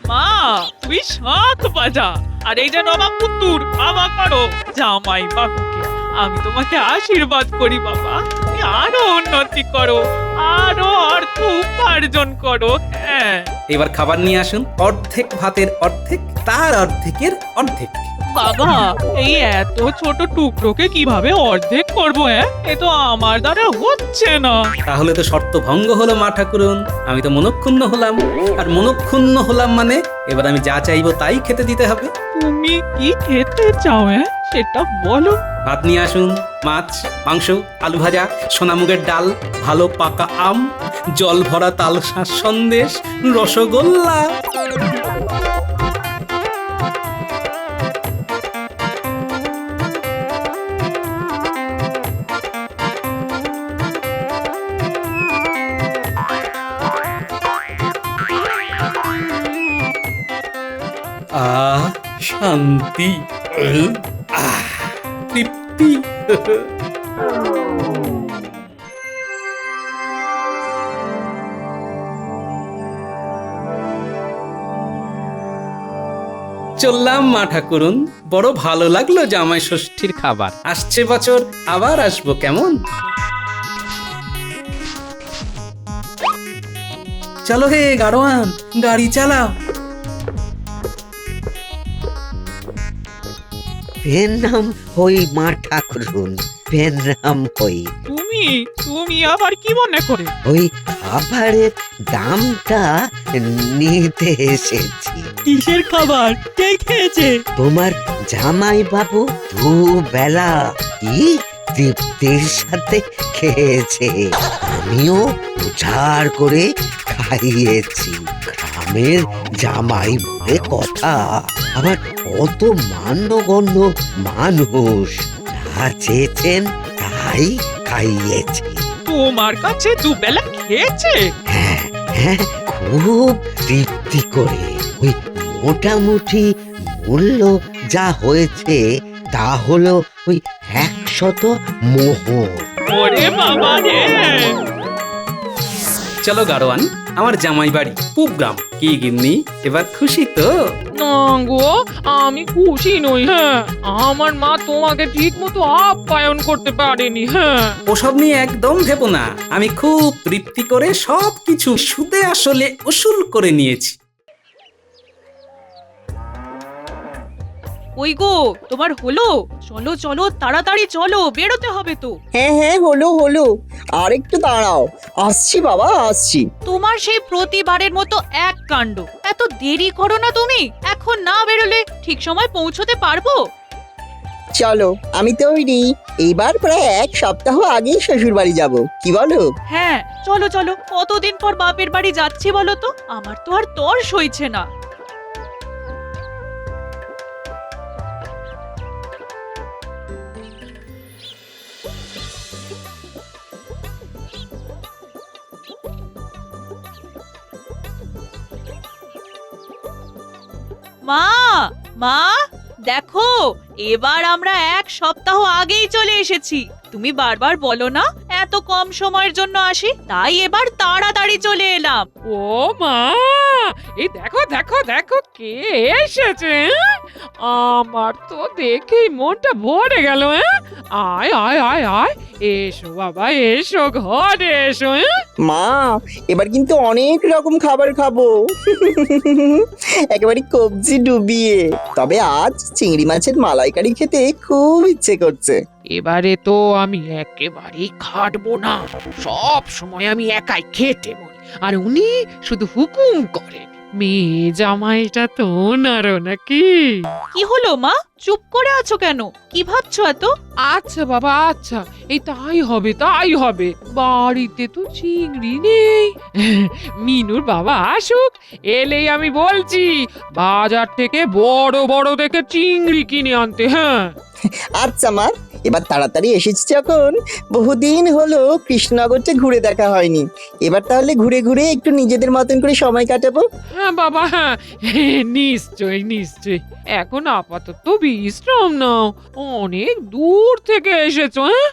B: মা, তুই শাঁখ বাজা, আর এই যে নবাব পুত্তুর বাবা করো জামাই বাবুকে। আমি তোমাকে আশীর্বাদ করি বাবা, তুমি আরো উন্নতি করো, আরো অর্থ উপার্জন করো। হ্যাঁ
M: এবার খাবার নিয়ে আসুন, অর্ধেক ভাতের অর্ধেক, তার অর্ধেকের অর্ধেক।
B: বাবা, এই এত ছোট টুকরোকে কিভাবে অর্ধেক করবো? এ তো আমার দ্বারা হচ্ছে না।
M: তাহলে তো শর্ত ভঙ্গ হলো মা ঠাকুরন, আমি তো মনক্ষুণ্ণ হলাম, আর মনক্ষুণ্ণ হলাম মানে এবার আমি যা চাইবো তাই খেতে দিতে হবে।
B: তুমি কি খেতে চাও সেটা বলো।
M: ভাত নিয়ে আসুন, মাছ, মাংস, আলু ভাজা, সোনামুগের ডাল, ভালো পাকা আম, জল ভরা তালশাঁস সন্দেশ, রসগোল্লা। শান্তি, তৃপ্তি। চললাম মা ঠাকুরুন, বড় ভালো লাগলো জামাই ষষ্ঠীর খাবার। আসছে বছর আবার আসবো কেমন? চলো হে গাড়োয়ান, গাড়ি চালাও।
H: পেন নাম হই মা ঠাকুরুন, পেন নাম হই।
B: তুমি আবার কি মনে করে?
H: ওই খাবারের দামটা নিতে এসেছি।
O: কিসের খাবার? কে খেয়েছে?
H: তোমার জামাই বাবু দুবেলা কি তৃপ্তির সাথে খেয়েছে, আমিও উজাড় করে খাইয়েছি। গ্রামের জামাই বলে কথা, আবার কত মান্যগণ্য মানুষ, যা চেয়েছেন তাই খাইয়েছি।
B: তোমার কাছে দুবেলা খেয়েছে?
H: হ্যাঁ হ্যাঁ, খুব তৃপ্তি করে। ওই মোটামুটি মূল্য যা হয়েছে তা হলো ওই 100 মোহর।
B: ওরে বাবা রে!
M: চলো গাড়োয়ান, আমার জামাই বাড়ি পূব গ্রাম। কি গিন্নি, এবার খুশি তো?
B: না গো, আমি খুশি নই। হ্যাঁ, আমার মা তোমাকে ঠিক মতো আপ্যায়ন করতে পারেনি। হ্যাঁ,
M: ওসব নিয়ে একদম ভেবো না, আমি খুব তৃপ্তি করে সবকিছু সুদে আসলে উসুল করে নিয়েছি।
B: ওই গো, তোমার হলো? চলো চলো, তাড়াতাড়ি চলো, বেরোতে হবে তো।
P: হ্যাঁ হ্যাঁ, হলো হলো, আর একটু দাঁড়াও, আসছি বাবা, আসছি।
B: তোমার সেই প্রতিবারের মতো এক কাণ্ড। এত দেরি করো না তুমি, এখন না বেরোলে ঠিক সময় পৌঁছতে পারবো?
P: চলো, আমি তৈরি। এইবার প্রায় 1 সপ্তাহ আগেই শ্বশুর বাড়ি যাবো, কি বলো?
B: হ্যাঁ চলো চলো, কতদিন পর বাপের বাড়ি যাচ্ছি বলো তো? আমার তো আর তর সইছে না। মা, মা দেখো, এবার আমরা 1 সপ্তাহ আগেই চলে এসেছি। তুমি বারবার বলো না এত কম সময়ের জন্য আসি, তাই এবার তাড়াতাড়ি চলে এলাম। ও মা, এই দেখো দেখো দেখো কে এসেছে! আমার তো দেখেই মনটা ভরে গেল। আয় আয় আয় আয়, এসো বাবা, এসো, ঘরে এসো।
P: মা, এবার কিন্তু অনেক রকম খাবার খাবো, একেবারে কবজি ডুবিয়ে। তবে আজ চিংড়ি মাছের মালাইকারি খেতে খুব ইচ্ছে করছে।
B: এবারে তো আমি একেবারেই খাটবো না, সব সময় আমি একাই খেতে বলি, আর উনি শুধু হুকুম করেন। মেয়ে জামাইটা তো ওনারও নাকি? কি হলো মা, চুপ করে আছো কেন? কি ভাবছো এত? আচ্ছা বাবা, আচ্ছা, এই তাই হবে তাই হবে। বাড়িতে তো চিংড়ি নেই। মিনুর বাবা আসুক, এলেই আমি বলছি বাজার থেকে বড় বড় দেখে চিংড়ি কিনে আনতে। হ্যাঁ
P: আচ্ছা মা, এবার তাড়াতাড়ি এসেছি যখন, বহুদিন হলো কৃষ্ণনগরটা ঘুরে দেখা হয়নি। এবার তাহলে ঘুরে ঘুরে একটু নিজেদের মতন করে সময় কাটাবো।
B: হ্যাঁ বাবা, হ্যাঁ নিশ্চয়ই নিশ্চয়ই। এখন আপাতত বিশ্রাম নাও, অনেক দূর থেকে এসেছো। হ্যাঁ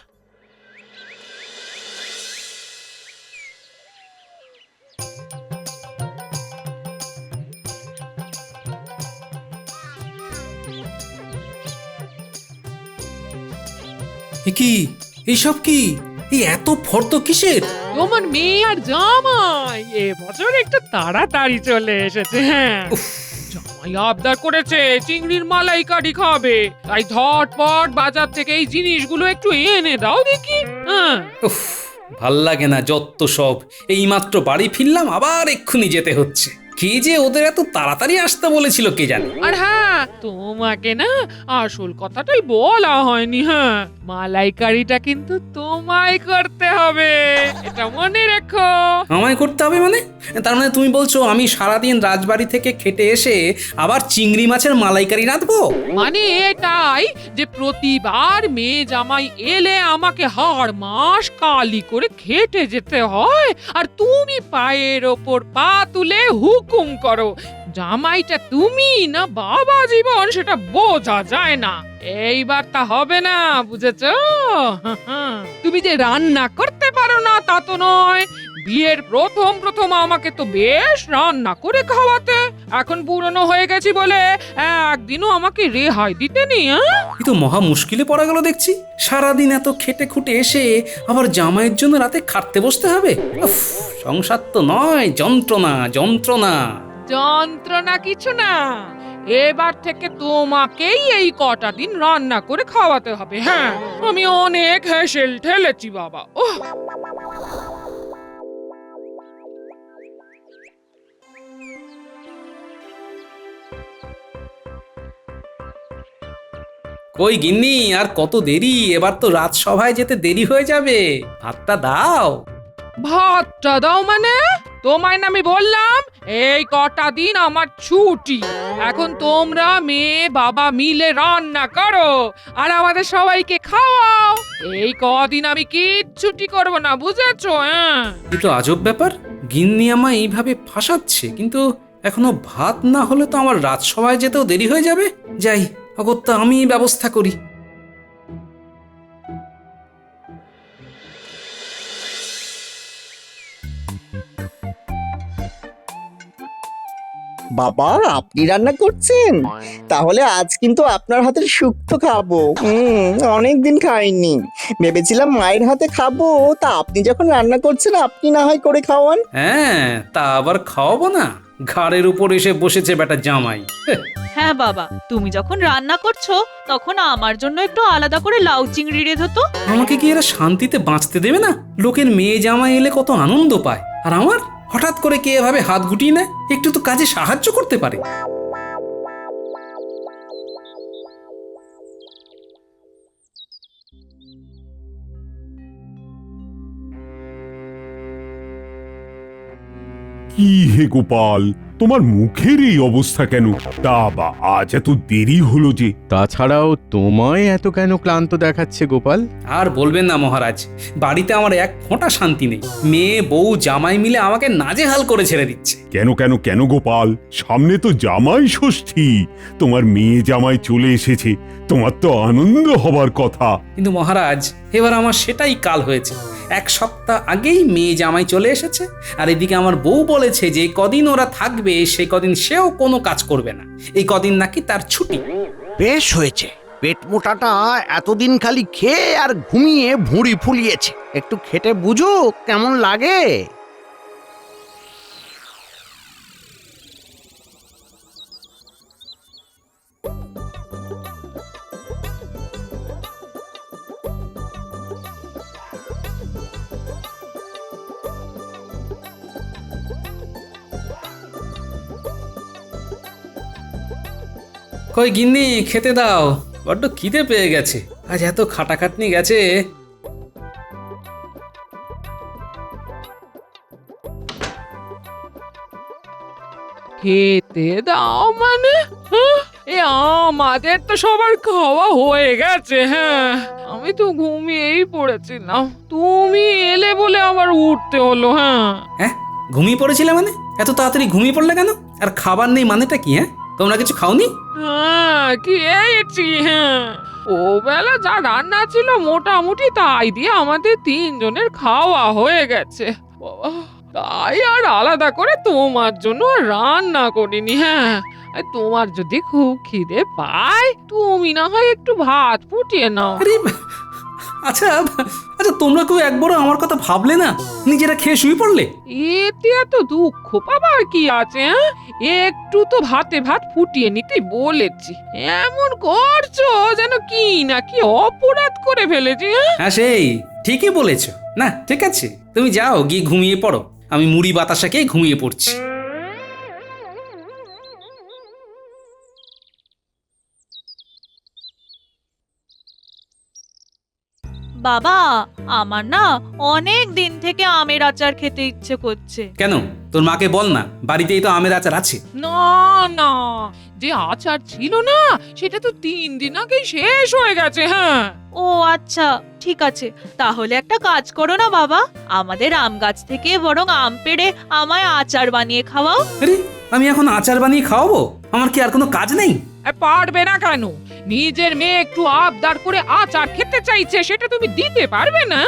M: কি এইসব কি? এই এত ফর্দ কিসের?
B: তোমার মেয়ে আর জামাই এবছর একটু তাড়াতাড়ি চলে এসেছে। হ্যাঁ, জামাই আবদার করেছে চিংড়ির মালাইকারি খাবে, তাই ঝটপট বাজার থেকে এই জিনিসগুলো একটু এনে দাও দেখি। হ্যাঁ,
M: উফ, ভাল লাগে না যত সব। এইমাত্র বাড়ি ফিরলাম, আবার এক্ষুনি যেতে হচ্ছে। কে যে ওদের এত তাড়াতাড়ি আসতে বলেছিল কে জানে।
B: আর হ্যাঁ, তোমাকে না আসল কথাটাই বলা হয়নি। হ্যাঁ, মালাইকারিটা কিন্তু তোমায় করতে হবে, এটা মনে রেখো।
M: আমায় করতে হবে মানে? তার মানে তুমি বলছো আমি সারাদিন রাজবাড়ি থেকে খেটে এসে আবার চিংড়ি মাছের মালাইকারি রাঁধবো?
B: মানে এটাই যে প্রতিবার মেয়ে জামাই এলে আমাকে হাড় মাস কালি করে খেটে যেতে হয়, আর তুমি পায়ের ওপর পা তুলে হুকুম করো। জামাইটা তুমি না বাবা জীবন সেটা বোঝা যায় না। এইবার তা হবে না, বুঝেছো? তুমি যে রান্না করতে পারো না তা তো নয়, বিয়ের প্রথম প্রথম আমাকে তো বেশ রান্না করে খাওয়াতে। এখন পুরনো হয়ে গেছি বলে একদিনও আমাকে রেহাই দিতে নি।
M: এ তো মহা মুশকিলে পড়া গেল দেখছি। সারাদিন এত খেটে খুটে এসে আবার জামাইয়ের জন্য রাতে খাটতে বসতে হবে। উফ, সংসার তো নয়, যন্ত্রণা যন্ত্রণা।
B: যন্ত্রণা কিছু না, এবার থেকে তোমাকেই এই কটা দিন রান্না করে খাওয়াতে হবে। হ্যাঁ, আমি অনেক হেসেল ঠেলেছি বাবা। ওহ,
M: কই গিন্নি, আর কত দেরি? এবার তো রাজসভায় যেতে দেরি হয়ে যাবে। ভাতটা দাও।
B: ভাতটা দাও মানে? তোমায় না আমি বললাম এই কটা দিন আমার ছুটি। এখন তোমরা মেয়ে বাবা মিলে রান্না করো আর আমাদের সবাইকে খাওয়াও। এই কদিন আমি কিচ্ছুটি করবো না, বুঝেছো? হ্যাঁ,
M: এ তো আজব ব্যাপার। গিন্নি আমায় এইভাবে ফাঁসাচ্ছে, কিন্তু এখনো ভাত না হলে তো আমার রাজসভায় যেতেও দেরি হয়ে যাবে। যাই, অগত্যা আমি ব্যবস্থা করি।
P: বাবা, আপনি রান্না করছেন? তাহলে আজ কিন্তু আপনার হাতের শুক্তো খাবো। অনেক দিন খাইনি, ভেবেছিলাম মায়ের হাতে খাবো। তা আপনি যখন রান্না করছেন আপনি না হয় করে খাওয়ান।
M: হ্যাঁ, তা আবার খাওয়াবো না? ঘাড়ের উপর এসে বসেছে বেটা জামাই।
N: হ্যাঁ বাবা, তুমি যখন রান্না করছো তখন আমার জন্য একটু আলাদা করে লাউ চিংড়ি রেঁধো তো।
M: আমাকে কি এরা শান্তিতে বাঁচতে দেবে না? লোকের মেয়ে জামাই এলে কত আনন্দ পায়, আর আমার হঠাৎ করে কে এভাবে হাত গুটিয়ে নেয়? একটু তো কাজে সাহায্য করতে পারে।
D: কি হে গোপাল, তোমার মুখের এই অবস্থা কেন? তা বা আজ এত দেরি হলো যে?
K: তাছাড়াও তোমায় এত কেন ক্লান্ত দেখাচ্ছে গোপাল?
M: আর বলবেন না মহারাজ, বাড়িতে আমার এক ফোঁটা শান্তি নেই। মেয়ে বউ জামাই মিলে আমাকে নাজেহাল করে ছেড়ে দিচ্ছে।
D: কেন কেন কেন গোপাল, সামনে তো জামাই ষষ্ঠী, তোমার মেয়ে জামাই চলে এসেছে, তোমার তো আনন্দ হবার কথা।
M: কিন্তু মহারাজ, এবার আমার সেটাই কাল হয়েছে। এক সপ্তাহ আগেই মেয়ে জামাই চলে এসেছে, আর এদিকে আমার বউ বলেছে যে কদিন ওরা থাকবে সেই কদিন সেও কোনো কাজ করবে না। এই কদিন নাকি তার ছুটি।
G: বেশ হয়েছে, পেট মোটাটা এতদিন খালি খেয়ে আর ঘুমিয়ে ভুঁড়ি ফুলিয়েছে। একটু খেটে বুঝুক কেমন লাগে।
M: কই গিন্নি, খেতে দাও, বড্ড খিদে পেয়ে গেছে। আজ এত খাটাখাটনি গেছে।
B: খেতে দাও মানে? এ আমাদের তো সবার খাওয়া হয়ে গেছে। হ্যাঁ, আমি তো ঘুমিয়েই পড়েছিলাম, তুমি এলে বলে আবার উঠতে হলো।
M: হ্যাঁ, ঘুমিয়ে পড়েছিলে মানে? এত তাড়াতাড়ি ঘুমিয়ে পড়লে কেন? আর খাবার নেই মানেটা কি? হ্যাঁ, তোমরা কিছু খাওনি?
B: হ্যাঁ, খেয়েছি। হ্যাঁ, ও বেলা যা রান্না ছিল মোটামুটি তাই দিয়ে আমাদের তিনজনের খাওয়া হয়ে গেছে। বাবা, তাই আর আলাদা করে তোমার জন্য রান্না করিনি। হ্যাঁ, তোমার যদি খুব খিদে পায় তুমি না হয় একটু ভাত ফুটিয়ে নাও।
M: আচ্ছা আচ্ছা, তোমরা কেউ একবারও আমার কথা ভাবলে না? নিজেরা খেয়ে শুয়ে পড়লে।
B: এতে এত দুঃখ পাবার কি আছে? একটু তো ভাতে ভাত ফুটিয়ে নিতে বলেছি, এমন করছো যেন কি না কি অপরাধ করে ফেলেছি।
M: হ্যাঁ সেই ঠিকই বলেছো। না ঠিক আছে, তুমি যাও গিয়ে ঘুমিয়ে পড়ো, আমি মুড়ি বাতাসা খেয়ে ঘুমিয়ে পড়ছি।
N: বাবা, আমার না অনেক দিন থেকে আমের আচার খেতে ইচ্ছে করছে।
M: কেন, তোর মাকে বল না, বাড়িতেই তো আমের আচার আছে।
B: না না, যে আচার ছিল না সেটা তো 3 দিন আগেই শেষ হয়ে গেছে। হ্যাঁ,
N: ও আচ্ছা ঠিক আছে, তাহলে একটা কাজ করো না বাবা, আমাদের আম গাছ থেকে বরং আম পেড়ে আমায় আচার বানিয়ে খাওয়াও।
M: আরে আমি এখন আচার বানিয়ে খাওয়াবো? আমার কি আর কোনো কাজ নেই?
B: পারবে না কেন? নিজের মেয়ে একটু আবদার করে আচার খেতে চাইছে, সেটা তুমি দিতে পারবে না?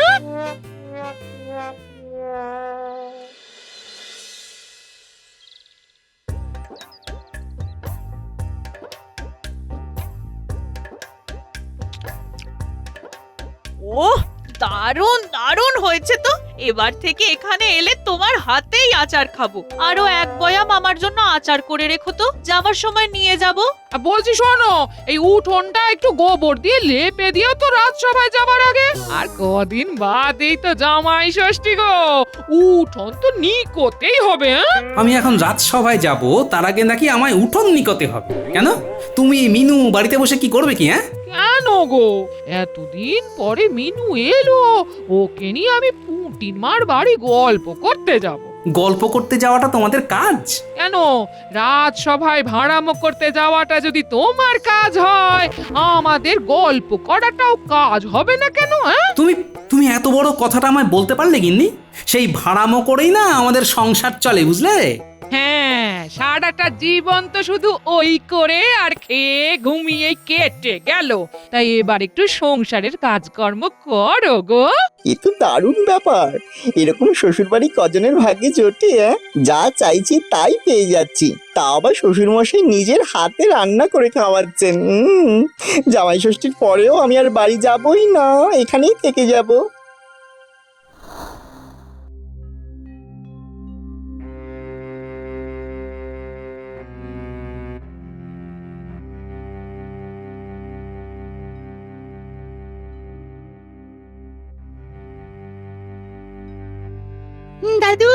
N: ওহ, দারুণ দারুণ হয়েছে তো। এবার থেকে এখানে এলে তোমার হাতেই আচার খাবো। আরো 1 বয়াম আমার জন্য আচার করে রেখো তো, যাওয়ার সময় নিয়ে যাব।
B: বলছি শোনো, এই উঠোনটা একটু গোবর দিয়ে লেপে দিও তো রাজসভায় যাবার আগে। আর কদিন বাদেই তো জামাই ষষ্ঠী গো, উঠোন তো নিকোতেই হবে।
M: আমি এখন রাজসভায় যাব, তার আগে নাকি আমায় উঠোন নিকতে হবে? কেন, তুমি মিনু বাড়িতে বসে কি করবে কি? হ্যাঁ
B: কেন গো, এতদিন পরে মিনু এলো, ওকে নিয়ে আমি পুঁটির মার বাড়ি গল্প করতে যাব।
M: গল্প করতে যাওয়াটা তোমাদের কাজ?
B: কেন, রাজসভায় ভাড়ামো করতে যাওয়াটা যদি তোমার কাজ হয়, আমাদের গল্প করাটাও কাজ হবে না কেন?
M: তুমি এত বড় কথাটা আমায় বলতে পারলে গিন্নি? সেই ভাড়ামো করেই না আমাদের সংসার চলে, বুঝলে?
B: হ্যাঁ, সারাটা জীবন তো শুধু ওই করে আর খেয়ে ঘুমিয়ে কেটে গেল, তাই এবার একটু সংসারের কাজকর্ম করো গো।
P: এ তো দারুণ ব্যাপার, এরকম শ্বশুর বাড়ি কজনের ভাগ্যে জোটে। যা চাইছি তাই পেয়ে যাচ্ছি, তা আবার শ্বশুর মশাই নিজের হাতে রান্না করে খাওয়াচ্ছেন। জামাই ষষ্ঠীর পরেও আমি আর বাড়ি যাবই না, এখানেই থেকে যাব।
F: দাদু,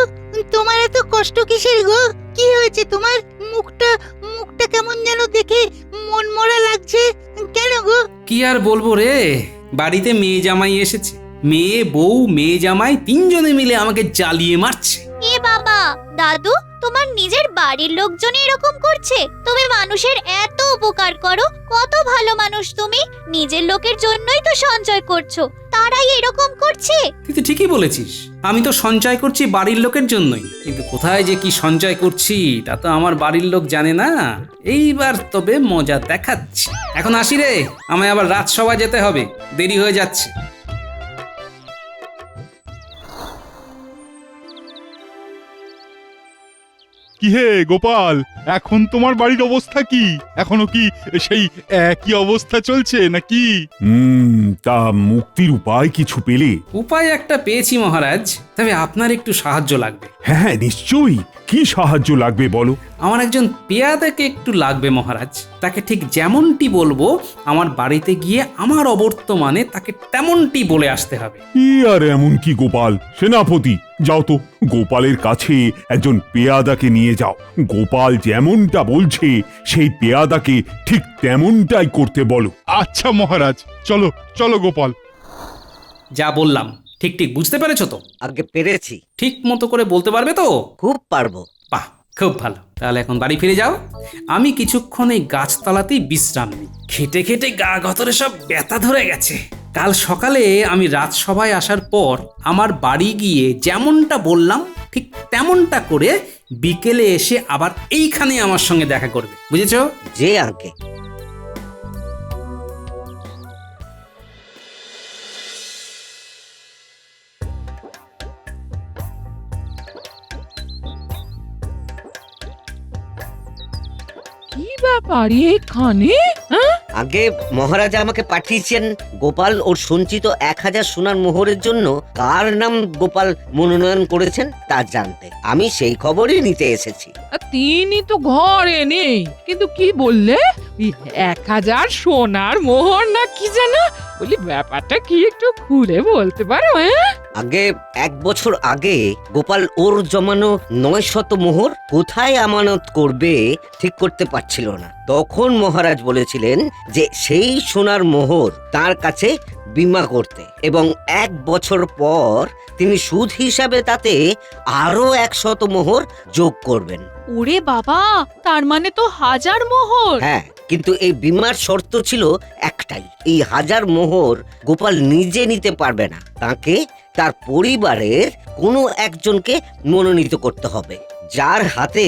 F: তোমার এত কষ্ট কিসের গো? কি হয়েছে তোমার? মুখটা কেমন যেন দেখে মন মরা লাগছে কেন গো?
M: কি আর বলবো রে, বাড়িতে মেয়ে জামাই এসেছে, মেয়ে বউ মেয়ে জামাই 3 জনে মিলে আমাকে জ্বালিয়ে মারছে।
J: এ বাবা, দাদু তোমার নিজের বাড়ির লোকজন এরকম করছে? তুমি মানুষের এত উপকার করো, কত ভালো মানুষ তুমি, নিজের লোকের জন্যই তো সঞ্চয় করছো, তারাই এরকম করছে।
M: তুই তো ঠিকই বলেছিস, আমি তো সঞ্চয় করছি বাড়ির লোকের জন্যই, কিন্তু কোথায় যে কি সঞ্চয় করছি তা তো আমার বাড়ির লোক জানে না। এইবার তবে মজা দেখাচ্ছি। এখন আসি রে, আমায় আবার রাজসভা যেতে হবে, দেরি হয়ে যাচ্ছে।
K: কি হে গোপাল, এখন তোমার বাড়ির অবস্থা কি? এখনো কি সেই একই অবস্থা চলছে নাকি?
D: তা মুক্তির উপায় কিছু পেলে?
M: উপায় একটা পেয়েছি মহারাজ, তবে আপনার একটু সাহায্য লাগবে।
D: হ্যাঁ নিশ্চয়ই, কি সাহায্য লাগবে বলো।
M: আমার একজন পেয়াদাকে একটু লাগবে মহারাজ, তাকে ঠিক যেমনটি বলবো আমার বাড়িতে গিয়ে আমার অবর্তমানে তাকে তেমনটি বলে আসতে হবে।
D: আর এমন কি গোপাল, সেনাপতি যাও তো, গোপালের কাছে একজন পেয়াদাকে নিয়ে যাও। গোপাল যেমনটা বলছে সেই পেয়াদাকে ঠিক তেমনটাই করতে বলো।
K: আচ্ছা মহারাজ, চলো চলো গোপাল।
M: যা বললাম ঠিক ঠিক বুঝতে পেরেছো তো?
H: আগে পেরেছি।
M: ঠিক মতো করে বলতে পারবে তো?
H: খুব পারবো।
M: বাহ, খুব ভালো, তাহলে এখন বাড়ি ফিরে যাও। আমি কিছুক্ষণ এই গাছতলাতেই বিশ্রাম নিই, খেটে খেটে গা গতরে সব ব্যথা ধরে গেছে। কাল সকালে আমি রাজসভায় আসার পর আমার বাড়ি গিয়ে যেমনটা বললাম ঠিক তেমনটা করে বিকেলে এসে আবার এইখানে আমার সঙ্গে দেখা করবে, বুঝেছো?
H: যে আগে।
B: কি ব্যাপার এখানে?
H: আগে মহারাজা আমাকে পাঠিয়েছেন গোপাল ওর সঞ্চিত 1000 সোনার মোহরের জন্য কার নাম গোপাল মনোনয়ন করেছেন তা জানতে। আমি সেই খবরই নিতে এসেছি।
B: তিনি তো ঘরে নেই, কিন্তু কি বললে 1000 সোনার মোহর না কি জানো? বলি ব্যাপারটা কি একটু খুলে বলতে পারো?
H: আগে 1 বছর আগে গোপাল ওর জমানো 900 মোহর কোথায় আমানত করবে ঠিক করতে পারছিল না। তখন মহারাজ বলেছিলেন যে সেই সোনার মোহর তার কাছে বীমা করতে, এবং 1 বছর পর তিনি সুদ হিসাবে তাতে আরো 100 মোহর যোগ করবেন।
N: ওরে বাবা, তার মানে তো 1000 মোহর।
H: হ্যাঁ, কিন্তু এই বীমার শর্ত ছিল একটাই, এই 1000 মোহর গোপাল নিজে নিতে পারবে না, তাকে তার পরিবারের কোনো একজনকে মনোনীত করতে হবে, যার হাতে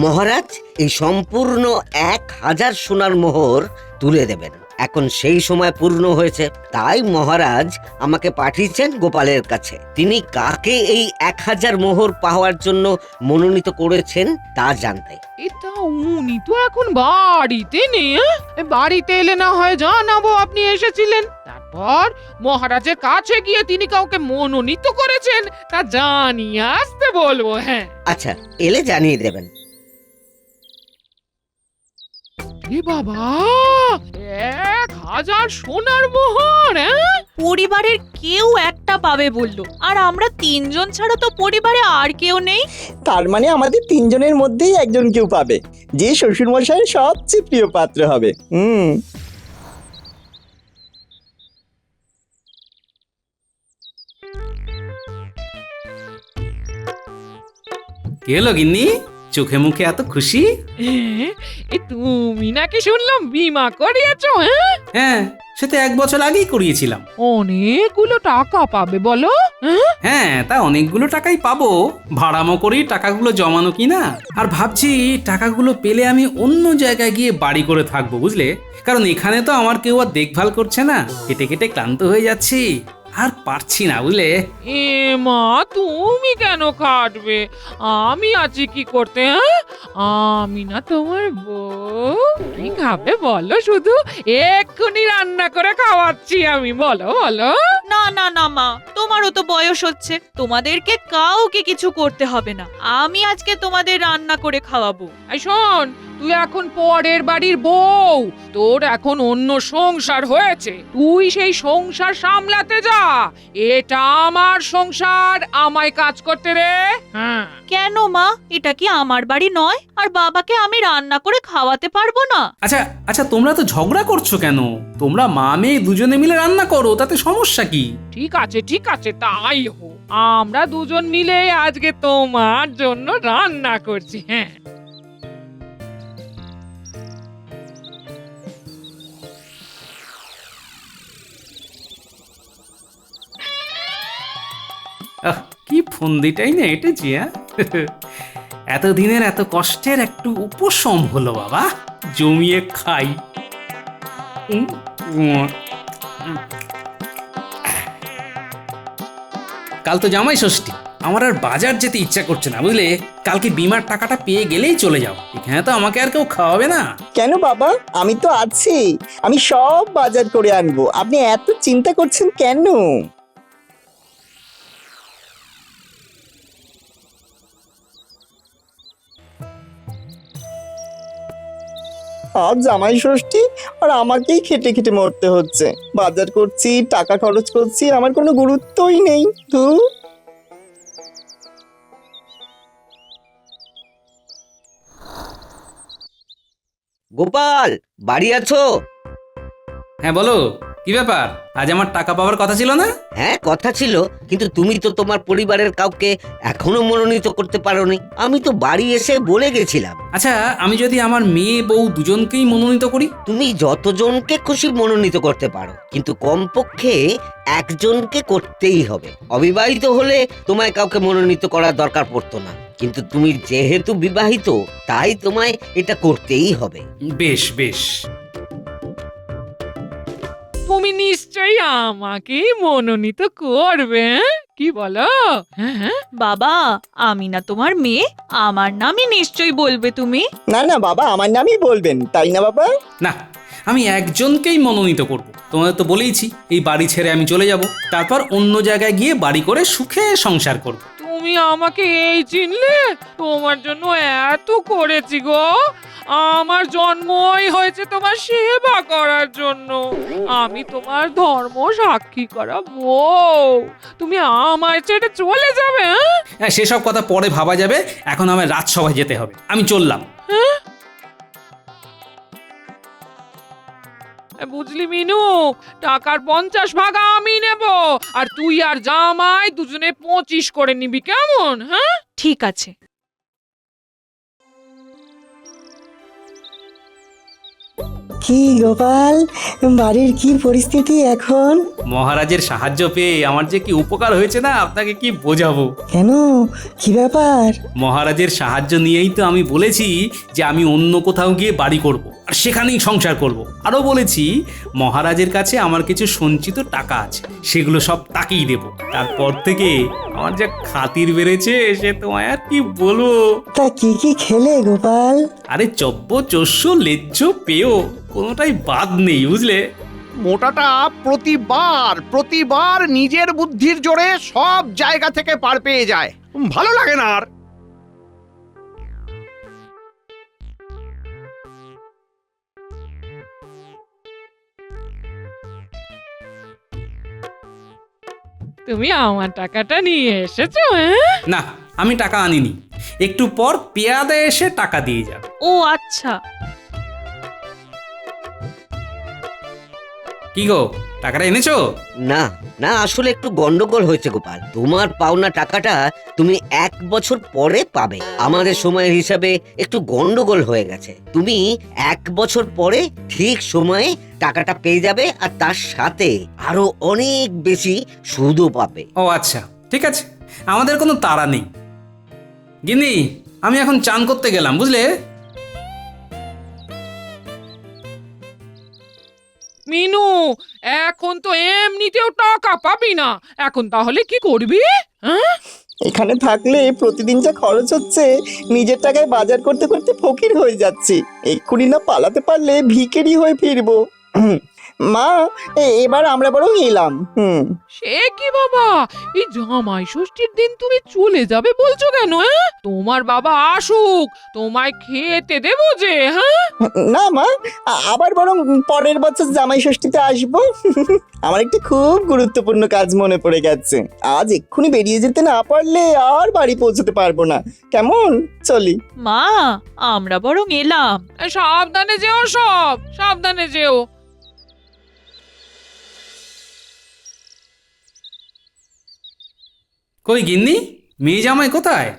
H: মহারাজ এই সম্পূর্ণ 1000 সোনার মোহর তুলে দেবেন। এখন সেই সময় পূর্ণ হয়েছে, তাই মহারাজ আমাকে পাঠিয়েছেন গোপালের কাছে। তিনি কাকে এই 1000 মোহর পাওয়ার জন্য মনোনীত করেছেন তা জানতে।
B: এটা উনি তো এখন বাড়িতে নেই। বাড়িতে এলে না হয় জানাবো আপনি এসেছিলেন। তারপর মহারাজের কাছে গিয়ে তিনি কাউকে মনোনীত করেছেন তা জানিয়ে আসতে বলবো। হ্যাঁ,
H: আচ্ছা, এলে জানিয়ে দেবেন।
B: এ বাবা, 1000 সোনার মোহর!
N: পরিবারের কেউ একটা পাবে বললো, আর আমরা 3 জন ছাড়া তো পরিবারে আর কেউ নেই।
P: তার মানে আমাদের 3 জনের মধ্যেই একজন কেউ পাবে, যে শ্বশুর মশাইয়ের সবচেয়ে প্রিয় পাত্র হবে।
M: কে হলো গিন্নি, চোখে মুখে এত খুশি?
B: তুমি নাকি শুনলাম বীমা করিয়েছো?
M: হ্যাঁ, সে তো 1 বছর আগেই করিয়েছিলাম।
B: অনেকগুলো টাকা পাবে বলো?
M: হ্যাঁ, তা অনেকগুলো টাকাই পাবো, ভাড়ামো করেই টাকাগুলো জমানো কিনা। আর ভাবছি টাকাগুলো পেলে আমি অন্য জায়গায় গিয়ে বাড়ি করে থাকবো, বুঝলে? কারণ এখানে তো আমার কেউ আর দেখভাল করছে না, কেটে কেটে ক্লান্ত হয়ে যাচ্ছি, আর পারছি না, বুঝলে?
B: এ মা, তুমি কেন কাটবে? আমি আছি কি করতে? আমি না তোমার বউ। কি খাবে বলো, শুধু এক্ষুনি রান্না করে খাওয়াচ্ছি আমি। বলো বলো।
N: না না না মা, তোমারও তো বয়স হচ্ছে, তোমাদেরকে কাউকে কিছু করতে হবে না, আমি আজকে তোমাদের রান্না করে খাওয়াবো।
B: এই শোন, তুই এখন পরের বাড়ির বউ, তোর এখন অন্য সংসার হয়েছে, তুই সেই সংসার সামলাতে যা। এটা আমার সংসার, আমায় কাজ করতে রে।
N: কেন মা, এটা কি আমার বাড়ি নয়? আর বাবাকে আমি রান্না করে খাওয়াতে পারবো না?
M: আচ্ছা আচ্ছা, তোমরা তো ঝগড়া করছো কেন? তোমরা মা মেয়ে দুজনে মিলে রান্না করো, তাতে সমস্যা কি?
B: ঠিক আছে ঠিক আছে, তাই হোক, আমরা দুজন মিলে আজকে তোমার জন্য রান্না করছি। হ্যাঁ,
M: কি ফন্দিটাই না এটেছি। এতদিনের এত কষ্টের একটু উপশম হলো বাবা, জমিয়ে খাই। কাল তো জামাই ষষ্ঠী, আমার আর বাজার যেতে ইচ্ছা করছে না, বুঝলে? কালকে বীমার টাকাটা পেয়ে গেলেই চলে যাও, এখানে তো আমাকে আর কেউ খাওয়াবে না।
P: কেন বাবা, আমি তো আছি, আমি সব বাজার করে আনবো, আপনি এত চিন্তা করছেন কেন? আজ জামাই ষষ্ঠী আর আমাকেই খেটে খেটে মরতে হচ্ছে, বাজার করছি, টাকা খরচ করছি, আমার কোনো গুরুত্বই নেই। ধুর।
H: গোপাল, বাড়ি আছো?
M: হ্যাঁ বলো, কি ব্যাপার? আজ আমার টাকা পাওয়ার কথা ছিল না?
H: হ্যাঁ, কথা ছিল, কিন্তু তুমি তো তোমার পরিবারের কাউকে এখনো মনোনীত করতে পারোনি। আমি তো বাড়ি এসে বলে গেছিলাম।
M: আচ্ছা, আমি যদি আমার মেয়ে বউ দুজনকেই মনোনীত করি?
H: তুমি যতজনকে খুশি মনোনীত করতে পারো, কিন্তু কমপক্ষে একজনকে করতেই হবে। অবিবাহিত হলে তোমায় কাউকে মনোনীত করার দরকার পড়তো না, কিন্তু তুমি যেহেতু বিবাহিত, তাই তোমায় এটা করতেই হবে।
M: বেশ বেশ,
B: তুমি নিশ্চয়ই আমাকেই মনোনীত করবে, কি বলো?
N: বাবা, আমি না তোমার মেয়ে, আমার নামই নিশ্চয়ই বলবে তুমি।
P: না না বাবা, আমার নামই বলবেন, তাই না বাবা?
M: না, আমি একজনকেই মনোনীত করব। তোমাদের তো বলেইছি এই বাড়ি ছেড়ে আমি চলে যাব, তারপর অন্য জায়গায় গিয়ে বাড়ি করে সুখে সংসার করব।
B: তুমি আমাকে এই চিনলে? তোমার জন্য এত করেছি গো। আমার জন্মই হয়েছে তোমার সেবা করার জন্য। আমি তোমার ধর্ম সাক্ষী করা বউ। তুমি আমায় ছেড়ে চলে যাবে?
M: হ্যাঁ, সেসব কথা পরে ভাবা যাবে, এখন আমার রাজসভায় যেতে হবে। আমি চললাম।
B: বুঝলি মিনু, টাকার 50 ভাগ আমি নেব, আর তুই আর জামাই দুজনে 25 করে নিবি, কেমন? হ্যাঁ,
N: ঠিক আছে।
P: কি গোপাল, বাড়ির কি পরিস্থিতি এখন?
M: মহারাজের সাহায্য পেয়ে আমার যে কি উপকার হয়েছে না আপনাকে কি বোঝাবো।
P: কেন, কি ব্যাপার?
M: মহারাজের সাহায্য নিয়েই তো আমি বলেছি যে আমি অন্য কোথাও গিয়ে বাড়ি করব আর সেখানেই সংসার করব। আরও বলেছি মহারাজের কাছে আমার কিছু সঞ্চিত টাকা আছে, সেগুলো সব তাকেই দেব। তারপর থেকে আমার যা খাতির বেড়েছে সে তোমায় আর কি বলবো।
P: তা কি কি খেলে গোপাল?
M: আরে চব্য চস্য লেজ্জ পেও কোনোটাই বাদ নেই, বুঝলে।
G: মোটাটা প্রতিবার নিজের বুদ্ধির জোরে সব জায়গা থেকে পার পেয়ে যায়, ভালো লাগে না আর।
B: তুমি আমার টাকাটা নিয়ে এসেছো?
M: না, আমি টাকা আনিনি, একটু পর পেয়াদা এসে টাকা দিয়ে যাবে।
N: ও আচ্ছা।
M: কি গো, টাকাটা এনেছো?
H: না না, আসলে একটু গন্ডগোল হয়েছে গোপাল। তোমার পাওনা টাকাটা তুমি 1 বছর পরে পাবে। আমাদের সময়ের হিসাবে একটু গন্ডগোল হয়ে গেছে। তুমি 1 বছর পরে ঠিক সময়ে টাকাটা পেয়ে যাবে, আর তার সাথে আরো অনেক বেশি সুদও পাবে।
M: ও আচ্ছা, ঠিক আছে, আমাদের কোনো তাড়া নেই। গিন্নি, আমি এখন চান করতে গেলাম, বুঝলে।
B: মিনু, এখন তো এমনিতেও টাকা পাবি না, এখন তাহলে কি করবি? হ্যাঁ,
P: এখানে থাকলে প্রতিদিন যা খরচ হচ্ছে, নিজের টাকায় বাজার করতে করতে ফকির হয়ে যাচ্ছি। এক্ষুনি না পালাতে পারলে ভিখারি হয়ে ফিরবো। মা, এবার আমরা বরং এলাম।
B: সে কি বাবা, এই জামাই ষষ্ঠীর দিন তুমি চলে যাবে বলছো কেন? তোমার বাবা আসুক, তোমায় খেতে দেবো যে। হ্যাঁ
P: না মা, আবার বরং পরের বছর জামাই ষষ্ঠীতে আসবো। আমার একটা খুব গুরুত্বপূর্ণ কাজ মনে পড়ে গেছে। আজ এক্ষুনি বেরিয়ে যেতে না পারলে আর বাড়ি পৌঁছতে পারবো না। কেমন, চলি?
N: মা, আমরা বরং এলাম।
B: সাবধানে যেও, সব সাবধানে যেও।
M: কই গিন্নি, মেয়ে জামাই কোথায়?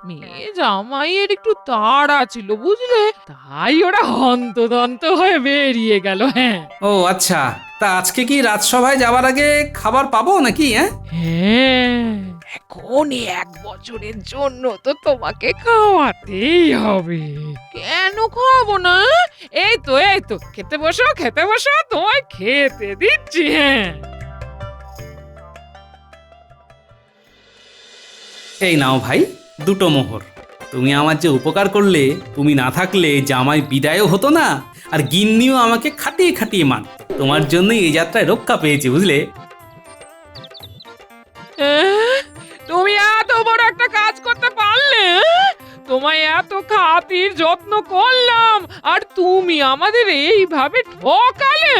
B: মেয়ে জামাইয়ের একটু তাড়া ছিল, বুঝলে, তাই ওরা হন্তদন্ত হয়ে বেরিয়ে গেল। হ্যাঁ।
M: ও আচ্ছা, তা আজকে কি রাজসভায় যাওয়ার আগে খাবার পাবো নাকি?
B: হ্যাঁ, এখন 1 বছরের জন্য তো তোমাকে খাওয়াতেই হবে। কেন খাওয়াবো না? এই তো খেতে বসো, তোমায় খেতে দিচ্ছি। হ্যাঁ,
M: এই নাও ভাই, 2টো মোহর। তুমি আমার যে উপকার করলে, তুমি না থাকলে জামাই বিদায়ও হতো না, আর গিন্নিও আমাকে খাটিয়ে খাটিয়ে মান। তোমার জন্যই এই যাত্রায় রক্ষা পেয়েছি, বুঝলে।
B: তুমি এত বড় একটা কাজ করতে পারলে? তোমায় এত খাতির যত্ন করলাম, আর তুমি আমাদের এইভাবে ঠকালে?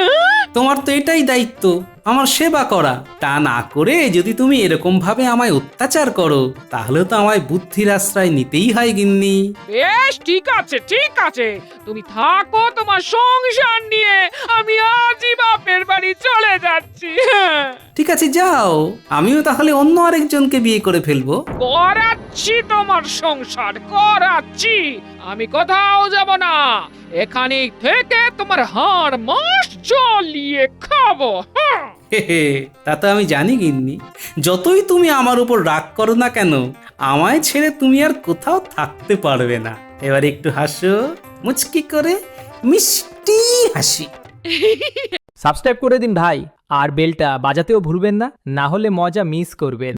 M: তোমার তো এটাই দায়িত্ব, আমার সেবা করা। তা না করে যদি তুমি এরকম ভাবে আমায় অত্যাচার করো, তাহলে তো আমায় বুদ্ধির আশ্রয় নিতেই হয় গিন্নি।
B: বেশ, ঠিক আছে, তুমি থাকো তোমার সংসার নিয়ে, আমি আজই বাপের বাড়ি চলে যাচ্ছি।
M: ঠিক আছে, যাও, আমিও তাহলে অন্য আরেকজনকে বিয়ে করে ফেলবো।
B: করাচ্ছি তোমার সংসার, করাচ্ছি। আমি কোথাও যাব না, এখানে থেকে তোমার হাড় মাস জ্বলিয়ে খাবো।
M: তা তো আমি জানি গিন্নি, যতই তুমি আমার উপর রাগ করো না কেন, আমায় ছেড়ে তুমি আর কোথাও থাকতে পারবে না। এবার একটু হাসো, মুচকি করে, মিষ্টি হাসি।
S: সাবস্ক্রাইব করে দিন ভাই, আর বেলটা বাজাতেও ভুলবেন না, না হলে মজা মিস করবেন।